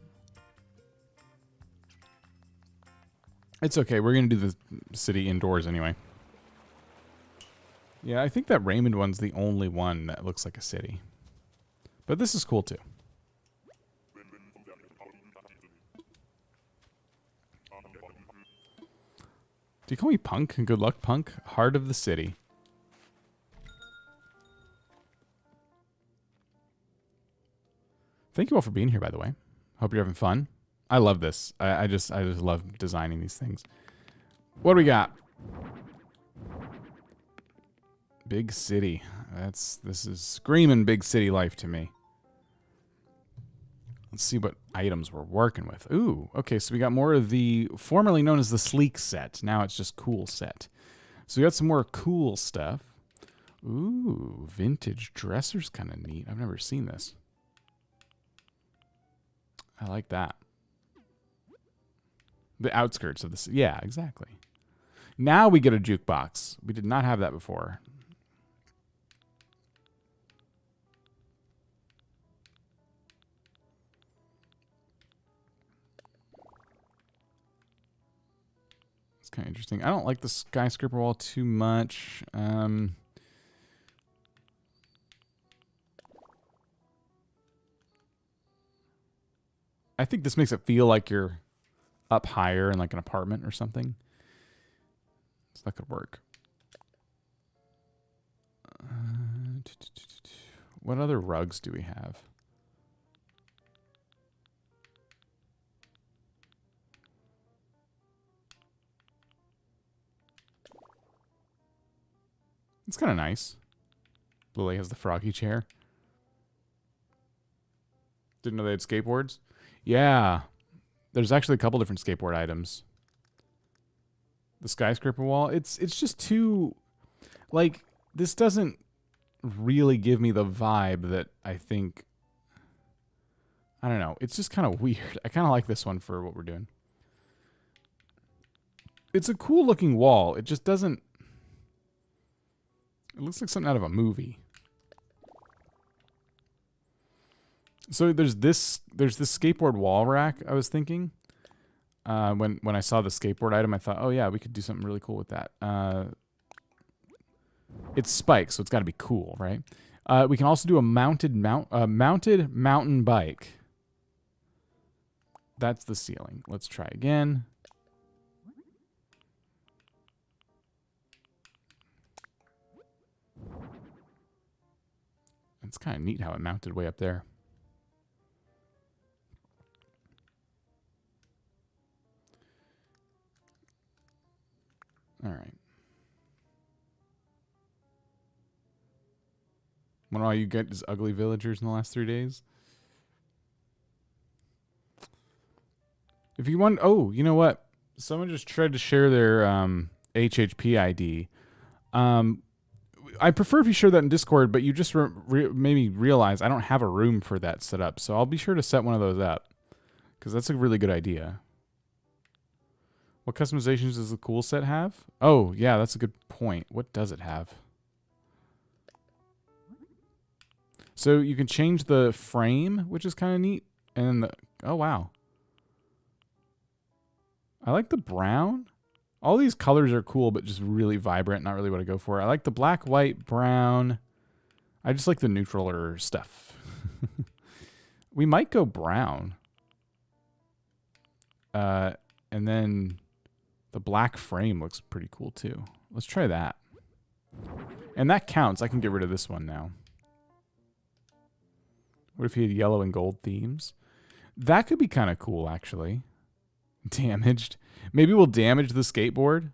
It's okay, we're going to do the city indoors anyway. Yeah, I think that Raymond one's the only one that looks like a city. But this is cool too. Do you call me Punk? Good luck, Punk. Heart of the city. Thank you all for being here, by the way. Hope you're having fun. I love this. I just love designing these things. What do we got? Big city. This is screaming big city life to me. Let's see what items we're working with. Ooh, okay, so we got more of the formerly known as the sleek set. Now it's just cool set. So we got some more cool stuff. Ooh, vintage dresser's kind of neat. I've never seen this. I like that. The outskirts of the city. Yeah, exactly. Now we get a jukebox. We did not have that before. kind of interesting. I don't like the skyscraper wall too much. I think this makes it feel like you're up higher in like an apartment or something. So that could work. What other rugs do we have? It's kind of nice. Lily has the froggy chair. Didn't know they had skateboards. Yeah. There's actually a couple different skateboard items. The skyscraper wall, it's just too... Like, this doesn't really give me the vibe that I think... I don't know. It's just kind of weird. I kind of like this one for what we're doing. It's a cool looking wall. It just doesn't... It looks like something out of a movie. So there's this skateboard wall rack, I was thinking. When I saw the skateboard item, I thought, oh yeah, we could do something really cool with that. It's spikes, so it's got to be cool, right? We can also do a mounted mountain bike. That's the ceiling. Let's try again. It's kind of neat how it mounted way up there. All right. When all you get is ugly villagers in the last 3 days. If you want, oh, you know what? Someone just tried to share their HHP ID. I prefer if you share that in Discord, but you just made me realize I don't have a room for that set up. So I'll be sure to set one of those up because that's a really good idea. What customizations does the cool set have? Oh, yeah, that's a good point. What does it have? So you can change the frame, which is kind of neat. And then the, oh, wow. I like the brown. All these colors are cool, but just really vibrant. Not really what I go for. I like the black, white, brown. I just like the neutraler stuff. We might go brown. And then the black frame looks pretty cool too. Let's try that. And that counts. I can get rid of this one now. What if he had yellow and gold themes? That could be kind of cool, actually. Damaged. Maybe we'll damage the skateboard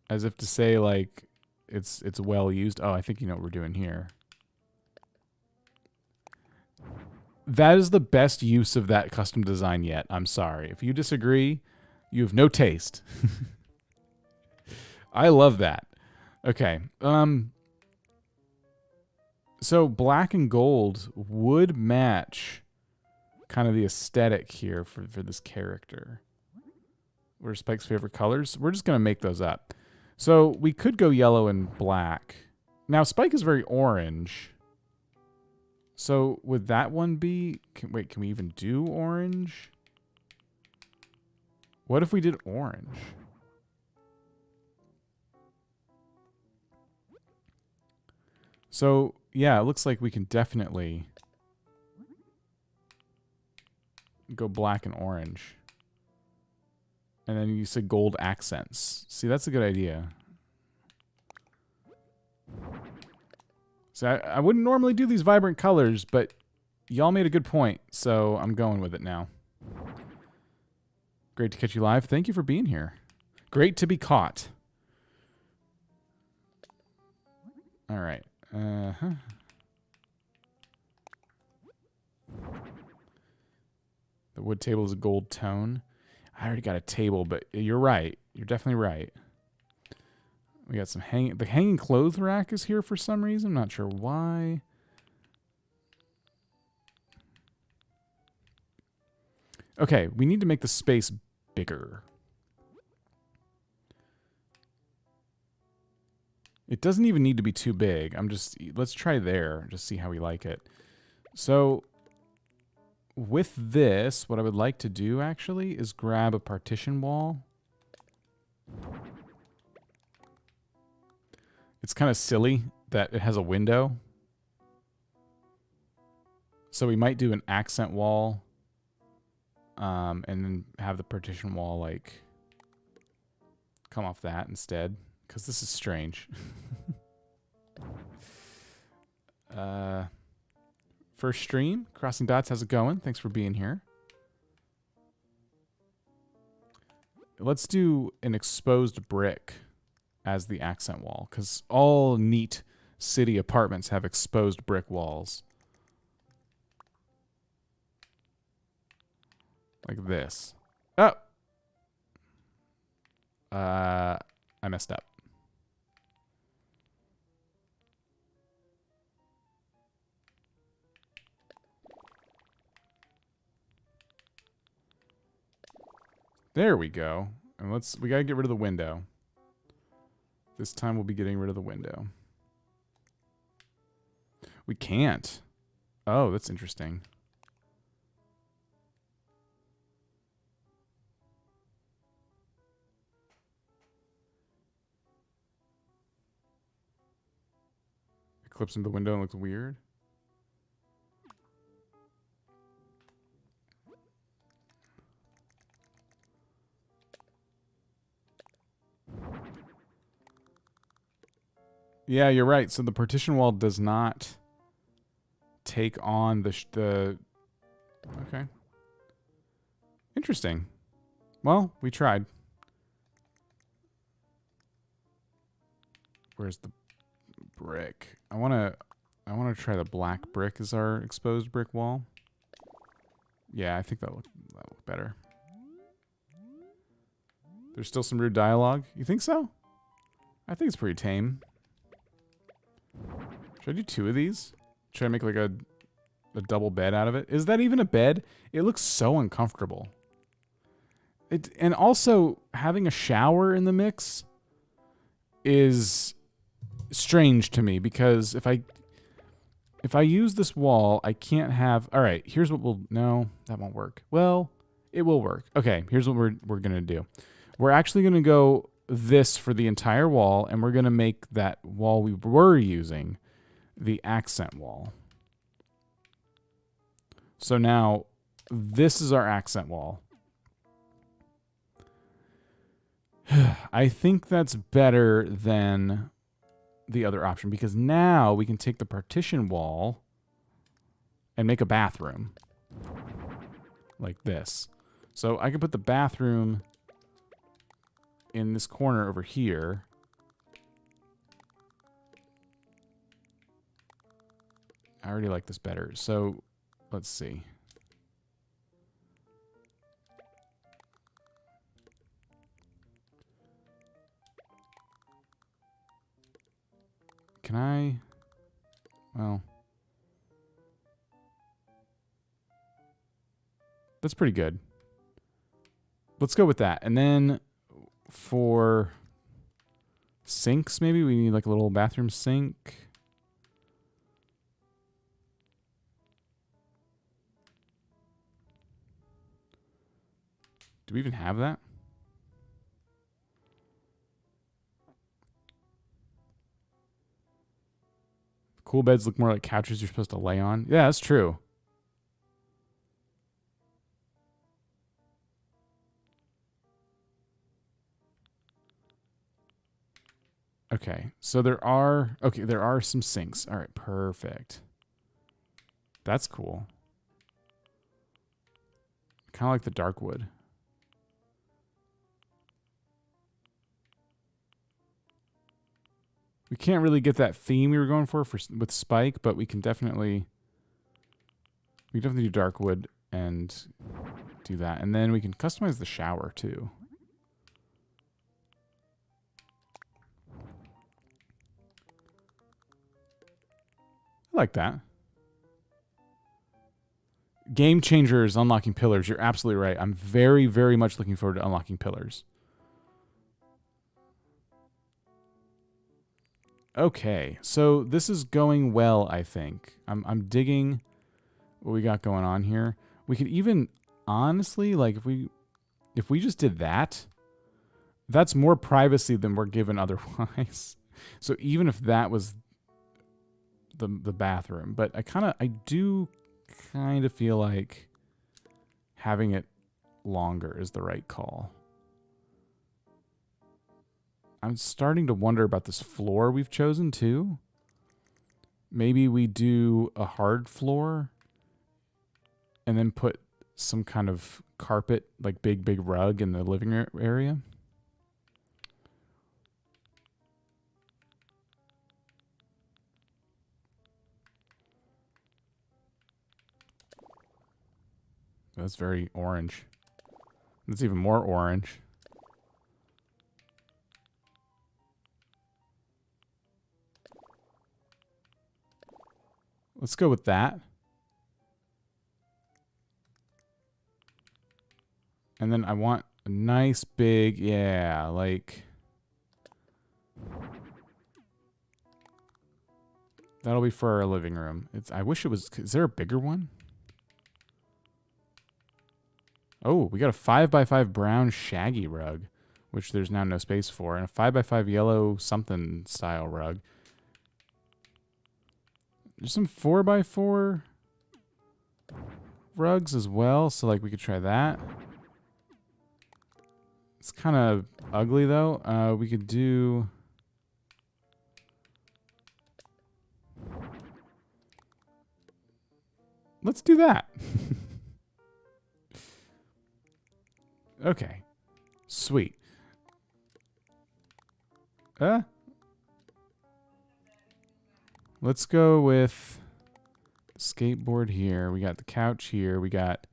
as if to say like it's well used. Oh, I think you know what we're doing here. That is the best use of that custom design yet. I'm sorry. If you disagree, you have no taste. I love that. Okay. So black and gold would match kind of the aesthetic here for this character. What are Spike's favorite colors? We're just going to make those up. So we could go yellow and black. Now, Spike is very orange. So would that one be... Wait, can we even do orange? What if we did orange? So, yeah, it looks like we can definitely go black and orange. And then you said gold accents. See, that's a good idea. So I wouldn't normally do these vibrant colors, but y'all made a good point, so I'm going with it now. Great to catch you live. Thank you for being here. Great to be caught. All right. The wood table is a gold tone. I already got a table, but you're right. You're definitely right. We got some the hanging clothes rack is here for some reason. I'm not sure why. Okay, we need to make the space bigger. It doesn't even need to be too big. Let's try there, just see how we like it. So with this, what I would like to do actually is grab a partition wall. It's kind of silly that it has a window. So we might do an accent wall, and then have the partition wall like come off that instead, because this is strange. First stream, Crossing Dots, how's it going? Thanks for being here. Let's do an exposed brick as the accent wall, because all neat city apartments have exposed brick walls. Like this. Oh! I messed up. There we go. And we gotta get rid of the window. This time we'll be getting rid of the window. We can't. Oh, that's interesting. It clips into the window and looks weird. Yeah, you're right. So the partition wall does not take on the okay. Interesting. Well, we tried. Where's the brick? I want to try the black brick as our exposed brick wall. Yeah, I think that'll look better. There's still some rude dialogue. You think so? I think it's pretty tame. Should I do 2 of these? Should I make like a double bed out of it? Is that even a bed? It looks so uncomfortable. And also having a shower in the mix is strange to me, because if I use this wall, I can't have. All right, here's what we'll. No, that won't work. Well, it will work. Okay, here's what we're gonna do. We're actually gonna go this for the entire wall, and we're gonna make that wall we were using the accent wall. So now this is our accent wall. I think that's better than the other option, because now we can take the partition wall and make a bathroom like this. So I could put the bathroom in this corner over here. I already like this better. So let's see. Can I? Well, that's pretty good. Let's go with that. And then for sinks, maybe we need like a little bathroom sink. Do we even have that? Cool beds look more like couches you're supposed to lay on. Yeah, that's true. Okay, so there are some sinks. All right, perfect. That's cool. Kind of like the dark wood. We can't really get that theme we were going for with Spike, but we can definitely do dark wood and do that. And then we can customize the shower too. I like that. Game changers, unlocking pillars. You're absolutely right. I'm very, very much looking forward to unlocking pillars. Okay, so this is going well, I think. I'm digging what we got going on here. We could even honestly, like, if we just did that, That's more privacy than we're given otherwise. So even if that was the bathroom, but I do kind of feel like having it longer is the right call. I'm starting to wonder about this floor we've chosen too. Maybe we do a hard floor and then put some kind of carpet, like big rug in the living area. That's very orange. That's even more orange. Let's go with that. And then I want a nice big, yeah, like... That'll be for our living room. I wish it was... Is there a bigger one? Oh, we got a 5x5 brown shaggy rug, which there's now no space for, and a 5x5 yellow something style rug. There's some 4x4 rugs as well, so like we could try that. It's kind of ugly though. We could do... Let's do that. Okay. Sweet. Let's go with skateboard here. We got the couch here. We got...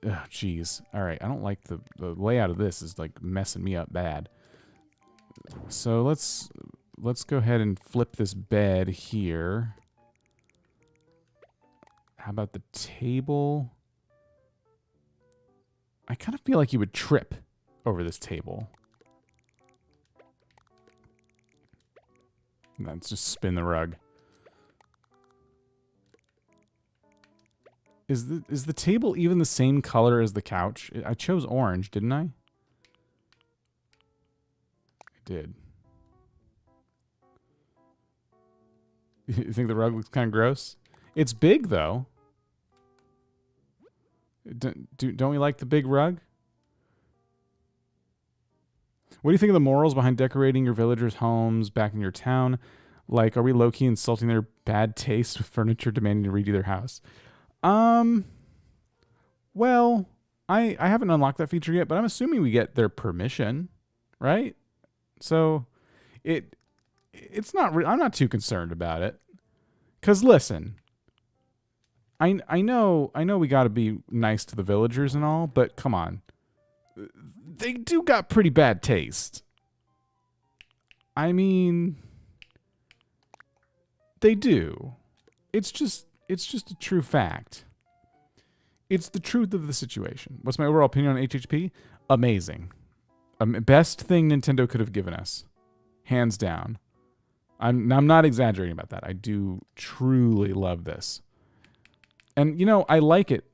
Oh, jeez. All right. I don't like the layout of this. Is like messing me up bad. So let's go ahead and flip this bed here. How about the table? I kind of feel like you would trip over this table. Let's just spin the rug. Is the table even the same color as the couch? I chose orange, didn't I? I did. You think the rug looks kind of gross? It's big though. Don't we like the big rug? What do you think of the morals behind decorating your villagers' homes back in your town? Like, are we low-key insulting their bad taste with furniture demanding to redo their house? Well, I haven't unlocked that feature yet, but I'm assuming we get their permission, right? So it's not I'm not too concerned about it. 'Cause listen, I know we got to be nice to the villagers and all, but come on. They do got pretty bad taste. I mean, they do. It's just a true fact. It's the truth of the situation. What's my overall opinion on HHP? Amazing. Best thing Nintendo could have given us. Hands down. I'm not exaggerating about that. I do truly love this. And, you know, I like it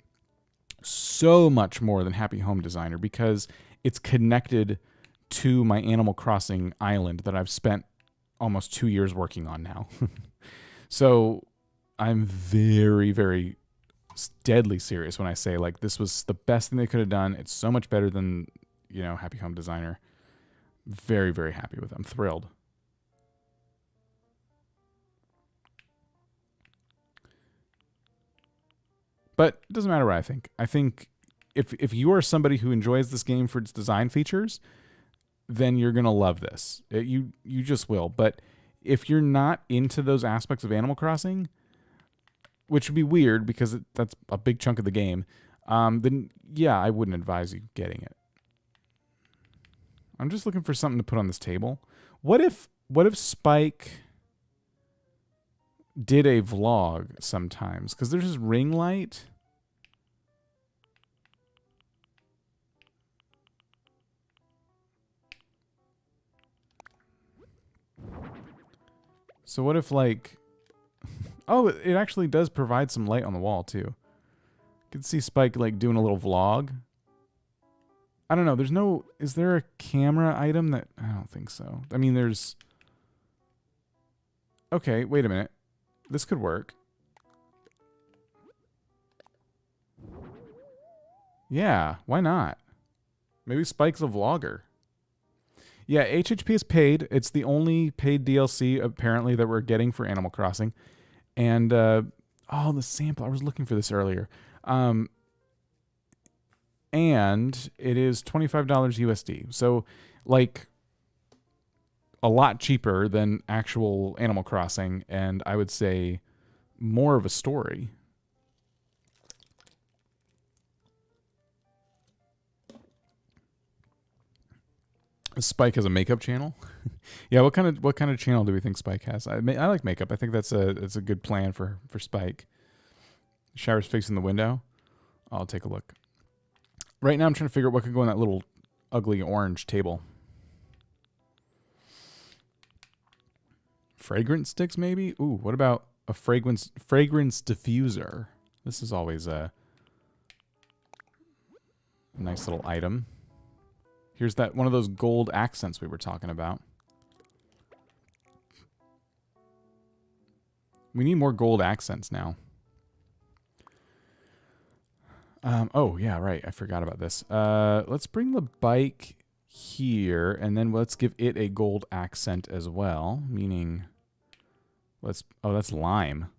so much more than Happy Home Designer because it's connected to my Animal Crossing island that I've spent almost 2 years working on now. So I'm very, very deadly serious when I say, like, this was the best thing they could have done. It's so much better than, you know, Happy Home Designer. Very, very happy with it. I'm thrilled. But it doesn't matter what I think. I think if you are somebody who enjoys this game for its design features, then you're going to love this. You just will. But if you're not into those aspects of Animal Crossing, which would be weird because that's a big chunk of the game, then yeah, I wouldn't advise you getting it. I'm just looking for something to put on this table. What if Spike did a vlog sometimes? Because there's this ring light. So what if, like... Oh, it actually does provide some light on the wall, too. You can see Spike, like, doing a little vlog. I don't know. There's no... Is there a camera item that... I don't think so. I mean, there's... Okay, wait a minute. This could work. Yeah, why not? Maybe Spike's a vlogger. Yeah, HHP is paid. It's the only paid DLC, apparently, that we're getting for Animal Crossing. And, oh, the sample. I was looking for this earlier. And it is $25 USD. So, like, a lot cheaper than actual Animal Crossing, and I would say more of a story. Spike has a makeup channel. Yeah, what kind of channel do we think Spike has? I like makeup. I think that's a good plan for Spike. Shower's facing the window. I'll take a look. Right now I'm trying to figure out what could go on that little ugly orange table. Fragrance sticks, maybe? Ooh, what about a fragrance diffuser? This is always a nice little item. Here's that one of those gold accents we were talking about. We need more gold accents now. Oh, yeah, right. I forgot about this. Let's bring the bike here, and then let's give it a gold accent as well, meaning... Oh, that's lime.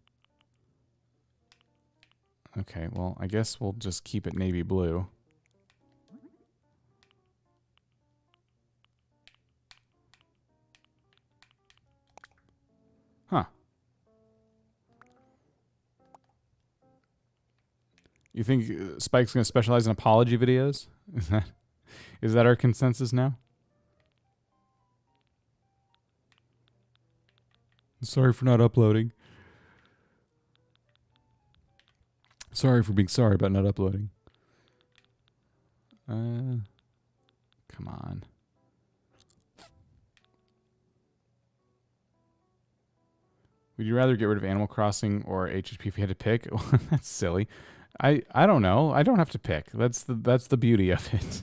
Okay, well, I guess we'll just keep it navy blue. Huh. You think Spike's going to specialize in apology videos? Is that our consensus now? Sorry for not uploading. Sorry for being sorry about not uploading. Come on. Would you rather get rid of Animal Crossing or HHP if you had to pick? That's silly. I don't know. I don't have to pick. That's the beauty of it.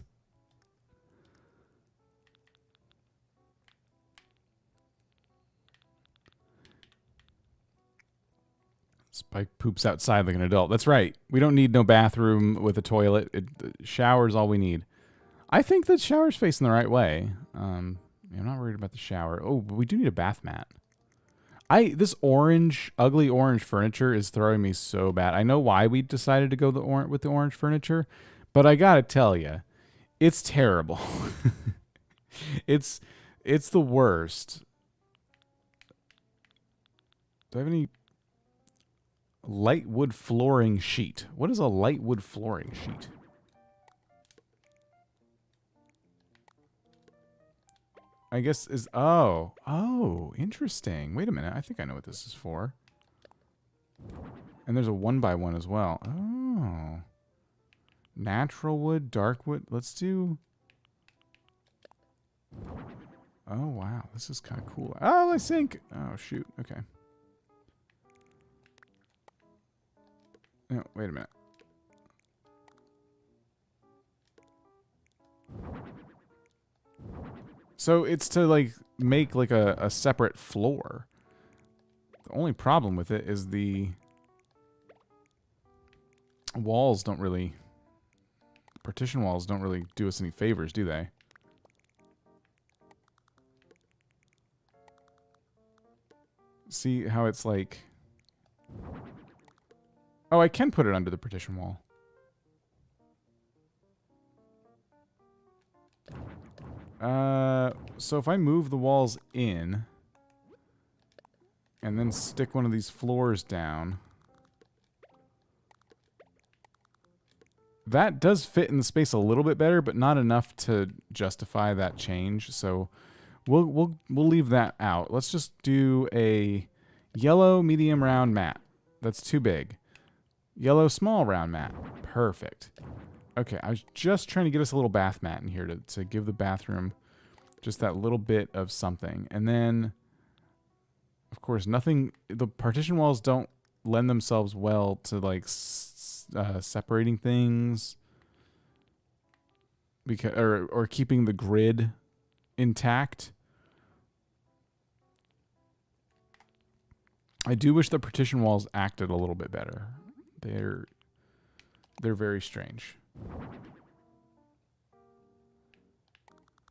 Spike poops outside like an adult. That's right. We don't need no bathroom with a toilet. Shower's all we need. I think that shower's facing the right way. I'm not worried about the shower. Oh, but we do need a bath mat. This ugly orange furniture is throwing me so bad. I know why we decided to go with the orange furniture, but I gotta tell you, it's terrible. It's the worst. Do I have any light wood flooring sheet? What is a light wood flooring sheet? I guess is... Oh, interesting. Wait a minute. I think I know what this is for. And there's a 1x1 as well. Oh. Natural wood, dark wood. Let's do... Oh, wow. This is kind of cool. Oh, I sink. Oh, shoot. Okay. No, wait a minute. So it's to like make like a separate floor. The only problem with it is the walls don't really... Partition walls don't really do us any favors, do they? See how it's like... Oh, I can put it under the partition wall. So if I move the walls in and then stick one of these floors down, that does fit in the space a little bit better, but not enough to justify that change. So we'll leave that out. Let's just do a yellow medium round mat. That's too big. Yellow small round mat. Perfect. Okay, I was just trying to get us a little bath mat in here to give the bathroom just that little bit of something. And then, of course, the partition walls don't lend themselves well to, like, separating things. because or keeping the grid intact. I do wish the partition walls acted a little bit better. They're very strange.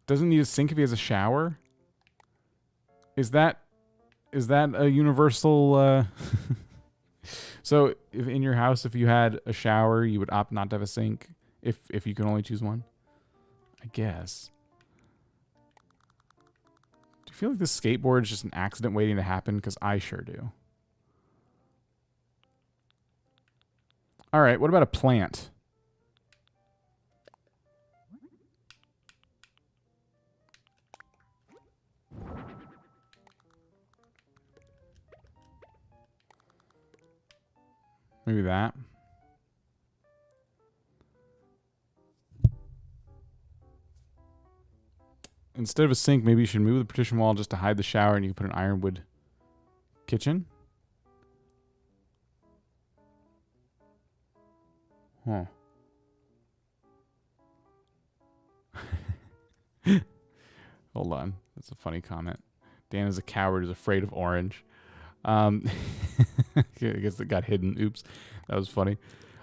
Doesn't need a sink if he has a shower? Is that a universal So if in your house, if you had a shower, you would opt not to have a sink if you can only choose one? I guess. Do you feel like this skateboard is just an accident waiting to happen? Because I sure do. All right, what about a plant? Maybe that. Instead of a sink, maybe you should move the partition wall just to hide the shower, and you can put an ironwood kitchen. Huh. Hold on. That's a funny comment. Dan is a coward who's afraid of orange. I guess it got hidden. Oops. That was funny.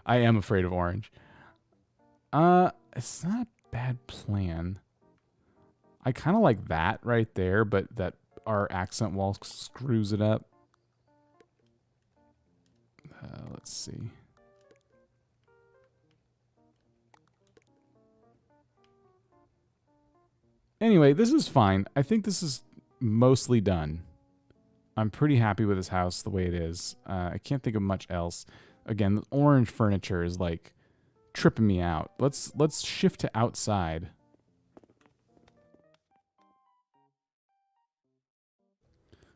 I am afraid of orange. It's not a bad plan. I kind of like that right there, but that our accent wall screws it up. Let's see. Anyway, this is fine. I think this is mostly done. I'm pretty happy with this house the way it is. I can't think of much else. Again, the orange furniture is like tripping me out. Let's shift to outside.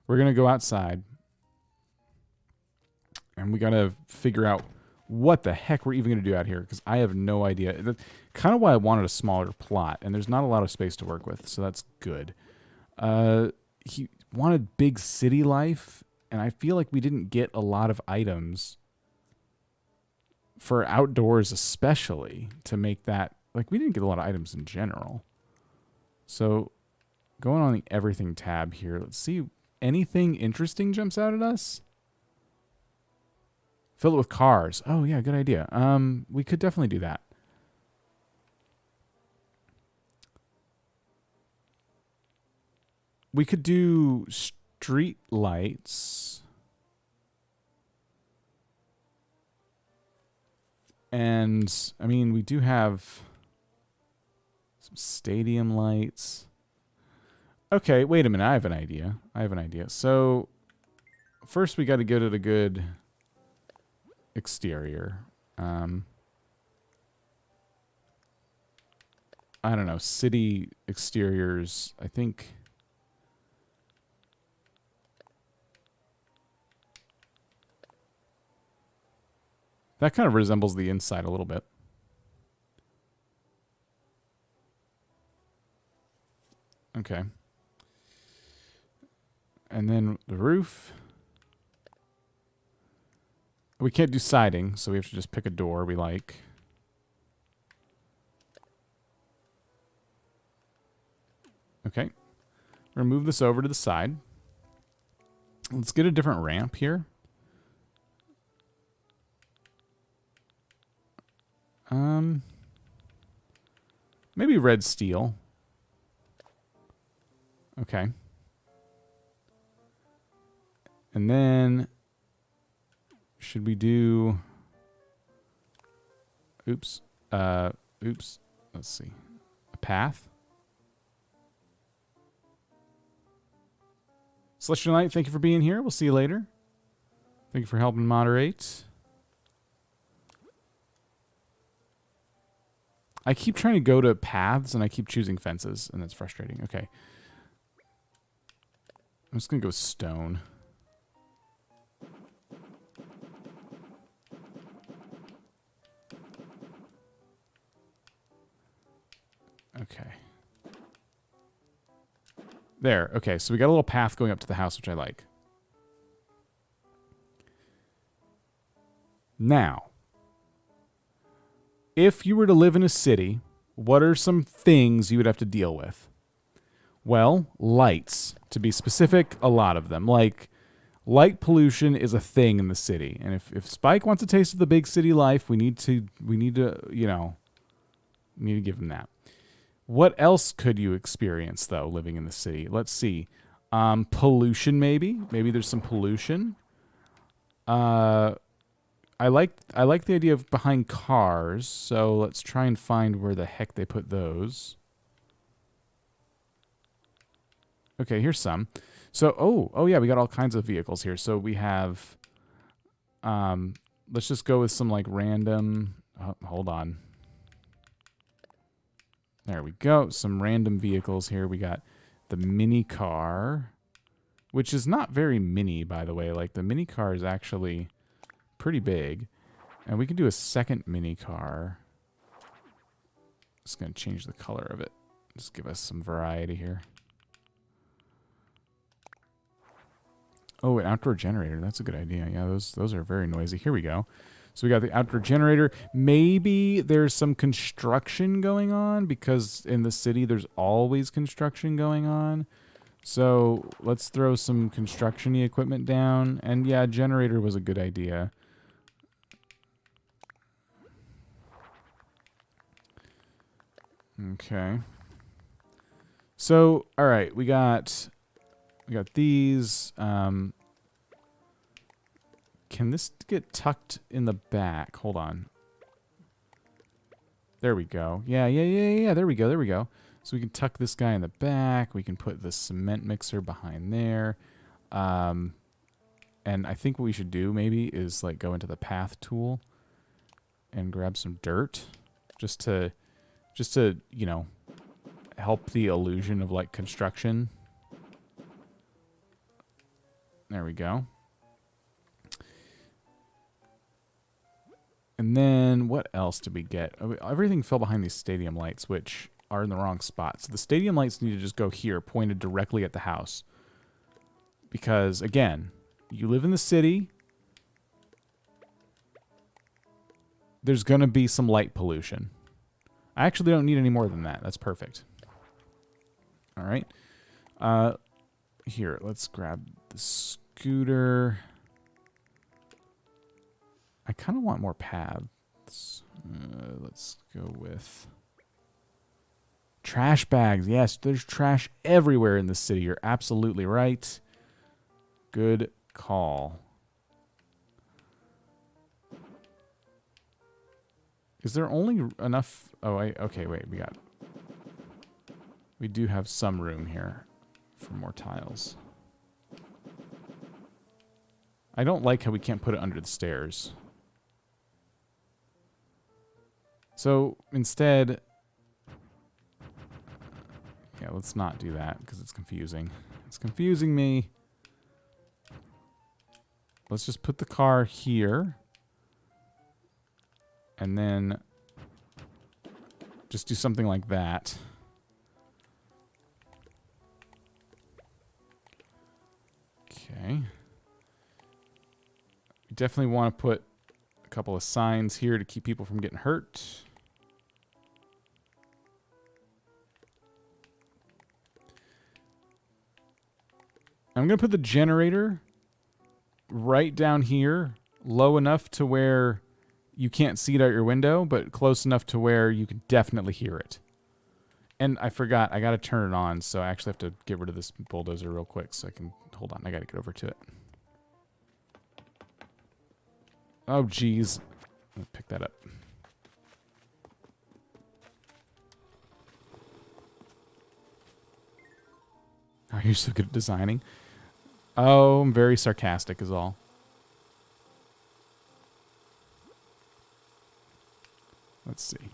We're gonna go outside, and we gotta figure out what the heck we're even gonna do out here, because I have no idea. That's kind of why I wanted a smaller plot, and there's not a lot of space to work with, so that's good. He wanted big city life, and I feel like we didn't get a lot of items for outdoors, especially to make that, like, we didn't get a lot of items in general. So going on the everything tab here, let's see, anything interesting jumps out at us? Fill it with cars. Oh yeah, good idea. We could definitely do that. We could do street lights. And, I mean, we do have some stadium lights. Okay, wait a minute. I have an idea. So, first we got to go to the good exterior. I don't know. City exteriors, I think... That kind of resembles the inside a little bit. Okay. And then the roof. We can't do siding, so we have to just pick a door we like. Okay. We're going to move this over to the side. Let's get a different ramp here. Maybe red steel. Okay. And then should we do oops. Let's see. A path. Celestial Knight, thank you for being here. We'll see you later. Thank you for helping moderate. I keep trying to go to paths, and I keep choosing fences, and that's frustrating. Okay. I'm just going to go stone. Okay. There. Okay, so we got a little path going up to the house, which I like. Now, if you were to live in a city What are some things you would have to deal with? Well, lights. To be specific, a lot of them. Like, light pollution is a thing in the city. And if Spike wants a taste of the big city life, we need to, you know, we need to give him that. What else could you experience, though, living in the city? Let's see. Pollution, maybe. Maybe there's some pollution. I like the idea of behind cars, so let's try and find where the heck they put those. Okay, here's some. So, oh yeah, we got all kinds of vehicles here. So we have, let's just go with some like random, hold on. There we go. Some random vehicles here. We got the mini car, which is not very mini, by the way. Like, the mini car is actually pretty big. And we can do a second mini car. Just going to change the color of it. Just give us some variety here. Oh, an outdoor generator. That's a good idea. Yeah, those are very noisy. Here we go. So we got the outdoor generator. Maybe there's some construction going on, because in the city there's always construction going on. So let's throw some construction-y equipment down. And yeah, generator was a good idea. Okay. So, all right, we got these. Can this get tucked in the back? Hold on. There we go. Yeah. There we go. So we can tuck this guy in the back. We can put the cement mixer behind there. And I think what we should do maybe is like go into the path tool and grab some dirt just to, you know, help the illusion of like construction. There we go. And then what else did we get? Everything fell behind these stadium lights, which are in the wrong spot. So the stadium lights need to just go here, pointed directly at the house. Because, again, you live in the city. There's going to be some light pollution. I actually don't need any more than that. That's perfect. All right. Here, let's grab the scooter. I kind of want more paths. Let's go with trash bags. Yes, there's trash everywhere in the city. You're absolutely right. Good call. Is there only enough? Oh, okay, wait. We do have some room here for more tiles. I don't like how we can't put it under the stairs. So instead, yeah, let's not do that because it's confusing. It's confusing me. Let's just put the car here. And then just do something like that. Okay. We definitely want to put a couple of signs here to keep people from getting hurt. I'm going to put the generator right down here, low enough to where you can't see it out your window, but close enough to where you can definitely hear it. And I forgot, I got to turn it on, so I actually have to get rid of this bulldozer real quick so I can, hold on, I got to get over to it. Oh, geez. Let me pick that up. Oh, you're so good at designing. Oh, I'm very sarcastic is all. Let's see.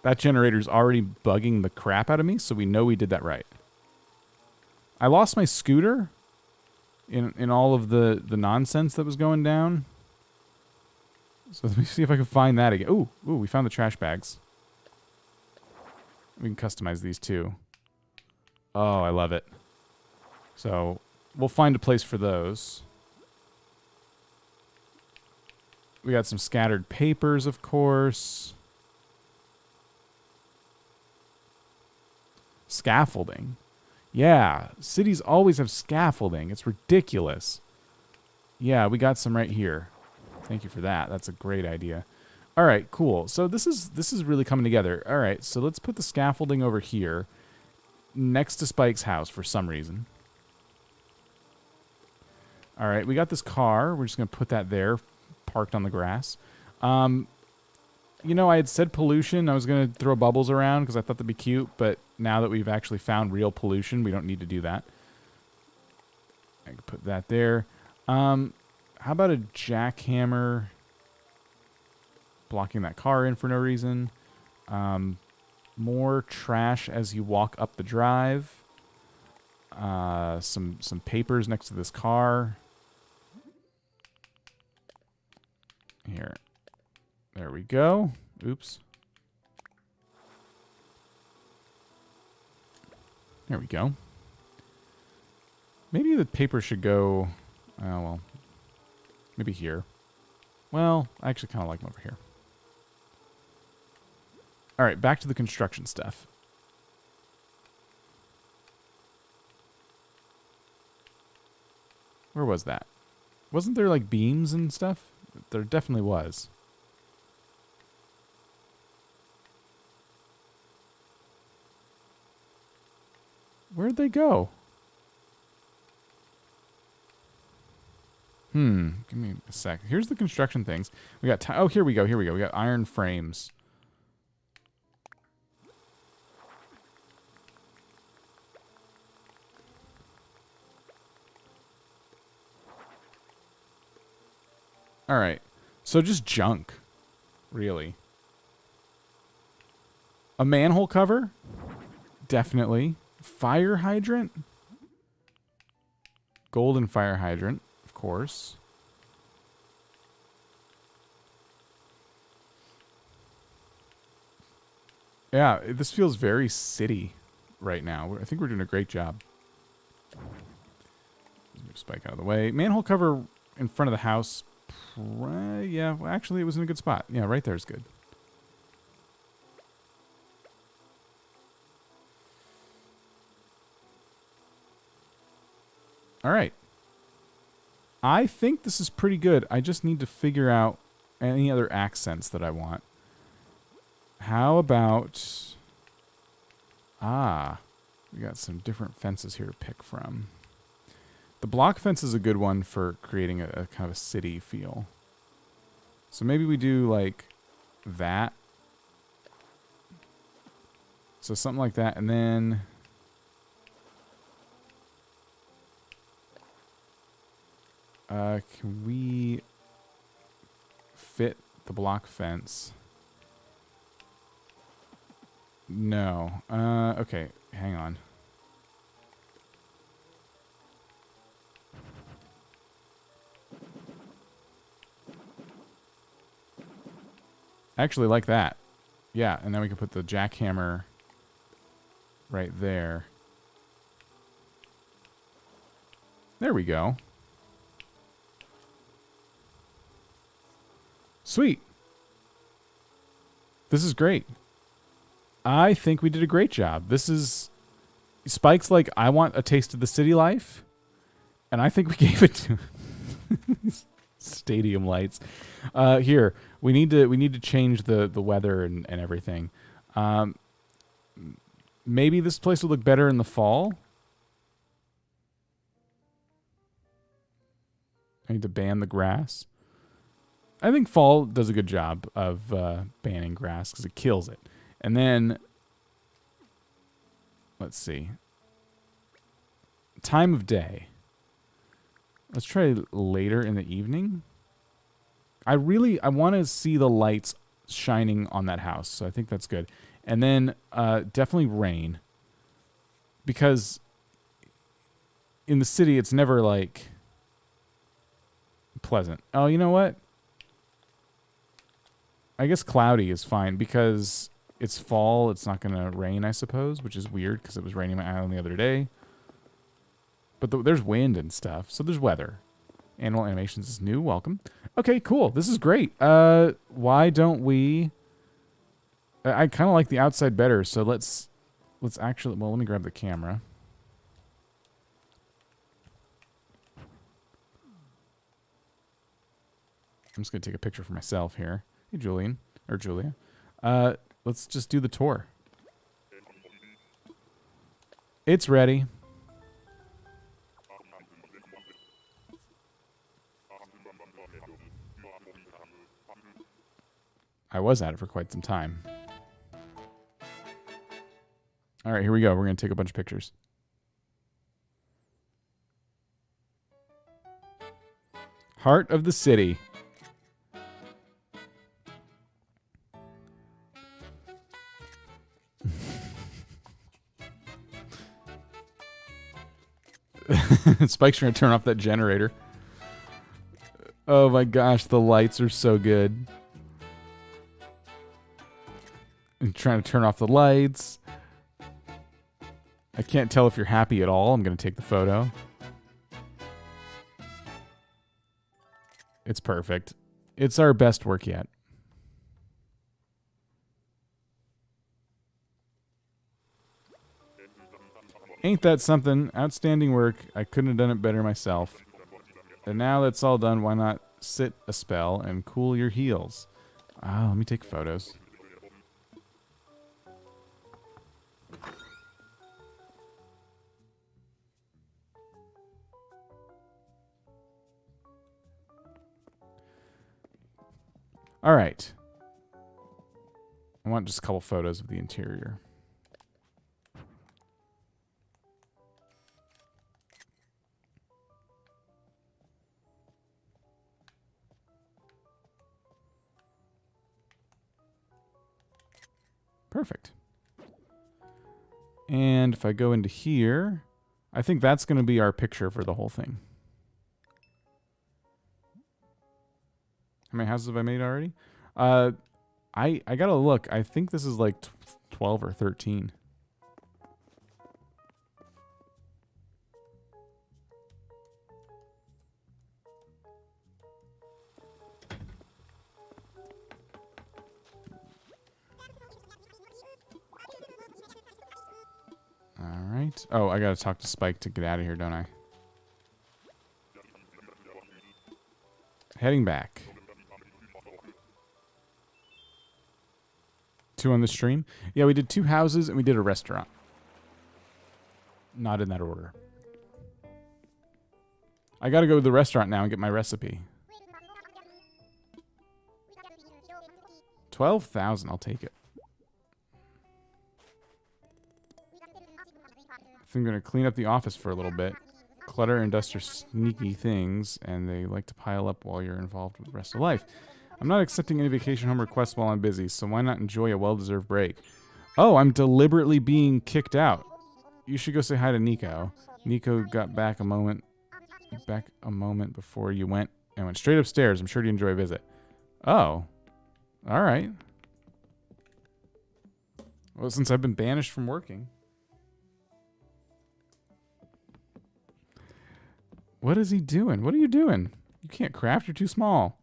That generator's already bugging the crap out of me, so we know we did that right. I lost my scooter in all of the nonsense that was going down. So let me see if I can find that again. Ooh, we found the trash bags. We can customize these too. Oh, I love it. So we'll find a place for those. We got some scattered papers, of course. Scaffolding. Yeah, cities always have scaffolding. It's ridiculous. Yeah, we got some right here. Thank you for that. That's a great idea. All right, cool. So this is really coming together. All right, so let's put the scaffolding over here next to Spike's house for some reason. All right, we got this car. We're just going to put that there, parked on the grass. You know, I had said pollution. I was going to throw bubbles around because I thought that'd be cute, but now that we've actually found real pollution, we don't need to do that. I can put that there. How about a jackhammer blocking that car in for no reason? More trash as you walk up the drive. Some papers next to this car. Here. There we go. Oops. There we go. Maybe the paper should go... Oh, well. Maybe here. Well, I actually kind of like them over here. All right, back to the construction stuff. Where was that? Wasn't there, like, beams and stuff? There definitely was. Where'd they go? Give me a sec. Here's the construction things. We got... Oh, here we go. Here we go. We got iron frames. All right. So just junk, really. A manhole cover? Definitely. Fire hydrant? Golden fire hydrant, of course. Yeah, this feels very city right now. I think we're doing a great job. Move Spike out of the way. Manhole cover in front of the house. Yeah, well, actually, it was in a good spot. Yeah, right there is good. All right. I think this is pretty good. I just need to figure out any other accents that I want. How about... we got some different fences here to pick from. The block fence is a good one for creating a kind of a city feel. So maybe we do like that. So something like that, and then... can we fit the block fence? No. Okay, hang on. I actually like that. Yeah, and then we can put the jackhammer right there. There we go. Sweet. This is great. I think we did a great job. This is... Spike's like, I want a taste of the city life. And I think we gave it to him. Stadium lights. Here, we need to change the weather and everything. Maybe this place will look better in the fall. I need to ban the grass. I think fall does a good job of banning grass because it kills it. And then, let's see. Time of day. Let's try later in the evening. I want to see the lights shining on that house, so I think that's good. And then definitely rain. Because in the city, it's never, like, pleasant. Oh, you know what? I guess cloudy is fine because it's fall. It's not going to rain, I suppose, which is weird because it was raining on my island the other day. But there's wind and stuff, so there's weather. Animal Animations is new. Welcome. Okay, cool. This is great. Why don't we... I kind of like the outside better, so let's actually... Well, let me grab the camera. I'm just going to take a picture for myself here. Hey, Julian. Or Julia. Let's just do the tour. It's ready. I was at it for quite some time. All right, here we go. We're going to take a bunch of pictures. Heart of the city. Spike's trying to turn off that generator. Oh my gosh, the lights are so good. I'm trying to turn off the lights. I can't tell if you're happy at all. I'm going to take the photo. It's perfect. It's our best work yet. Ain't that something? Outstanding work. I couldn't have done it better myself. And now that's all done, why not sit a spell and cool your heels? Let me take photos. All right. I want just a couple photos of the interior. Perfect. And if I go into here, I think that's going to be our picture for the whole thing. How many houses have I made already? I gotta look. I think this is like 12 or 13. Alright. Oh, I gotta talk to Spike to get out of here, don't I? Heading back. 2 on the stream? Yeah, we did 2 houses and we did a restaurant. Not in that order. I gotta go to the restaurant now and get my recipe. 12,000, I'll take it. I think I'm gonna clean up the office for a little bit. Clutter and dust are sneaky things, and they like to pile up while you're involved with the rest of life. I'm not accepting any vacation home requests while I'm busy, so why not enjoy a well-deserved break? Oh, I'm deliberately being kicked out. You should go say hi to Nico. Nico got back a moment before you went and went straight upstairs. I'm sure you'd enjoy a visit. Oh. All right. Well, since I've been banished from working. What is he doing? What are you doing? You can't craft. You're too small.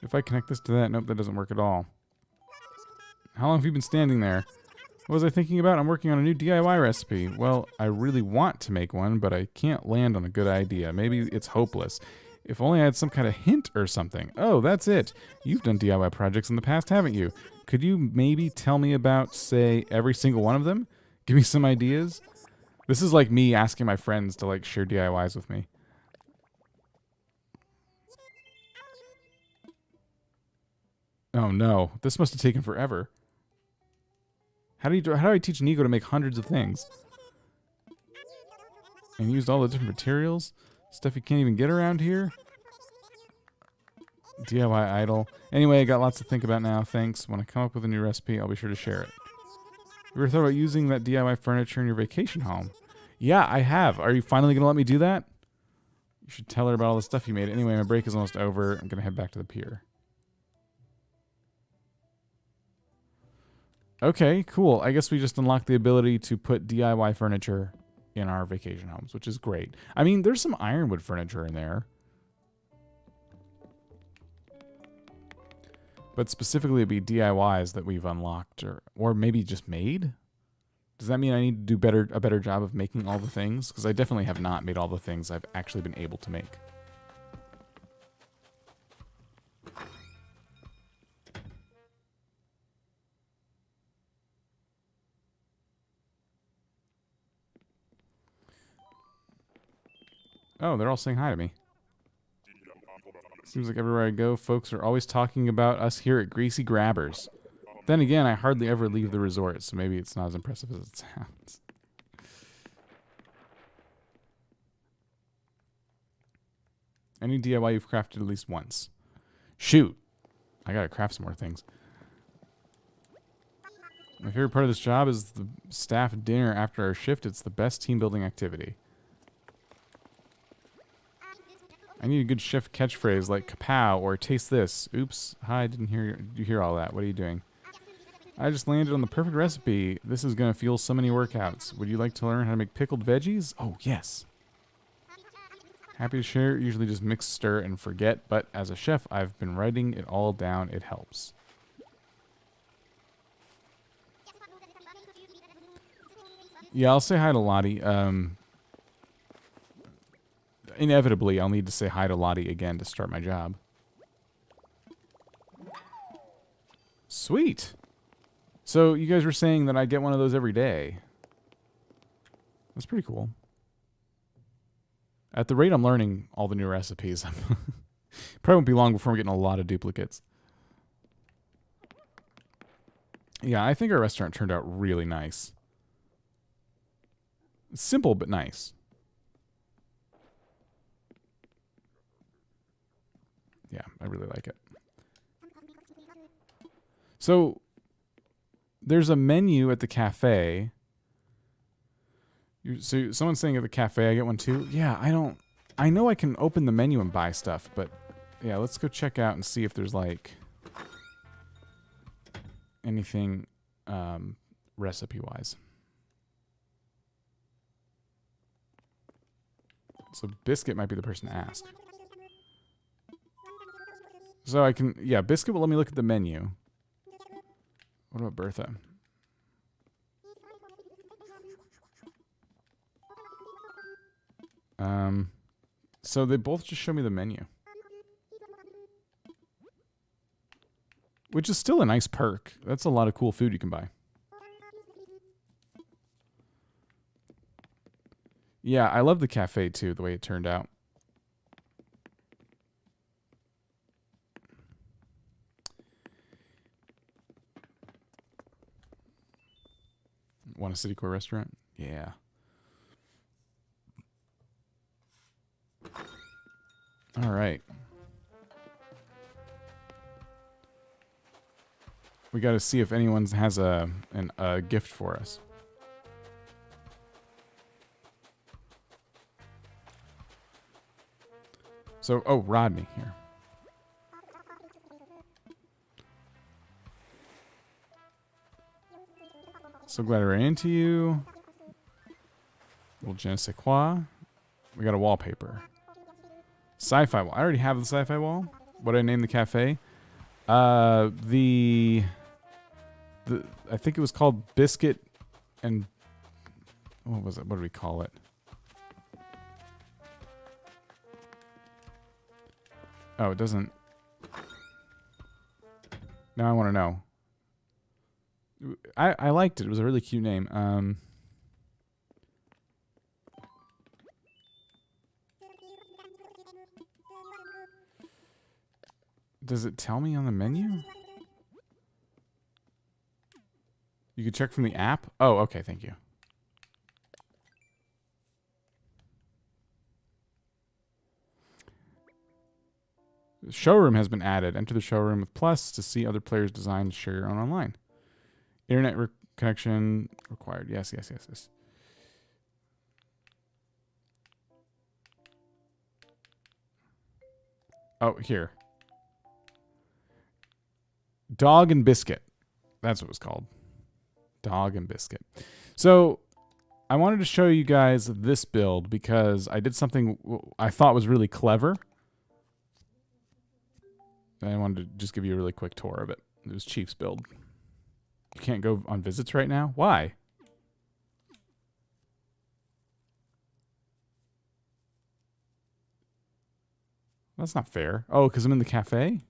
If I connect this to that, nope, that doesn't work at all. How long have you been standing there? What was I thinking about? I'm working on a new DIY recipe. Well, I really want to make one, but I can't land on a good idea. Maybe it's hopeless. If only I had some kind of hint or something. Oh, that's it. You've done DIY projects in the past, haven't you? Could you maybe tell me about, say, every single one of them? Give me some ideas? This is like me asking my friends to, like, share DIYs with me. Oh no, this must have taken forever. How do I teach Nico to make hundreds of things? And used all the different materials? Stuff you can't even get around here? DIY idle. Anyway, I got lots to think about now, thanks. When I come up with a new recipe, I'll be sure to share it. You ever thought about using that DIY furniture in your vacation home? Yeah, I have. Are you finally going to let me do that? You should tell her about all the stuff you made. Anyway, my break is almost over. I'm going to head back to the pier. Okay, cool. I guess we just unlocked the ability to put DIY furniture in our vacation homes, which is great. I mean, there's some ironwood furniture in there. But specifically, it'd be DIYs that we've unlocked, or maybe just made. Does that mean I need to do a better job of making all the things? Because I definitely have not made all the things I've actually been able to make. Oh, they're all saying hi to me. Seems like everywhere I go, folks are always talking about us here at Greasy Grabbers. Then again, I hardly ever leave the resort, so maybe it's not as impressive as it sounds. Any DIY you've crafted at least once? Shoot. I gotta craft some more things. My favorite part of this job is the staff dinner after our shift. It's the best team building activity. I need a good chef catchphrase like kapow or taste this. Oops. Hi, did you hear all that? What are you doing? I just landed on the perfect recipe. This is going to fuel so many workouts. Would you like to learn how to make pickled veggies? Oh, yes. Happy to share. Usually just mix, stir, and forget. But as a chef, I've been writing it all down. It helps. Yeah, I'll say hi to Lottie. Inevitably, I'll need to say hi to Lottie again to start my job. Sweet. So you guys were saying that I get one of those every day. That's pretty cool. At the rate I'm learning all the new recipes, probably won't be long before I'm getting a lot of duplicates. Yeah, I think our restaurant turned out really nice. Simple, but nice. Yeah, I really like it. So, there's a menu at the cafe. So, someone's saying at the cafe I get one too? Yeah, I know I can open the menu and buy stuff, but yeah, let's go check out and see if there's like anything recipe-wise. So, Biscuit might be the person to ask. So I can, yeah, Biscuit will let me look at the menu. What about Bertha? So they both just show me the menu. Which is still a nice perk. That's a lot of cool food you can buy. Yeah, I love the cafe too, the way it turned out. Want a City Core restaurant? Yeah. All right. We got to see if anyone has a gift for us. So, oh, Rodney here. So glad I ran into you. Little je ne sais quoi. We got a wallpaper. Sci-fi wall. I already have the sci-fi wall. What did I name the cafe? I think it was called Biscuit and... What was it? What did we call it? Oh, it doesn't... Now I want to know. I liked it. It was a really cute name. Does it tell me on the menu? You can check from the app? Oh, okay, thank you. The showroom has been added. Enter the showroom with Plus to see other players' designs. Share your own online. Internet connection required. Yes, yes, yes, yes. Oh, here. Dog and Biscuit. That's what it was called. Dog and Biscuit. So, I wanted to show you guys this build because I did something I thought was really clever. And I wanted to just give you a really quick tour of it. It was Chief's build. You can't go on visits right now? Why? That's not fair. Oh, because I'm in the cafe?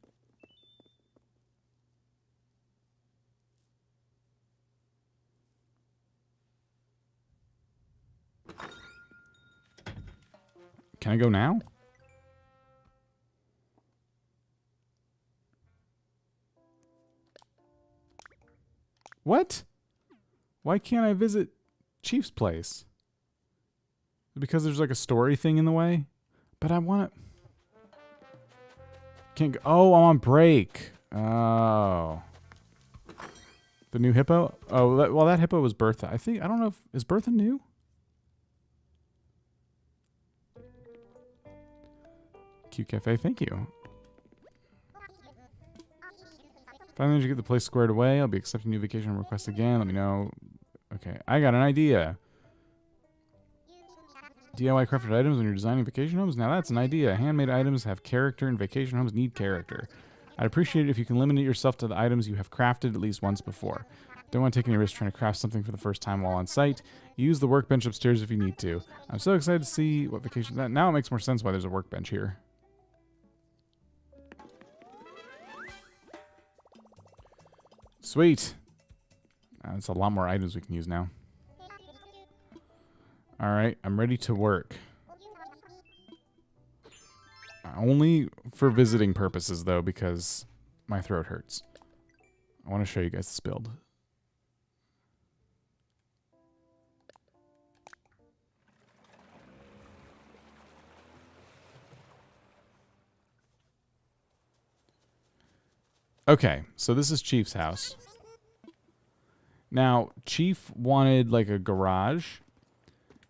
Can I go now? What? Why can't I visit Chief's place? Because there's like a story thing in the way? But I want to... Can't go... Oh, I'm on break. Oh. The new hippo? Oh, well, that hippo was Bertha. I don't know if... Is Bertha new? Q Cafe, thank you. Finally, to get the place squared away. I'll be accepting new vacation requests again. Let me know. Okay, I got an idea. DIY crafted items when you're designing vacation homes? Now that's an idea. Handmade items have character and vacation homes need character. I'd appreciate it if you can limit yourself to the items you have crafted at least once before. Don't want to take any risks trying to craft something for the first time while on site. Use the workbench upstairs if you need to. I'm so excited to see what vacation... Now it makes more sense why there's a workbench here. Sweet. That's a lot more items we can use now. Alright, I'm ready to work. Only for visiting purposes, though, because my throat hurts. I want to show you guys this build. Okay, so this is Chief's house. Now, Chief wanted like a garage,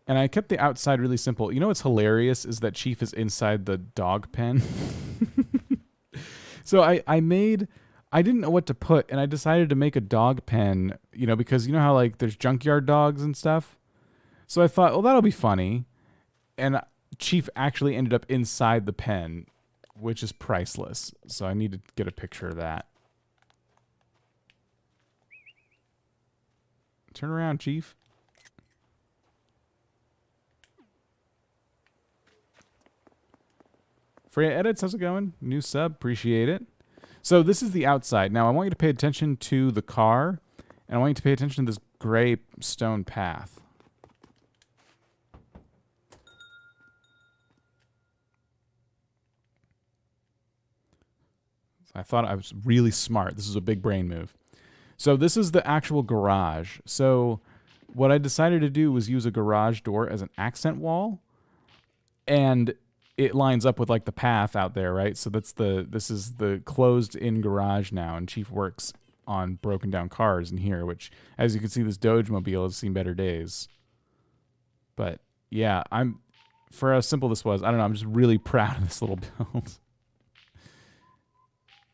and I kept the outside really simple. You know what's hilarious is that Chief is inside the dog pen. So I didn't know what to put, and I decided to make a dog pen, you know, because you know how like there's junkyard dogs and stuff? So I thought, well, that'll be funny. And Chief actually ended up inside the pen, which is priceless. So I need to get a picture of that. Turn around, Chief. Freya Edits, how's it going? New sub, appreciate it. So this is the outside. Now I want you to pay attention to the car, and I want you to pay attention to this gray stone path. I thought I was really smart. This is a big brain move. So this is the actual garage. So what I decided to do was use a garage door as an accent wall, and it lines up with like the path out there, right? So this is the closed-in garage now, and Chief works on broken down cars in here, which, as you can see, this DOGE mobile has seen better days. But yeah, for how simple this was, I don't know, I'm just really proud of this little build.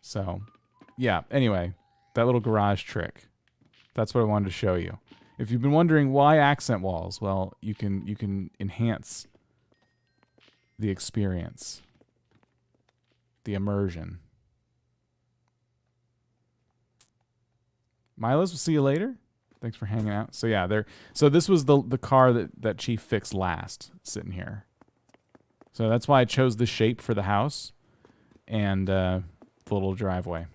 So yeah, anyway, that little garage trick. That's what I wanted to show you. If you've been wondering why accent walls, well, you can enhance the experience, the immersion. Milos, we'll see you later. Thanks for hanging out. So yeah, so this was the car that Chief fixed last, sitting here. So that's why I chose this shape for the house and the little driveway.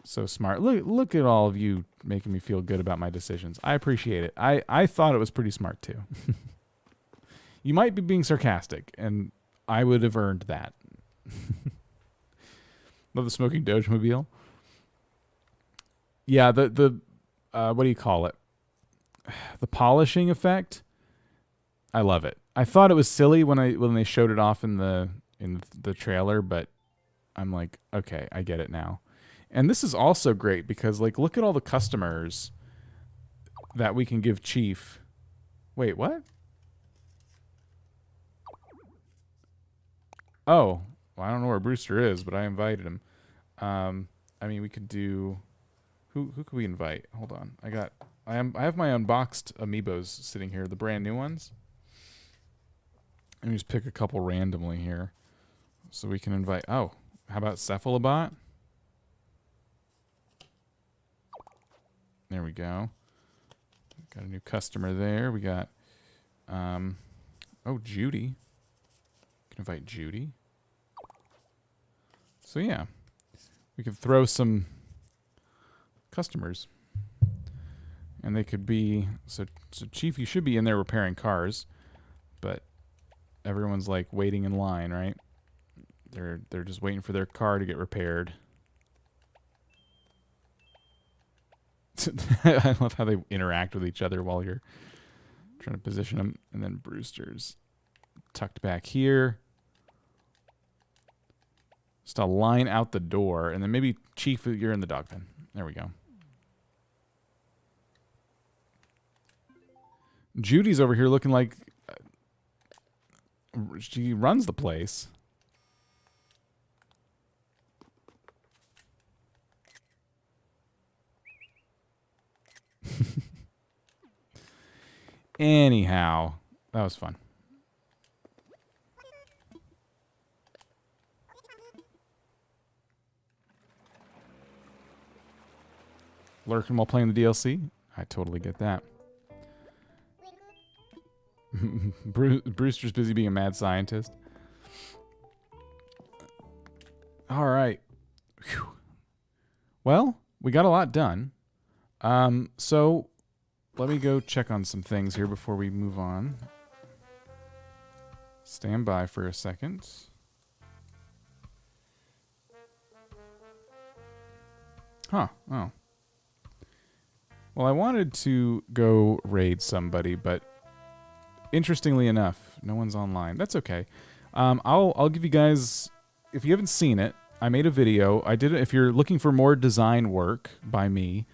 So smart. Look at all of you making me feel good about my decisions. I appreciate it. I thought it was pretty smart too. You might be being sarcastic, and I would have earned that. Love the smoking DOGE mobile. Yeah, the what do you call it? The polishing effect. I love it. I thought it was silly when they showed it off in the trailer, but I'm like, okay, I get it now. And this is also great because, like, look at all the customers that we can give Chief. Wait, what? Oh, well, I don't know where Brewster is, but I invited him. I mean, we could do... Who could we invite? Hold on. I got I have my unboxed amiibos sitting here, the brand new ones. Let me just pick a couple randomly here, so we can invite. Oh, how about Cephalobot? There we go. Got a new customer there. We got, oh, Judy. Can invite Judy. So yeah, we could throw some customers, and they could be so Chief. You should be in there repairing cars, but everyone's like waiting in line, right? They're just waiting for their car to get repaired. I love how they interact with each other while you're trying to position them. And then Brewster's tucked back here. Just a line out the door. And then maybe Chief, you're in the dog pen. There we go. Judy's over here looking like she runs the place. Anyhow, that was fun. Lurking while playing the DLC? I totally get that. Brewster's busy being a mad scientist. All right. Whew. Well, we got a lot done. So let me go check on some things here before we move on. Stand by for a second. Huh. Oh. Well, I wanted to go raid somebody, but interestingly enough, no one's online. That's okay. I'll give you guys, if you haven't seen it, I made a video. I did it. If you're looking for more design work by me,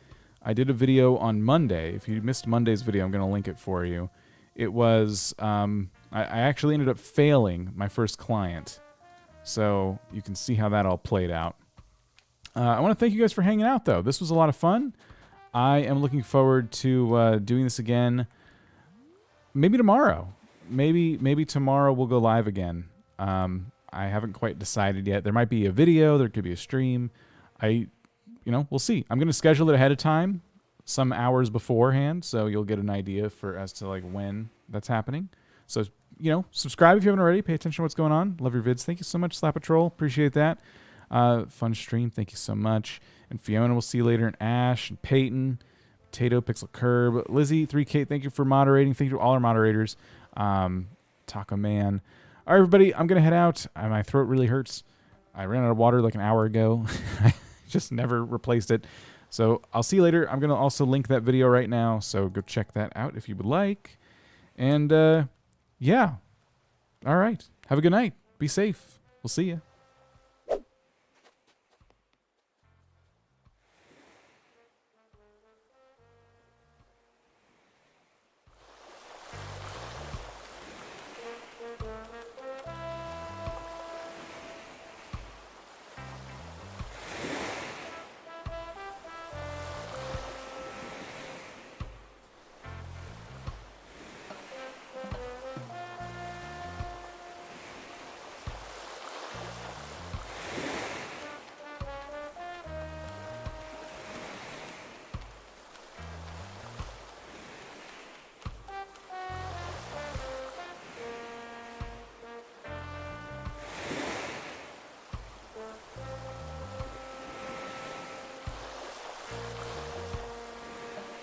I did a video on Monday. If you missed Monday's video, I'm going to link it for you. It was, I actually ended up failing my first client. So you can see how that all played out. I want to thank you guys for hanging out, though. This was a lot of fun. I am looking forward to doing this again. Maybe tomorrow. Maybe tomorrow we'll go live again. I haven't quite decided yet. There might be a video. There could be a stream. We'll see. I'm going to schedule it ahead of time, some hours beforehand, so you'll get an idea as to like when that's happening. So, subscribe if you haven't already. Pay attention to what's going on. Love your vids. Thank you so much, Slap Patrol. Appreciate that. Fun stream. Thank you so much. And Fiona, we'll see you later. And Ash and Peyton, Potato, Pixel Curb, Lizzie, 3K. Thank you for moderating. Thank you to all our moderators. Taco Man. All right, everybody. I'm gonna head out. My throat really hurts. I ran out of water like an hour ago. I just never replaced it. So I'll see you later. I'm gonna also link that video right now. So go check that out if you would like. And yeah. All right. Have a good night. Be safe. We'll see you.